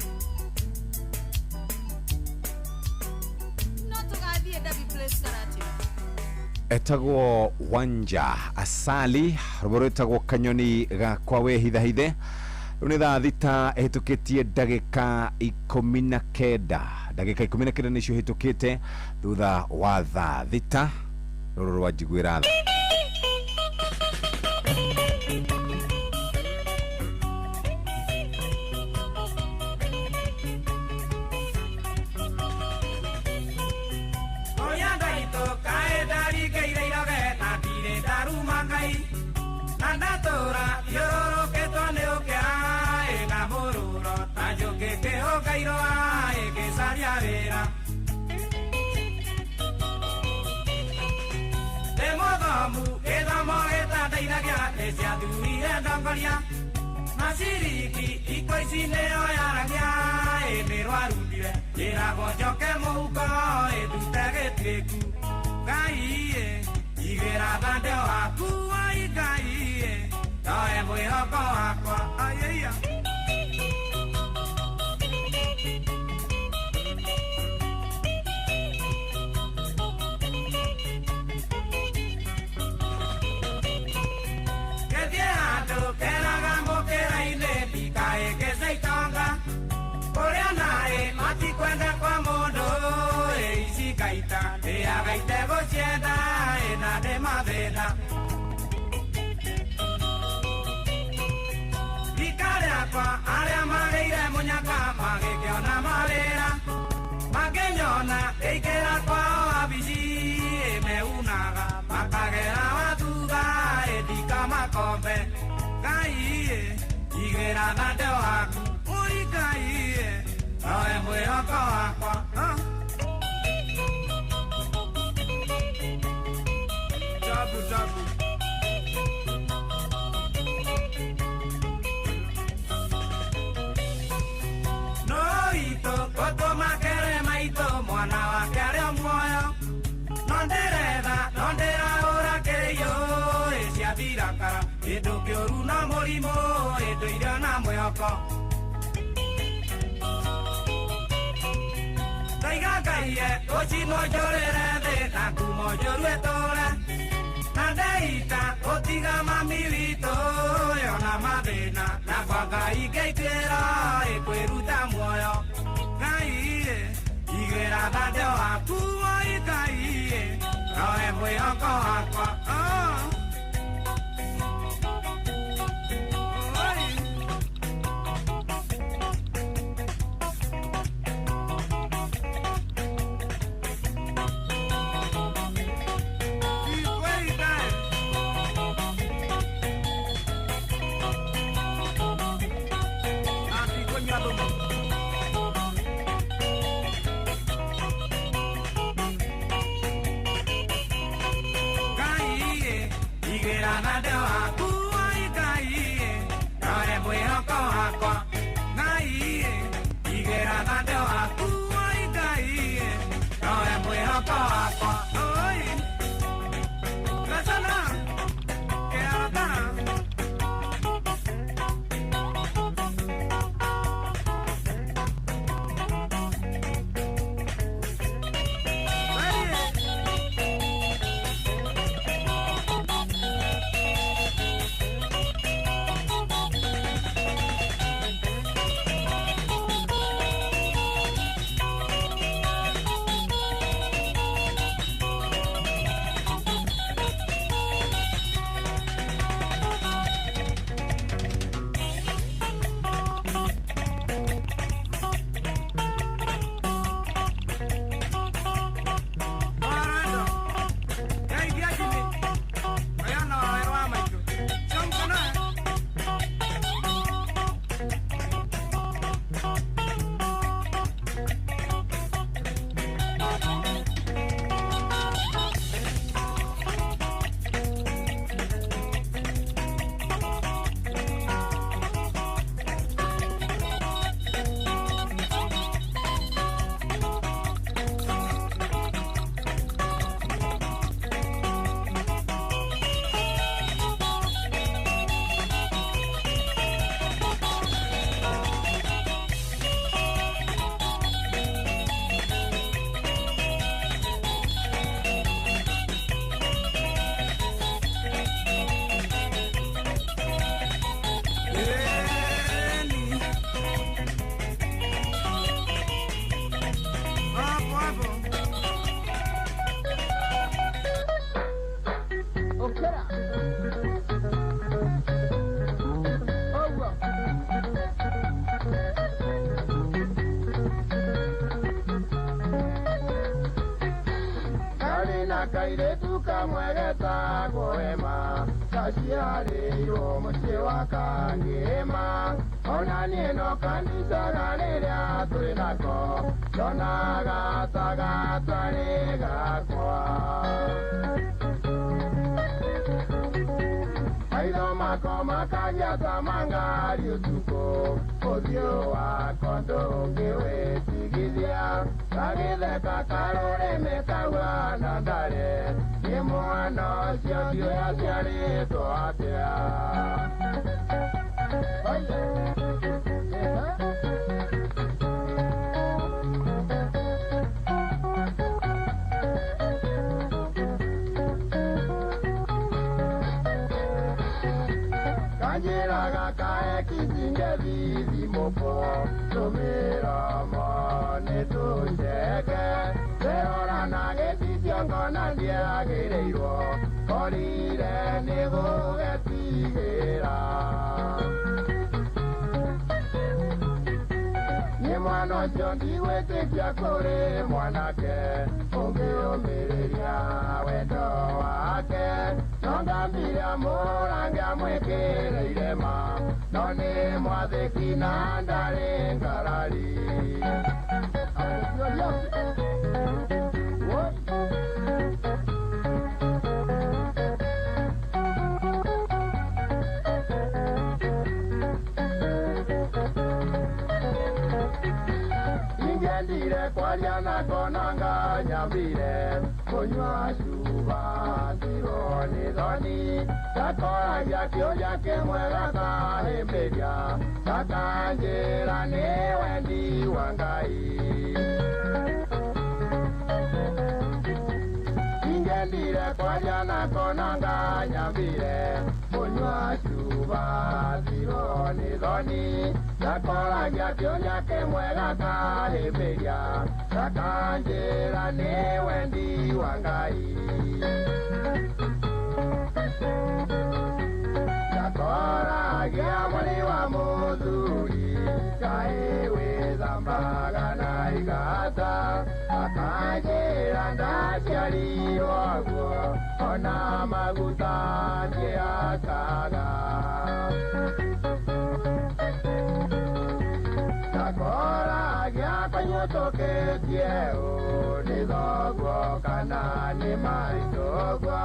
no tũgathiĩ Derby Place Karatina etagwo Wanja Asali ruboro etagwo Kanyoni gakwa we hithahithe runi thaa thita ehitukitie ndagika 19 nicio hitukite thutha wa thaa thita ruru rwa njiguira Nandatora yororo que tone o que hay enamoruro tayo que o cairo hay que salia vera de modo mu que damo esta de iragia que se aduria dangolia masiriki y coisine o aragia e pero arudire era gojo que muko e tu tegeteku caie igera dande o aku ai caie Ay, voy a agua, ay, ay, ay. Que diado, que la gambo, que la inépica, que se tonga. Coreana, mati cuenta con mono, y si caita, te haga y te gochienda, na de madera. Área mageira muñaca mage que ona madera mageñona que la kwa abisi me unaga makagera batuga etika makombe caie igera date oaku uri caie ae muero coaqua Jabu jabu Koto makere maito mwana wa kare moyo Nondera ora que yo esi abira kara Edo kyoru na morimo edo ira na moyoko Taiga kaiye ochi no yorere de taku mo yoru etore Nandeita otiga mamilito Yona madena na kwaga ikeitera ekweruta moyo Igera dade o aku ai caie no é muy aqua kairetu kamwe getagwo Wema gaciarĩirwo mũciĩ wa Kangĩma ona niĩ no kanithaga rĩrĩa tũrĩ nako ndonaga ta gatarĩ gakwa maitho makwa makagĩa ta mangari ũtukũ ũthiũ wakwa ndũngĩwĩtigithia gagĩtheka karũrĩmĩ kahuana ndarĩ nĩ mwana ũcio ndiũĩ aciarĩtwo atĩa kanjĩraga kae kicinge thithi mũko tũmĩra mone tũceke ndĩrorana gĩcicio ngona ndiagĩrĩirwo korire nĩ gũgetigĩra nĩ mwana ũcio ndigwĩtĩkia kũrĩ mwanake ũngĩũmĩrĩria wendo wake no ngambire mũrange amwĩkĩre irema no nĩ mwathĩki na ndarĩ ngarari ingendire kwaria nako nanga nyambire kunywa cuba ndirwo nĩ thoni gakoragia kĩũria kĩmwe gakahĩmbĩria gakanjĩra nĩ wendi wa Ngai ingendire kwaria nako nanga nyambire kunywa cuba ndirwo nĩ thoni gakoragia kĩũria kĩmwe gakahĩmbĩria gakanjĩra nĩ wendi wa Ngai gakoragia mwĩrĩ wa mũthuri Ngai wĩthambaga na igata gakanjĩra ndaciarirwo guo ona maguta ndiakaga gakoragia kanyũtũkĩtie nĩ thoguo kana nĩ maitũguo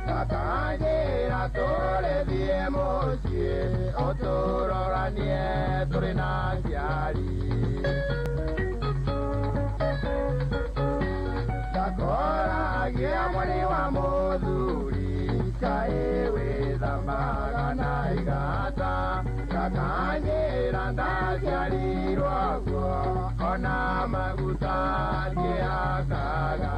gakanjĩra tũrĩthiĩ mũciĩ ũtũroranie tũrĩ na njiari gakoragia mwĩrĩ wa mũthuri Ngai wĩthambaga na igata gakanjĩra ndaciarirwo guo ona maguta ndiakaga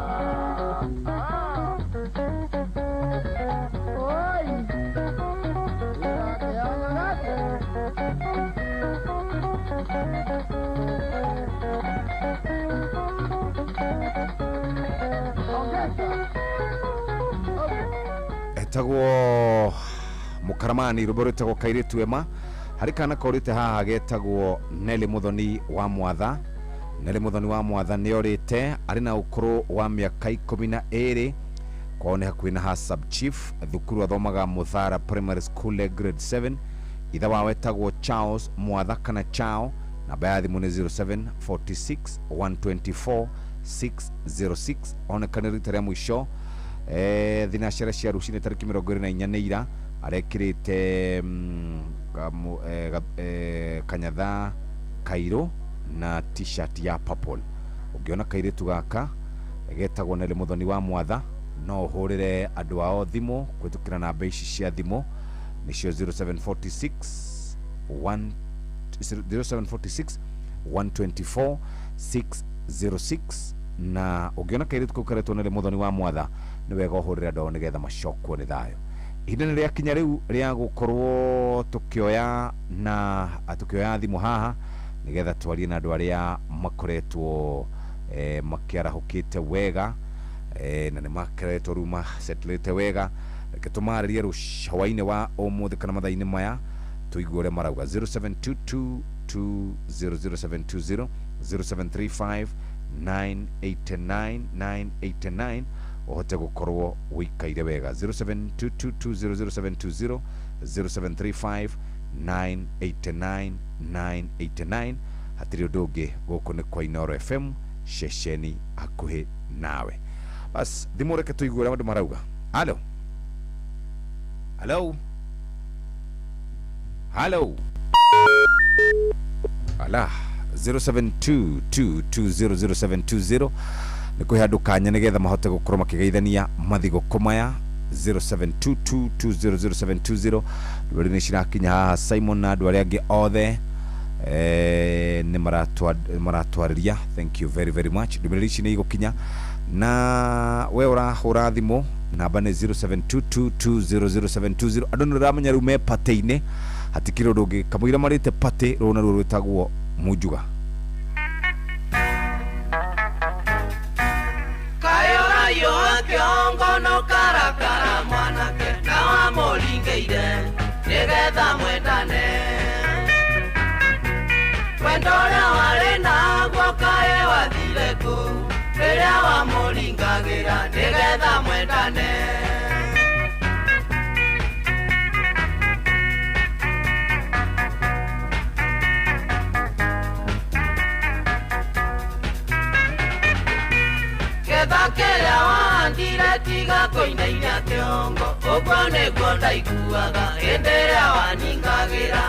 etagwo mũkaramani rũmbo rwĩtagwo kairĩtu Wema harĩ kana korĩte haha getagwo Nelly Muthoni wa Mwatha Nelly Muthoni wa Mwatha nĩ orĩte arĩ na ũkũrũ wa mĩaka 12 kwao nĩ hakuhĩ na ha sub chief thukuru athomaga Muthara Primary School grade 7 itha wao etagwo Charles Mwatha kana Chao namba ya thimũ nĩ 0746 124 606 onekana rita rĩa mũico thinacera cia rũcinĩ tarĩki 24 nĩ ira arekĩrĩte kanyatha kairũ na t-shirt ya purple ũngĩona kairĩtu gaka getagwo Nelly Muthoni wa Mwatha no ũhũrĩre andũ ao thimũ kũhĩtũkĩra namba ici cia thimũ nĩcio 0746 124 606 na ũngĩona kairĩtu kau karetwo Nelly Muthoni wa Mwatha nĩ wega ũhũrĩre andũ ao nĩgetha macokwo nĩ thayũ ihinda nĩ rĩakinya rĩu rĩa gũkorwo tũkĩoya thimũ haha nĩgetha twarie na andũ arĩa makoretwo makĩarahũkĩte wega na nĩ makoretwo rĩu masetlĩte wega reke tũmarĩrie hwainĩ wa ũmũthĩ kana mathaa-inĩ maya tũigue ũrĩa marauga 0722 2000720 0735 989 989 uhote gukorwo wikaire wega 0722200720 0735 989 989 hatiri undu ungi guku ni kwa Inoro FM shesheni akuhi nawe bas thimureke tuigue andu marauga halo halo halo ala 0722200720 nikuhe andu kanya nigetha mahote gukorwo makigeithania mathigo kumaya 0722200720 ndwari-ini cirakinya haha Simon na andu aria angi othe ni maratwariria thank you very very much ndumĩrĩri ici nĩ igũkinya na we ũrahũra thimũ namba nĩ 0722200720 andũ nĩ ũramenya rĩu me pate-inĩ hatikĩrĩ ũndũ ũngĩ kamũira marĩte pate rũna ruo rwĩtagwo Munjuga kayora kĩongo no karakara mwanake na wamũringĩire nĩgetha mwendane wendo ũrĩa warĩ naguo kaĩ wathire kũ rĩrĩa wamũringagĩra nĩgetha mwendane getha kĩrĩa wahandire tiga kũinainia kĩongo ũguo nĩguo ndaiguaga hĩndĩ ĩrĩa waningagĩra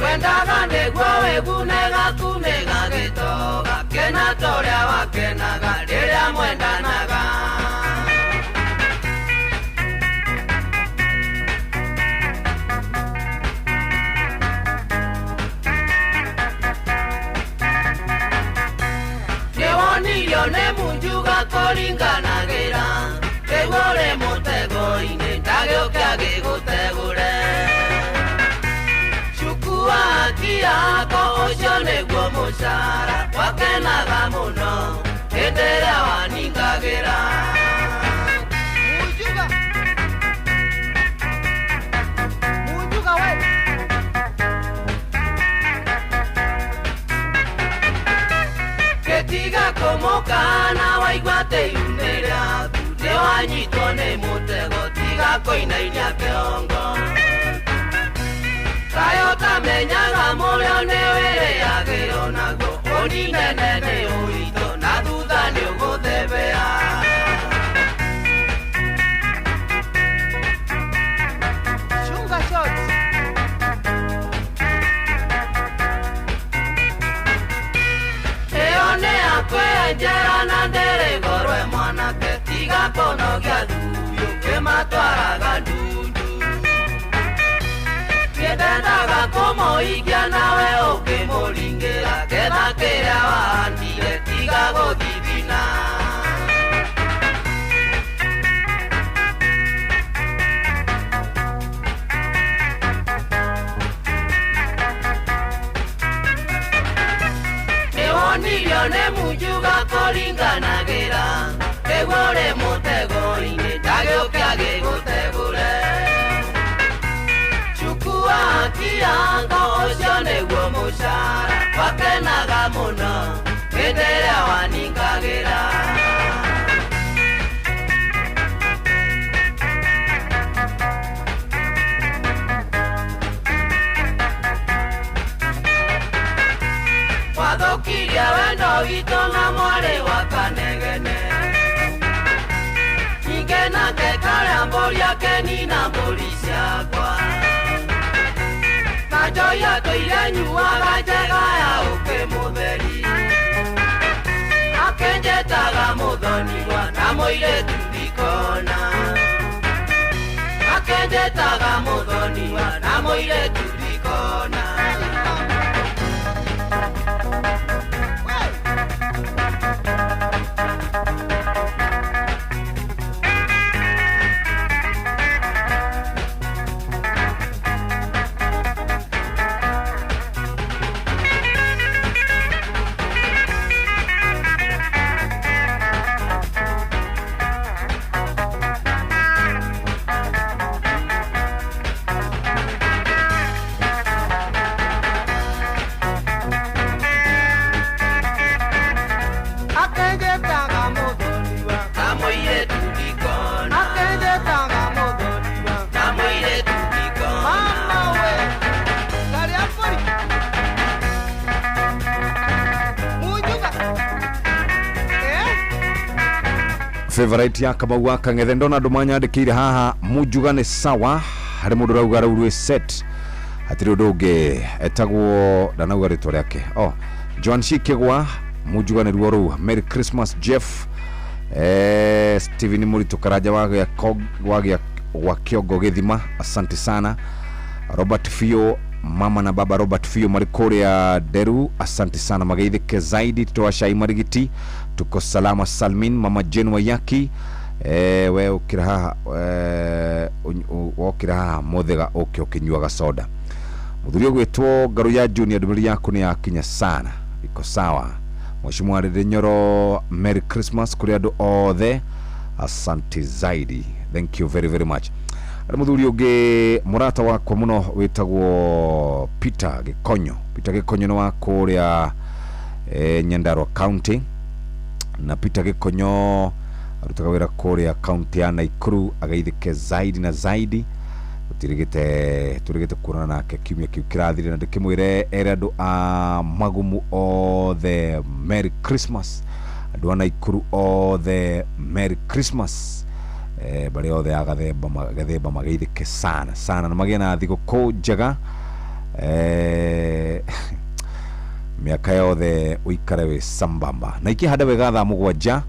wendaga nĩguo wĩgunega kunĩga gĩtoga kena torĩa wakenaga rĩrĩa mwendanaga nĩwonirio nĩ Munjuga kũringanagĩra nĩguo ũrĩ mũtego-inĩ ndagĩũke agĩgũtegũre haki yako ũcio nĩguo mũcara wakenaga mũno hĩndĩ ĩrĩa waningagĩra Munjuga we gĩtiga kũmũka na waigua atĩ iunĩ rĩaku nĩwanyitwo nĩ mũtego tiga kũinainia kĩongo kayo tamenyaga mũrĩo nĩ wĩrĩagĩrwo naguo ũninene nĩ ũritũ na thutha nĩ ũgũthebea Chunga shot ĩyo nĩ yakwĩenjera na ndĩrĩgorwe mwanake tiga kũnogia thuyo kĩmatwaraga ndundu ndendaga kũmũikia nawe ũkĩmũringĩra getha kĩrĩa wahandire tiga gũthithina nĩwonirio nĩ Munjuga kũringanagĩra nĩguo ũrĩ mũtego-inĩ ndagĩũke agĩgũtegũre haki yako ũcio nĩguo mũcara wakenaga mũno hĩndĩ ĩrĩa waningagĩra wathũkirie wendo witũ na mwarĩ wa kanegene ningĩ nake karĩa mbũri akenina mbũri ciakwa Joya toire nyuaga njega ya ũkĩmũtheri akenjetaga mũthoniwa na mũirĩtu ndikona akenjetaga mũthoniwa na mũirĩtu ndikona favorite ya Kamau wa Kang'ethe ndona andu manyandikire haha mujuga ni sawa hari mundu rauga raurwe set atiri undu ungi etagwo ndanauga ritwa riake John Shikegwa mujuga ni ruo ru Merry Christmas Jeff Steven Muritu Karaja wa Kiogo Githima asante sana Robert Fio mama na baba Robert Fio Marikoria Deru asante sana magaithike zaidi toa Shai Marigiti tuko salama Salmin mama Jane Wayaki we ukiraha ukiraha mothega ukinyuaga soda muthurio gwetwo Ngaru ya Junior ndumiri yaku ni yakinya sana iko sawa Mheshimiwa Nyoro Merry Christmas kuri andu othe asante zaidi thank you very very much muthurio ge murata wakwa muno witagwo Peter Gikonyo no wakuria Nyandarua County na Peter Gikonyo arutaga wira kuria county ya Naikuru agaithike zaidi na zaidi turigite kurana nake kiumia kiu kirathire na ndikimwire andu a Magumu othe Merry Christmas andu a Naikuru othe Merry Christmas bari othe agathemba magaithike sana na magena thiguku njega miaka yothe uikare we sambamba na ikihanda wega thaa mugwanja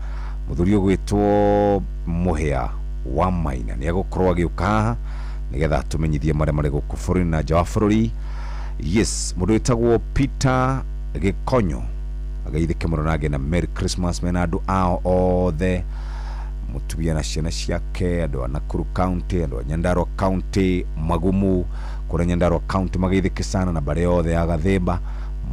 muthurio gwitwo Muhia wa Maina ni agukorwo agiuka haha nigetha tumenyithie maria mari guku bururi na nja wa bururi yes mundu witagwo Peter Gikonyo agaithike muno nage na Merry Christmas mena andu ao othe mutubia na ciana ciake andu a Nakuru County andu a Nyandarua County Magumu kura Nyandarua County magaithike sana na bare othe agathemba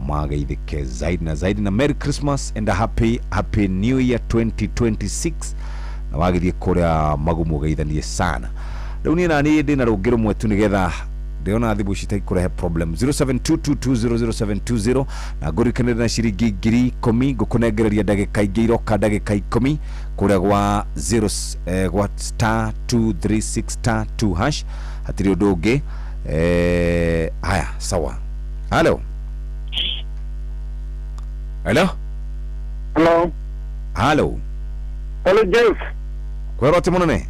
magaithike zaidi na Merry Christmas and a happy New Year 2026 na wagithie kuria Magumu gaithanie sana riu ni nani ndina rugiro mwetu nigetha ndiona thibu citai kurehe problem 0722200720 na ngurikanira na ciringi 10,000 ngukunegereria ndagika ingi iroka ndagika 10 kuria gwa 0 gwa *236*2 hash hatiri undu ungi haya sawa hello Jeff kwero timonene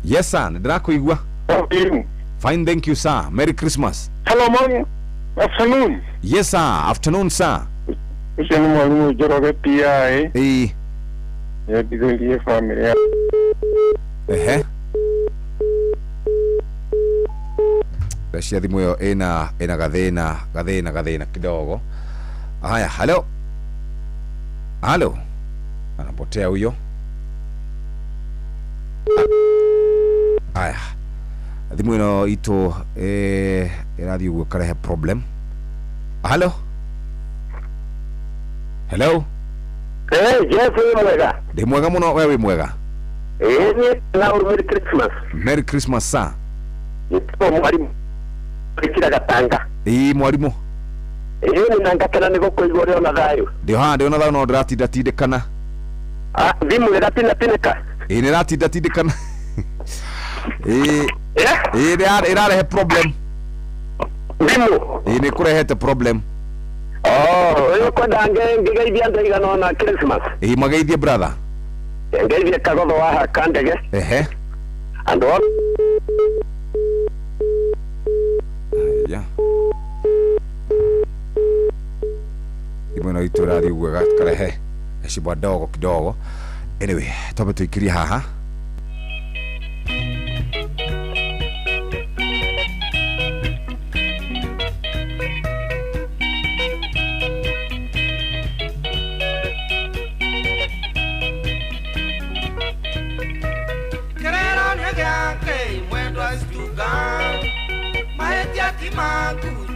yes sir ndirakuigua fine thank you sir Merry Christmas hello morning afternoon yes sir afternoon sir Useni mwalimu Joroge pia ya digolie familia Rashia thimu yo ena gathina kidogo haya hello anapotea huyo haya thimu ino ito irathi uguo karehe problem hello yes mwega ndi mwega muno wewe mwega na Merry Christmas Merry Christmas sir ito mwalimu kira gatanga mwalimu ni nangakana niko kuigore ona thayo ndio na thayo no ndiratinda tindikana thimu iratineka ni ratinda tindikana irarehe problem thimu ni kurehete problem uko ndange ngigeithia ndigana na Christmas magaithie brother ngeithia kagotho wa hakandege andu imwana itura ri uga karehe shibwa dogo kidogo anyway tobe tuikiria haha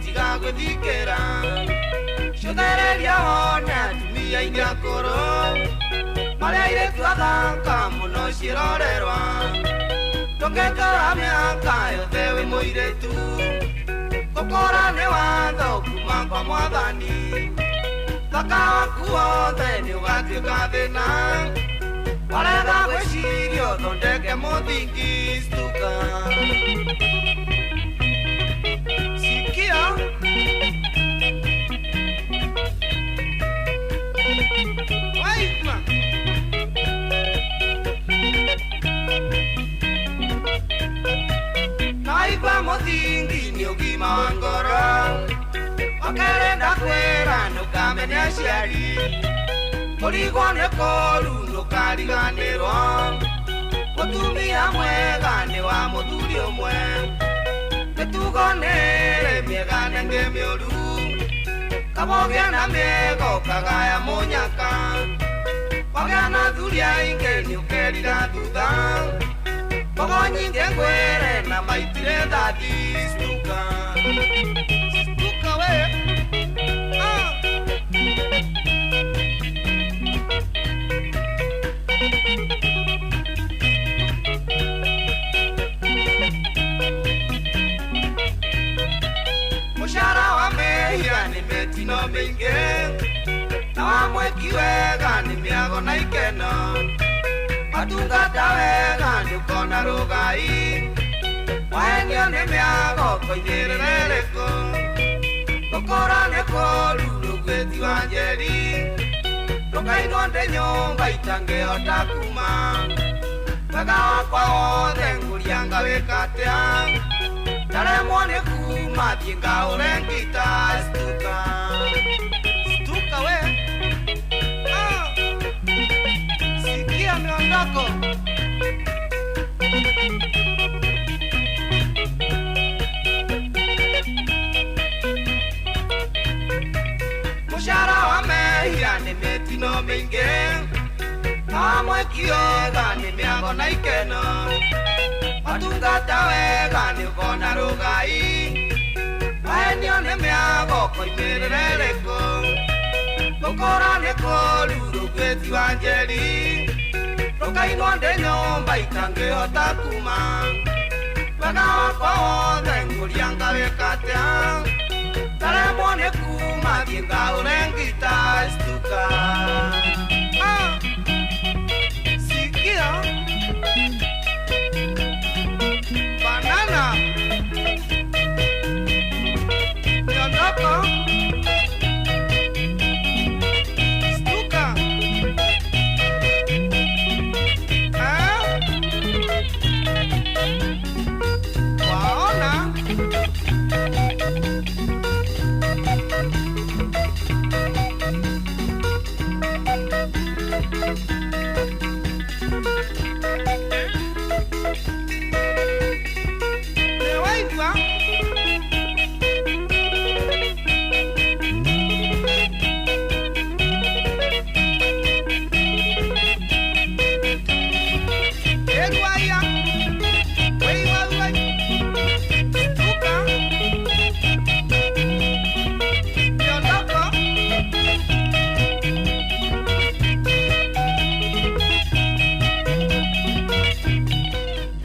tiga gwithikira cuthereria wona atumia ingi akuru maria iretu athaka muno cirorerwa tungikara miaka yothe wi muiretu gukora ni watho kuma kwa mwathani thaka waku wothe ni ugatuika thina warega gwiciria uthondeke muthingi stuka Waima ngwera nukamenya aciari kurigwo nĩ kũru ndũkariganĩrwo mũtumia mwega nĩ wa mũthuri ũmwe mĩtugo nĩrĩ mĩega na ĩngĩ mĩũru kabogĩa na mĩego kagaya mũnyaka wagĩa na athuri aingĩ nĩ ũkerira thutha mbogo nyingĩ ngwere na maitire ndathi stuka we mũcara wa mehia nĩ mĩtino mĩingĩ na wa mweki wega nĩ mĩago na ikeno watungata wega nĩ ũkona rũgai wahenio nĩ mĩago koinĩrĩra ĩrĩkũ gũkũra nĩ kũru rũgwĩti wa njeri rũkainwo ndĩ nyũmba itangĩhota kuma wega wakwa wothe ngũrianga wĩka atĩa ndaremwo nĩ kuma thiĩ ngaũre ngita stuka we sikia miondoko mũcara wa mehia nĩ mĩtino mĩingĩ na mweki wega nĩ mĩago na ikeno watungata wega nĩ ũkona rũgai wahenio nĩ mĩago koimĩrĩra ĩrĩkũ gũkũra nĩ kũru rũgwĩti wa njeri rũkainwo ndĩ nyũmba itangĩhota kuma wega wakwa wothe ngũrianga wĩka atĩa ndaremwo nĩ kuma thiĩ ngaũre ngita stuka sikia banana miondoko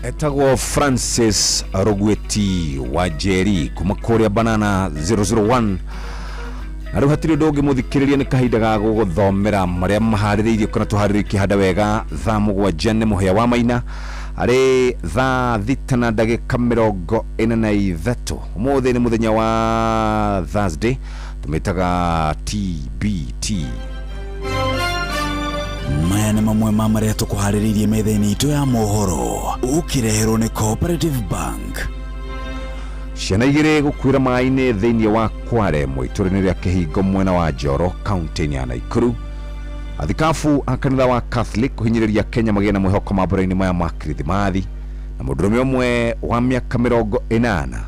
etagwo Francis Rugweti wa Njeri kuma kũrĩa Banana 001 na rĩu hatirĩ ũndũ ũngĩ mũthikĩrĩria nĩ kahinda ga gũgũthomera marĩa maharĩrĩirio kana tũharĩrĩirie kĩhanda wega thaa mũgwanja nĩ mũhĩa wa maina arĩ thaa thita na ndagĩka 43 ũmũthĩ nĩ mũthenya wa Thursday tũmĩtaga TBT. Maya nĩ mamwe ma marĩa tũkũharĩrĩirie metha-inĩ itũ ya mohoro ũkĩreherwo nĩ Cooperative Bank. Ciana igĩrĩ gũkuĩra maĩ-inĩ thĩinĩ wa Kware mwĩtũrĩinĩ rĩa Kĩhingo mwena wa Njoro kaunti-inĩ ya Naikuru. Athikabu a kanitha wa Catholic kũhinyĩrĩria Kenya magĩe na mwĩhoko mambũra-inĩ maya ma Kirithimathi na mũndũrũme ũmwe wa mĩaka 80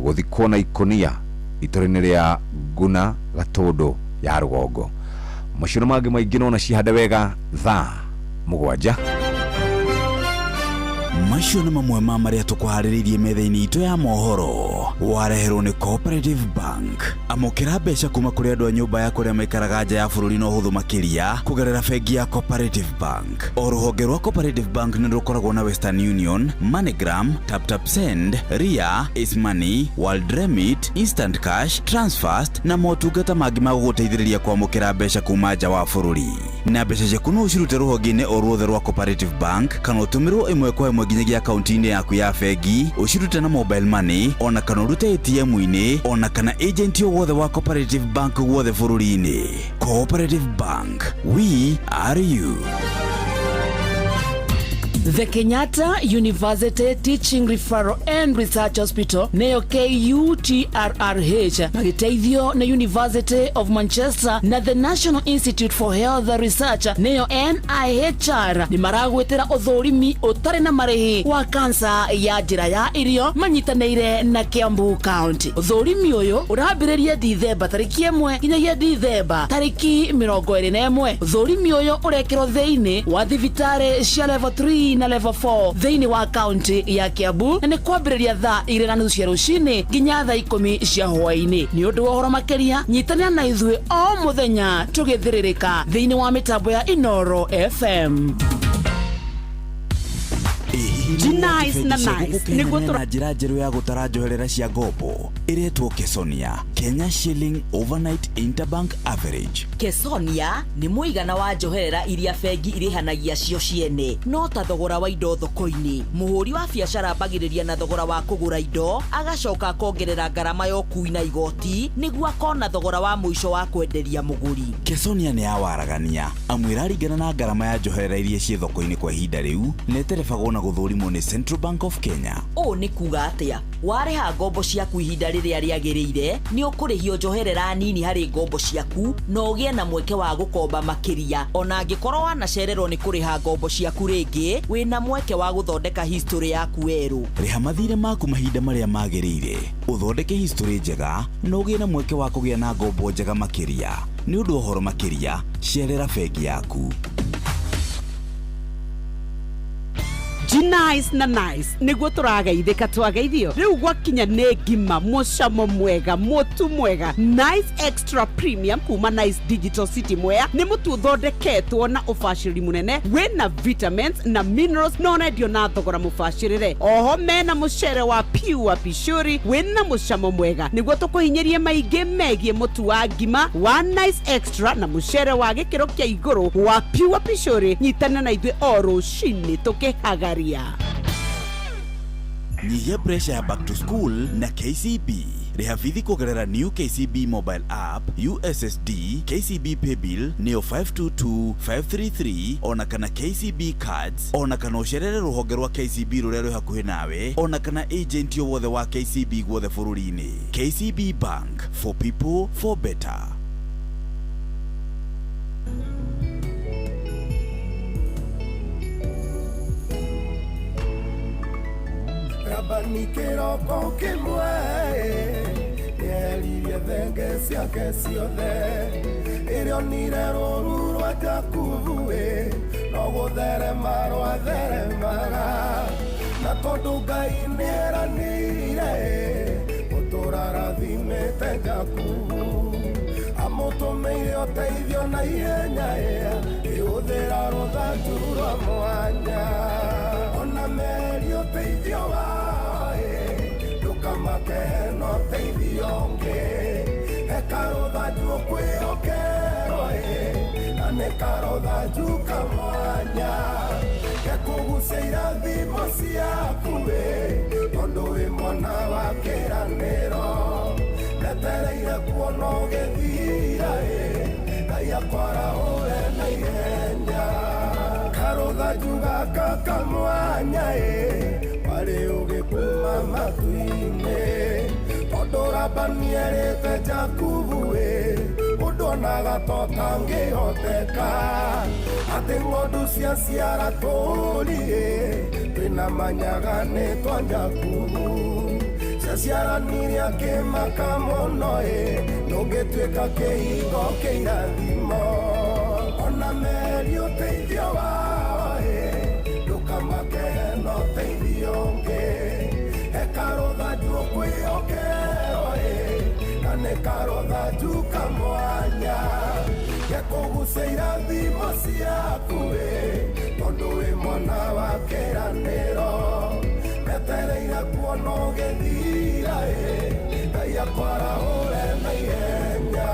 gũthikwo na ikonia itũrĩinĩ rĩa Nguna Gatũndũ ya Rũgongo. Macio mangĩ maingĩ no na cihanda wega thaa mũgwanja. Macio nĩ mamwe ma marĩa tũkũharĩrĩirie metha-inĩ itũ ya mohoro wareherwo nĩ Cooperative Bank. Amũkĩra mbeca kuma kũrĩ andũ a nyũmba ya kũrĩa maikaraga nja ya bũrũri na ũhũthũ makĩria kũgerera bengi ya Cooperative Bank. O rũhonge rwa Cooperative Bank nĩ rũkoragwo na Western Union, MoneyGram, TapTapSend, Ria, Ismoney, World Remit, Instant Cash, Transfast na motungata mangĩ ma gũgũteithĩrĩria kwamũkĩra mbeca kuma nja wa bũrũri. Na mbeca ciaku no ũcirute rũhonge-inĩ o ruothe rwa Cooperative Bank kana ũtũmĩrwo ĩmwe kwa ĩmwe nginyagia akaunti-inĩ yaku ya bengi, ũcirute na mobile money ona kana ũrute ATM-inĩ ona kana agent o wothe wa Cooperative Bank wothe bũrũri-inĩ. Cooperative Bank, we are you. The Kenyatta University Teaching Referral and Research Hospital neyo KUTRRH magiteithio na University of Manchester na the National Institute for Health Research neyo NIHR ni maragwetera uthurimi utari na marehi wa kansa ya njira ya irio manyitaneire na Kiambu County. Uthurimi uyu urambiririe Dithemba tariki 1 nginyagia Dithemba tariki 21. Uthurimi uyu urekirwo thiini wa thibitari cia level 3 na level 4 thiini wa county ya Kiambu na ni kwambiriria thaa 2:30 cia rucini nginya thaa 10 cia hwaini. Ni undu wa horo makeria nyitania na ithui o muthenya tugithiririka thiini wa mitambo ya Inoro FM. Nice na nice niguo na njira njeru ya gutara njoherera cia ngombo iretwo Kesonia, Kenya Shilling Overnight Interbank Average. Kesonia ni muigana wa njoherera iria bengi irihanagia cio ciene, no ta thogora wa indo thoko-ini. Muhuri wa biacara bagiriria na thogora wa kugura indo agacoka kongerera garama yo kui na igoti niguo akona thogora wa muico wa kwenderia muguri. Kesonia ni awaragania amwira ringana na garama ya njoherera iria cie thoko-ini kwa ihinda riu neterefagwo na guthurimwo ni Central Bank of Kenya. O ni kuga atia wareha ngombo ciaku ihinda riria riagirire ni ukurihio njoherera nini hari ngombo ciaku no ugie na mweke wa gukomba makiria. Ona angikorwo wanacererwo ni kuriha ngombo ciaku ringi wina mweke wa guthondeka history yaku weru. Riha mathire maku mahinda maria magirire uthondeke history njega no ugie na mweke wa kugia na ngombo njega makiria. Ni undu horo makiria cerera bengi yaku. Nice na nice niguo turageithika twageithio riu gwakinya ne ngima mucamo mwega mutu mwega Nice Extra Premium kuma Nice Digital City Mwea ni mutu uthondeketwo na ufashiri munene wina vitamins na minerals no nendio na thogora mufashirire. Oho mena mucere wa pure pishuri wina mucamo mwega niguo tukuhinyerie maingi megie mutu wa ngima wa Nice Extra na mucere wa gikiro kia iguru wa pure pishuri. Nyitana na ithui o rucini tukihagaria. Nyihia pressure ya back to school na KCB. Rehafithi kugerera new KCB mobile app, USSD, KCB Paybill, Neo 522533, ona kana KCB cards, ona kana ucerere ruhonge rwa KCB rurero hakuhi nawe, ona kana agent yo wothe wa KCB gwothe bururi-ini. KCB Bank, for people, for better. Rabani kiroko kimwe yeririe thenge ciake ciothe irio nire rũru rwa Jakubu no gũtherema rwatheremaga na tondũ Ngai nĩeranĩire gũtũũra rathimĩte Jakubu amũtũmĩire ũteithio na ihenya ĩhũthĩra rũthanju rwa mwanya ona meri ũteithio no teithio nge ekarothanju kwĩhokero na nĩkarothanju kamwanya gekũgucia irathimo ciaku tondũ wĩ mwana wa kĩranĩro netereire kuona ũgĩthira Ngai akwarahũre na ihenya karothanju gaka kamwanya warĩ ũgĩkuma matu-inĩ tondũ Rabani erĩte Jakubu mũndũ onaga totangĩhoteka atĩ ng'ondu ciaciara tũri twĩna manyaga twa Jakubu ciaciaranire akĩmaka mũno ndũngĩtuĩka kĩhingo kĩa irathimo ona meri ũteithio wao ndũkamake no teithio ngĩ ekarothanju kwĩhokero na nĩkarothanju kamwanya gekũgucia irathimo ciaku tondũ wĩ mwana wa kĩranĩro netereire kuona ũgĩthira Ngai akwarahũre na ihenya.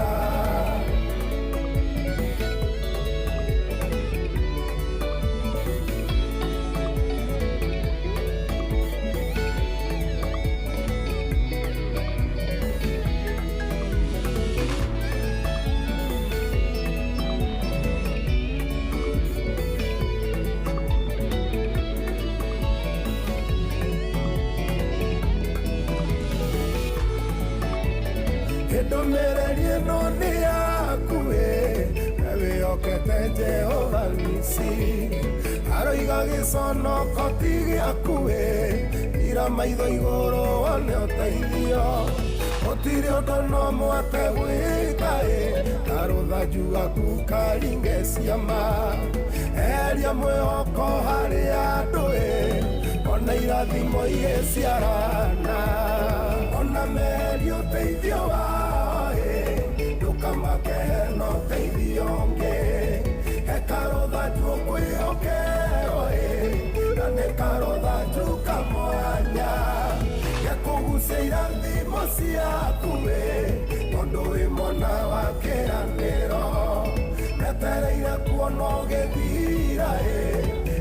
ĩno nĩ yaku wĩhokete Jehova Nisi aroiga gĩconoko ti gĩaku ira maitho igũrũ wone ũteithio gũtirĩ ũndũ no mwate gwĩka karũthanju gaku karinge ciama eria mwĩhoko harĩ andũ ona irathimo igĩciarana ona meri ũteithio wao ndũkamake hena ũteithio ũngĩ he karũthanju ũkwĩhokerwo na nĩ karũthanju kamwanya gekũgucia irathimo ciaku tondũ wĩ mwana wa kĩranĩro metereire kuona ũgĩthira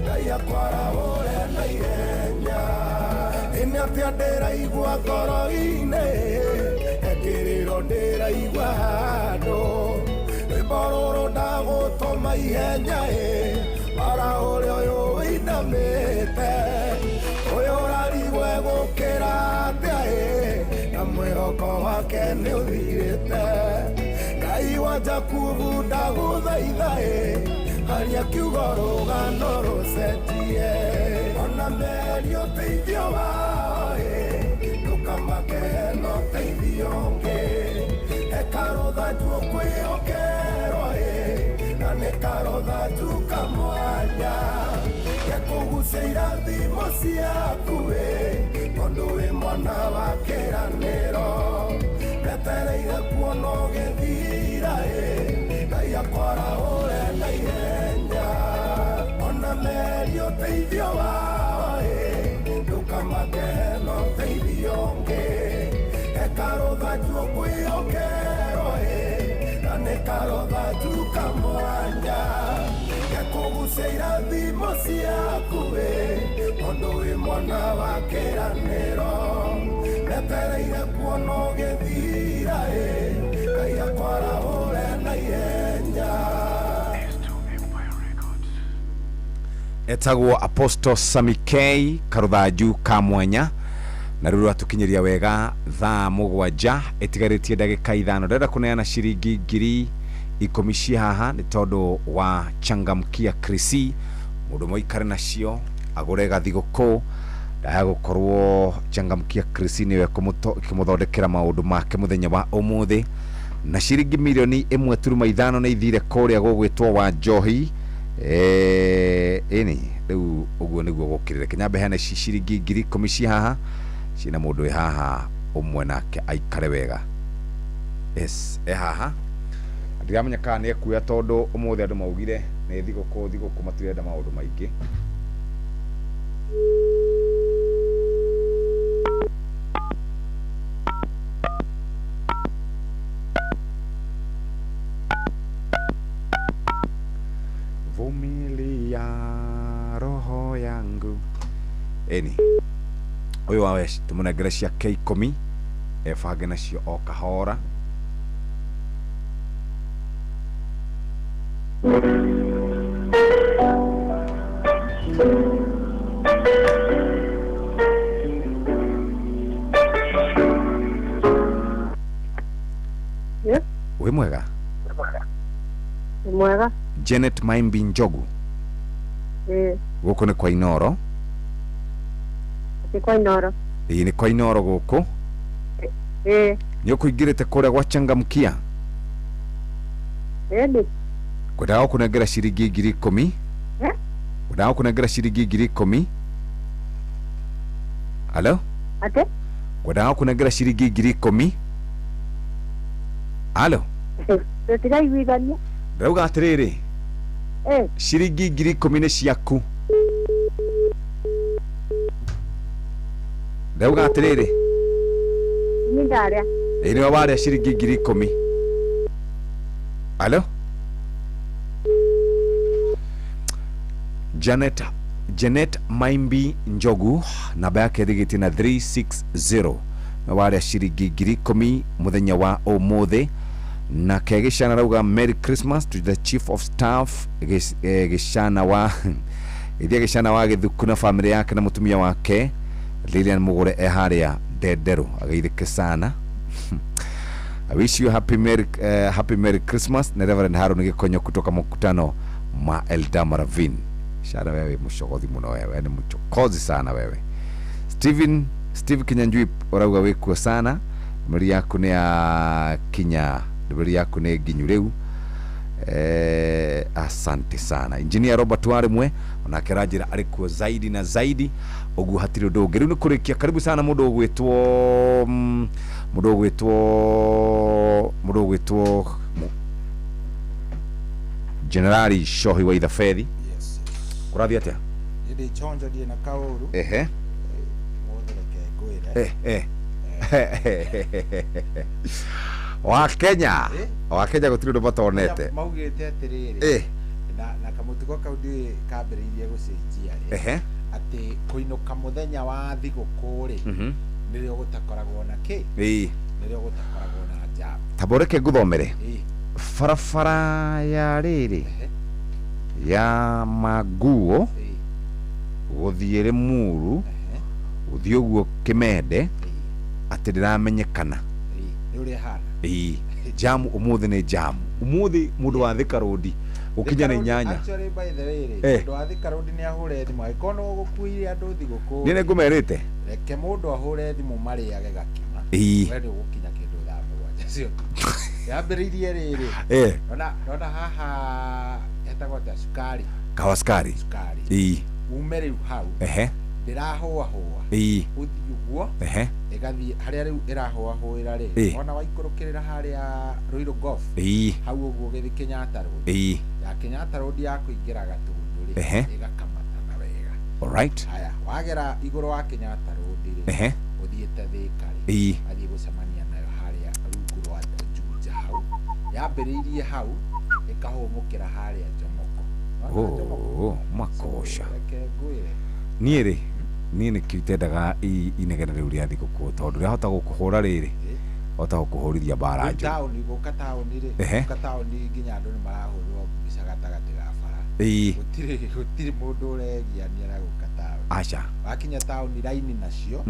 Ngai akwarahũre na ihenya nĩ atĩa ndĩraigua ngoro-inĩ ekĩrĩro ndĩraigua handũ rwĩmbo rũrũ ndagũtũma ihenya warahũre ũyũ wĩinamĩte ũyũ ũrarigwe gũkĩra atĩa na mwĩhoko wake nĩ ũthirĩte Ngai wa Jakubu ndagũthaitha haria kiugo rũgano rũcenjie ona meri ũteithio wao ndũkamake hena ũteithio ũngĩ he karũthanju ũkwĩhokerwo na nĩ karũthanju kamwanya gekũgucia irathimo ciaku tondũ wĩ mwana wa kĩranĩro metereire kuona ũgĩthira Ngai akwarahũre na ihenya ona meri ũteithio wao ndũkamake hena ũteithio ũngĩ he karũthanju ũkwĩhokerwo na nĩ karũthanju kamwanya gekũgucia irathimo ciaku tondũ wĩ mwana wa kĩranĩro metereire kuona ũgĩthira Ngai akwarahũre na ihenya etagwo Apostle Sami K karũthanju ka mwanya na rĩu atukinyeria wega thaa 7 etigarĩtie ndagĩka 5 ndĩrenda kũneana ciringi 10,000 cia haha nĩ tondũ wa Changamkia Krisi mũndũ moikare nacio agũre gathigũkũ ndaya gũkorwo Changamkia Krisi nĩwe kũmũthondekera maũndũ make mũthenya wa ũmũthĩ na ciringi milioni 1.5 nĩ ithire kũrĩa gũgwĩtwo wa Njohi ĩni rĩu ũguo nĩguo gũkĩrĩre Kenyambe hena ciringi 10,000 cia haha cina mũndũ haha ũmwe nake aikare wega haha ndiramenya kana nĩ ekuya tondũ ũmũthĩ andũ maugire nĩ thigũkũ matirenda maũndũ maingĩ vumilia roho yangu eni uyu wawe tumunengere cia K10 ebange nacio o kahora we mwega mwega Janet Maimbi Njogu guku ni kwa Inoro kwa Inoro ni kwa Inoro guku nĩ ũkũingĩrĩte kũrĩa gwa Changamkia kwendaga kũnengera ciringi 10,000 kwendaga kũnengera ciringi 10,000 alo ate kwendaga kũnengera ciringi 10,000 alo tũtiraiguithania ndauga atĩrĩrĩ ciringi 10,000 nĩ ciaku ndauga atĩrĩrĩ Nindaria. Nĩwe warĩa ciringi 10,000 alo Janet Maimbi Njogu namba yake ĩrigĩtie na 360 na warĩa ciringi 10,000 mũthenya wa ũmũthĩ na kegĩcana rauga Merry Christmas to the Chief of Staff gĩcana wa ithia gĩcana wa Gĩthuku na family yake na mũtumia wake Lilian Mugure harĩa Ndenderu ageithĩke sana I wish you happy Merry Christmas na Reverend Harun Gikonyo kutoka mkutano ma Eldama Ravine. Shara wewe mshokozi muno wewe, ni mchokozi sana wewe. Steve Kinyanjui orauga wekuo sana. Mbili yako ni ya Kinya, mbili yako ni Ginyureu. Asante sana. Engineer Robert Waremwe onakerajira arikuo zaidi na zaidi ogu hatiro doge. Riu nikurekia karibu sana mudogo wetwo Generali Shohi wa Idafedhi. Yes. Kurathi atia? Yidi chonjo die na kauru. Ehe. Wa Kenya gutiri batonete maugite atiriri na kamutiko kaudi kabiririe gucenjia ati kuinuka muthenya wa thigukuri nirio gutakoragwo na ki nirio gutakoragwo na jam taboreke guthomere farafara ya riri ya Maguo guthiire Muru uthio guo Kimende ati ndiramenyekana uri hana jamu umuthi ni jamu umuthi mundu wa Thika Road ukinya ni nyanya actually by the way mundu wa Thika Road ni ahure thimu ikono gukuire andu thiguku ni ngumerite reke mundu ahure thimu mari age gakima wewe gukinya kindu thamu wanja cio yambiririe riri nona haha etagwo ta sukari kawaskari umere hau ndirahoa uthiuguo igathi haria riu irahoa ri ona waikurukirira haria Ruiru Golf hau uguo githi Kenyatta Road ya Kenyatta Road ya kuingira Gatundu ri igakamatana wega. Alright, haya wagera iguru wa Kenyatta Road ri uthiete Thika ri athi gucemania nayo haria rungu rwa Juja hau yambiriirie hau ikahumukira haria Jomoko makosha niere nini kitendaga inegera riu ria thiguku tondu ria hota gukuhura riri hota gukuhurithia bara njo town igoka town ri ka town nginya andu ni marahurwo bisagata bara gutiri mundu uregia ni araguka town acha wakinya town line nacio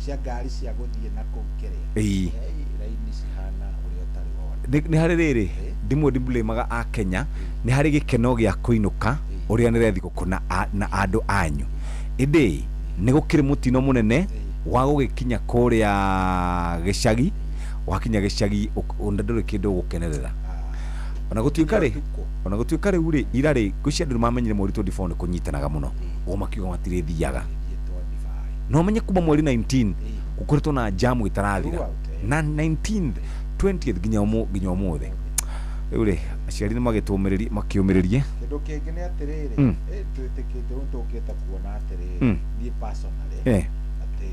cia ngari cia guthie na kukerea line cihana uri otari wona ni hari riri ndimblemaga a Kenya ni hari gikeno gia kuinuka uria ni rethi gukuna na andu anyu indi ni gukiri mutino munene wa gugikinya kuria gicagi wakinya gicagi nduri kindu gukenerera ona gutuika riu ri irari gucia ndu mamenyire mweri 24 kunyitanaga muno o makiuga matire thiaga no menye kuma mweri 19 gukuritwo na jamu itarathira na 19th 20th ginya umuthi uri aciari ni makiumiririe kindu kingi ni atiriri twitikite untukite kuona atiriri ni personally ati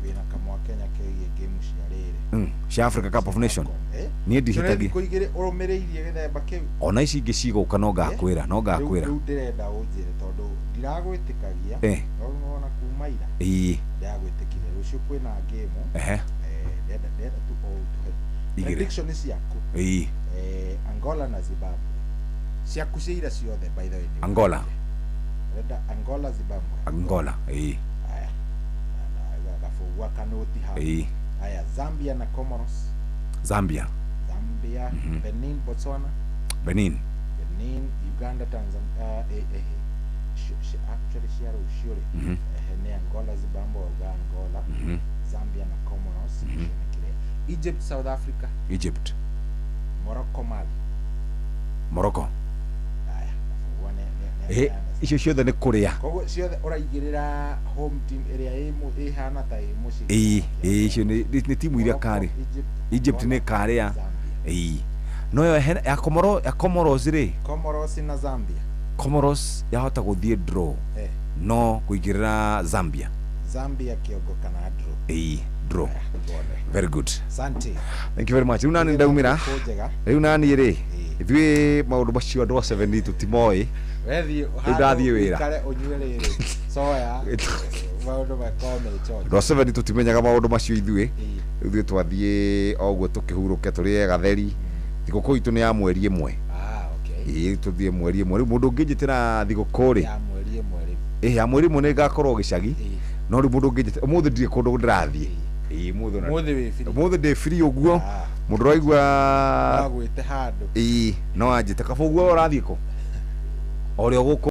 wina kamwa Kenya kege game cia riri cia Africa Cup of Nation ni ndihitagi kuigire urumireirie githemba kiu ona ici ingi cigoka no ngakwira riu ndirenda unjire tondu ndiragwitikagia no na kumaira ndagwitikire rucio kwina game ndenda tu all prediction is yaku Angola na Zimbabwe ciaku ciira ciothe by the way Angola Zimbabwe aya gafugwa kanoti hao aya Zambia na Comoros Zambia Benin Botswana Benin Uganda Tanzania actually share ushuri ni Angola Zimbabwe Angola Zambia na Comoros Egypt South Africa Morocco icio ciothe ni kuria koguo ciothe uraigirira home team area ihana ta muci icio ni timu iria kari Egypt ni karia no yo ya Comoros ri Comoros na Zambia Comoros yahota guthie draw no kuigirira Zambia kiogo kana draw very good asante thank you very much una ndaumira riu nani ri ithui maundu macio andu 70 tutimoi wethi ndathie wira kare unywe riri soya maundu makome chocho 70 tutimenyaga maundu macio ithui twathie oguo tukihuruke turie gatheri thiguku itu ni ya mweri imwe tuthie mweri imwe riu mundu ngijitira thiguku ri ya mweri imwe ya mweri imwe ni gakorwo gicagi no ri mundu ngijitira umuthi ndire kundu ndirathie muthi ndi free uguo mundu raigua agwite handu no anjite kabuguo urathie ko ori guku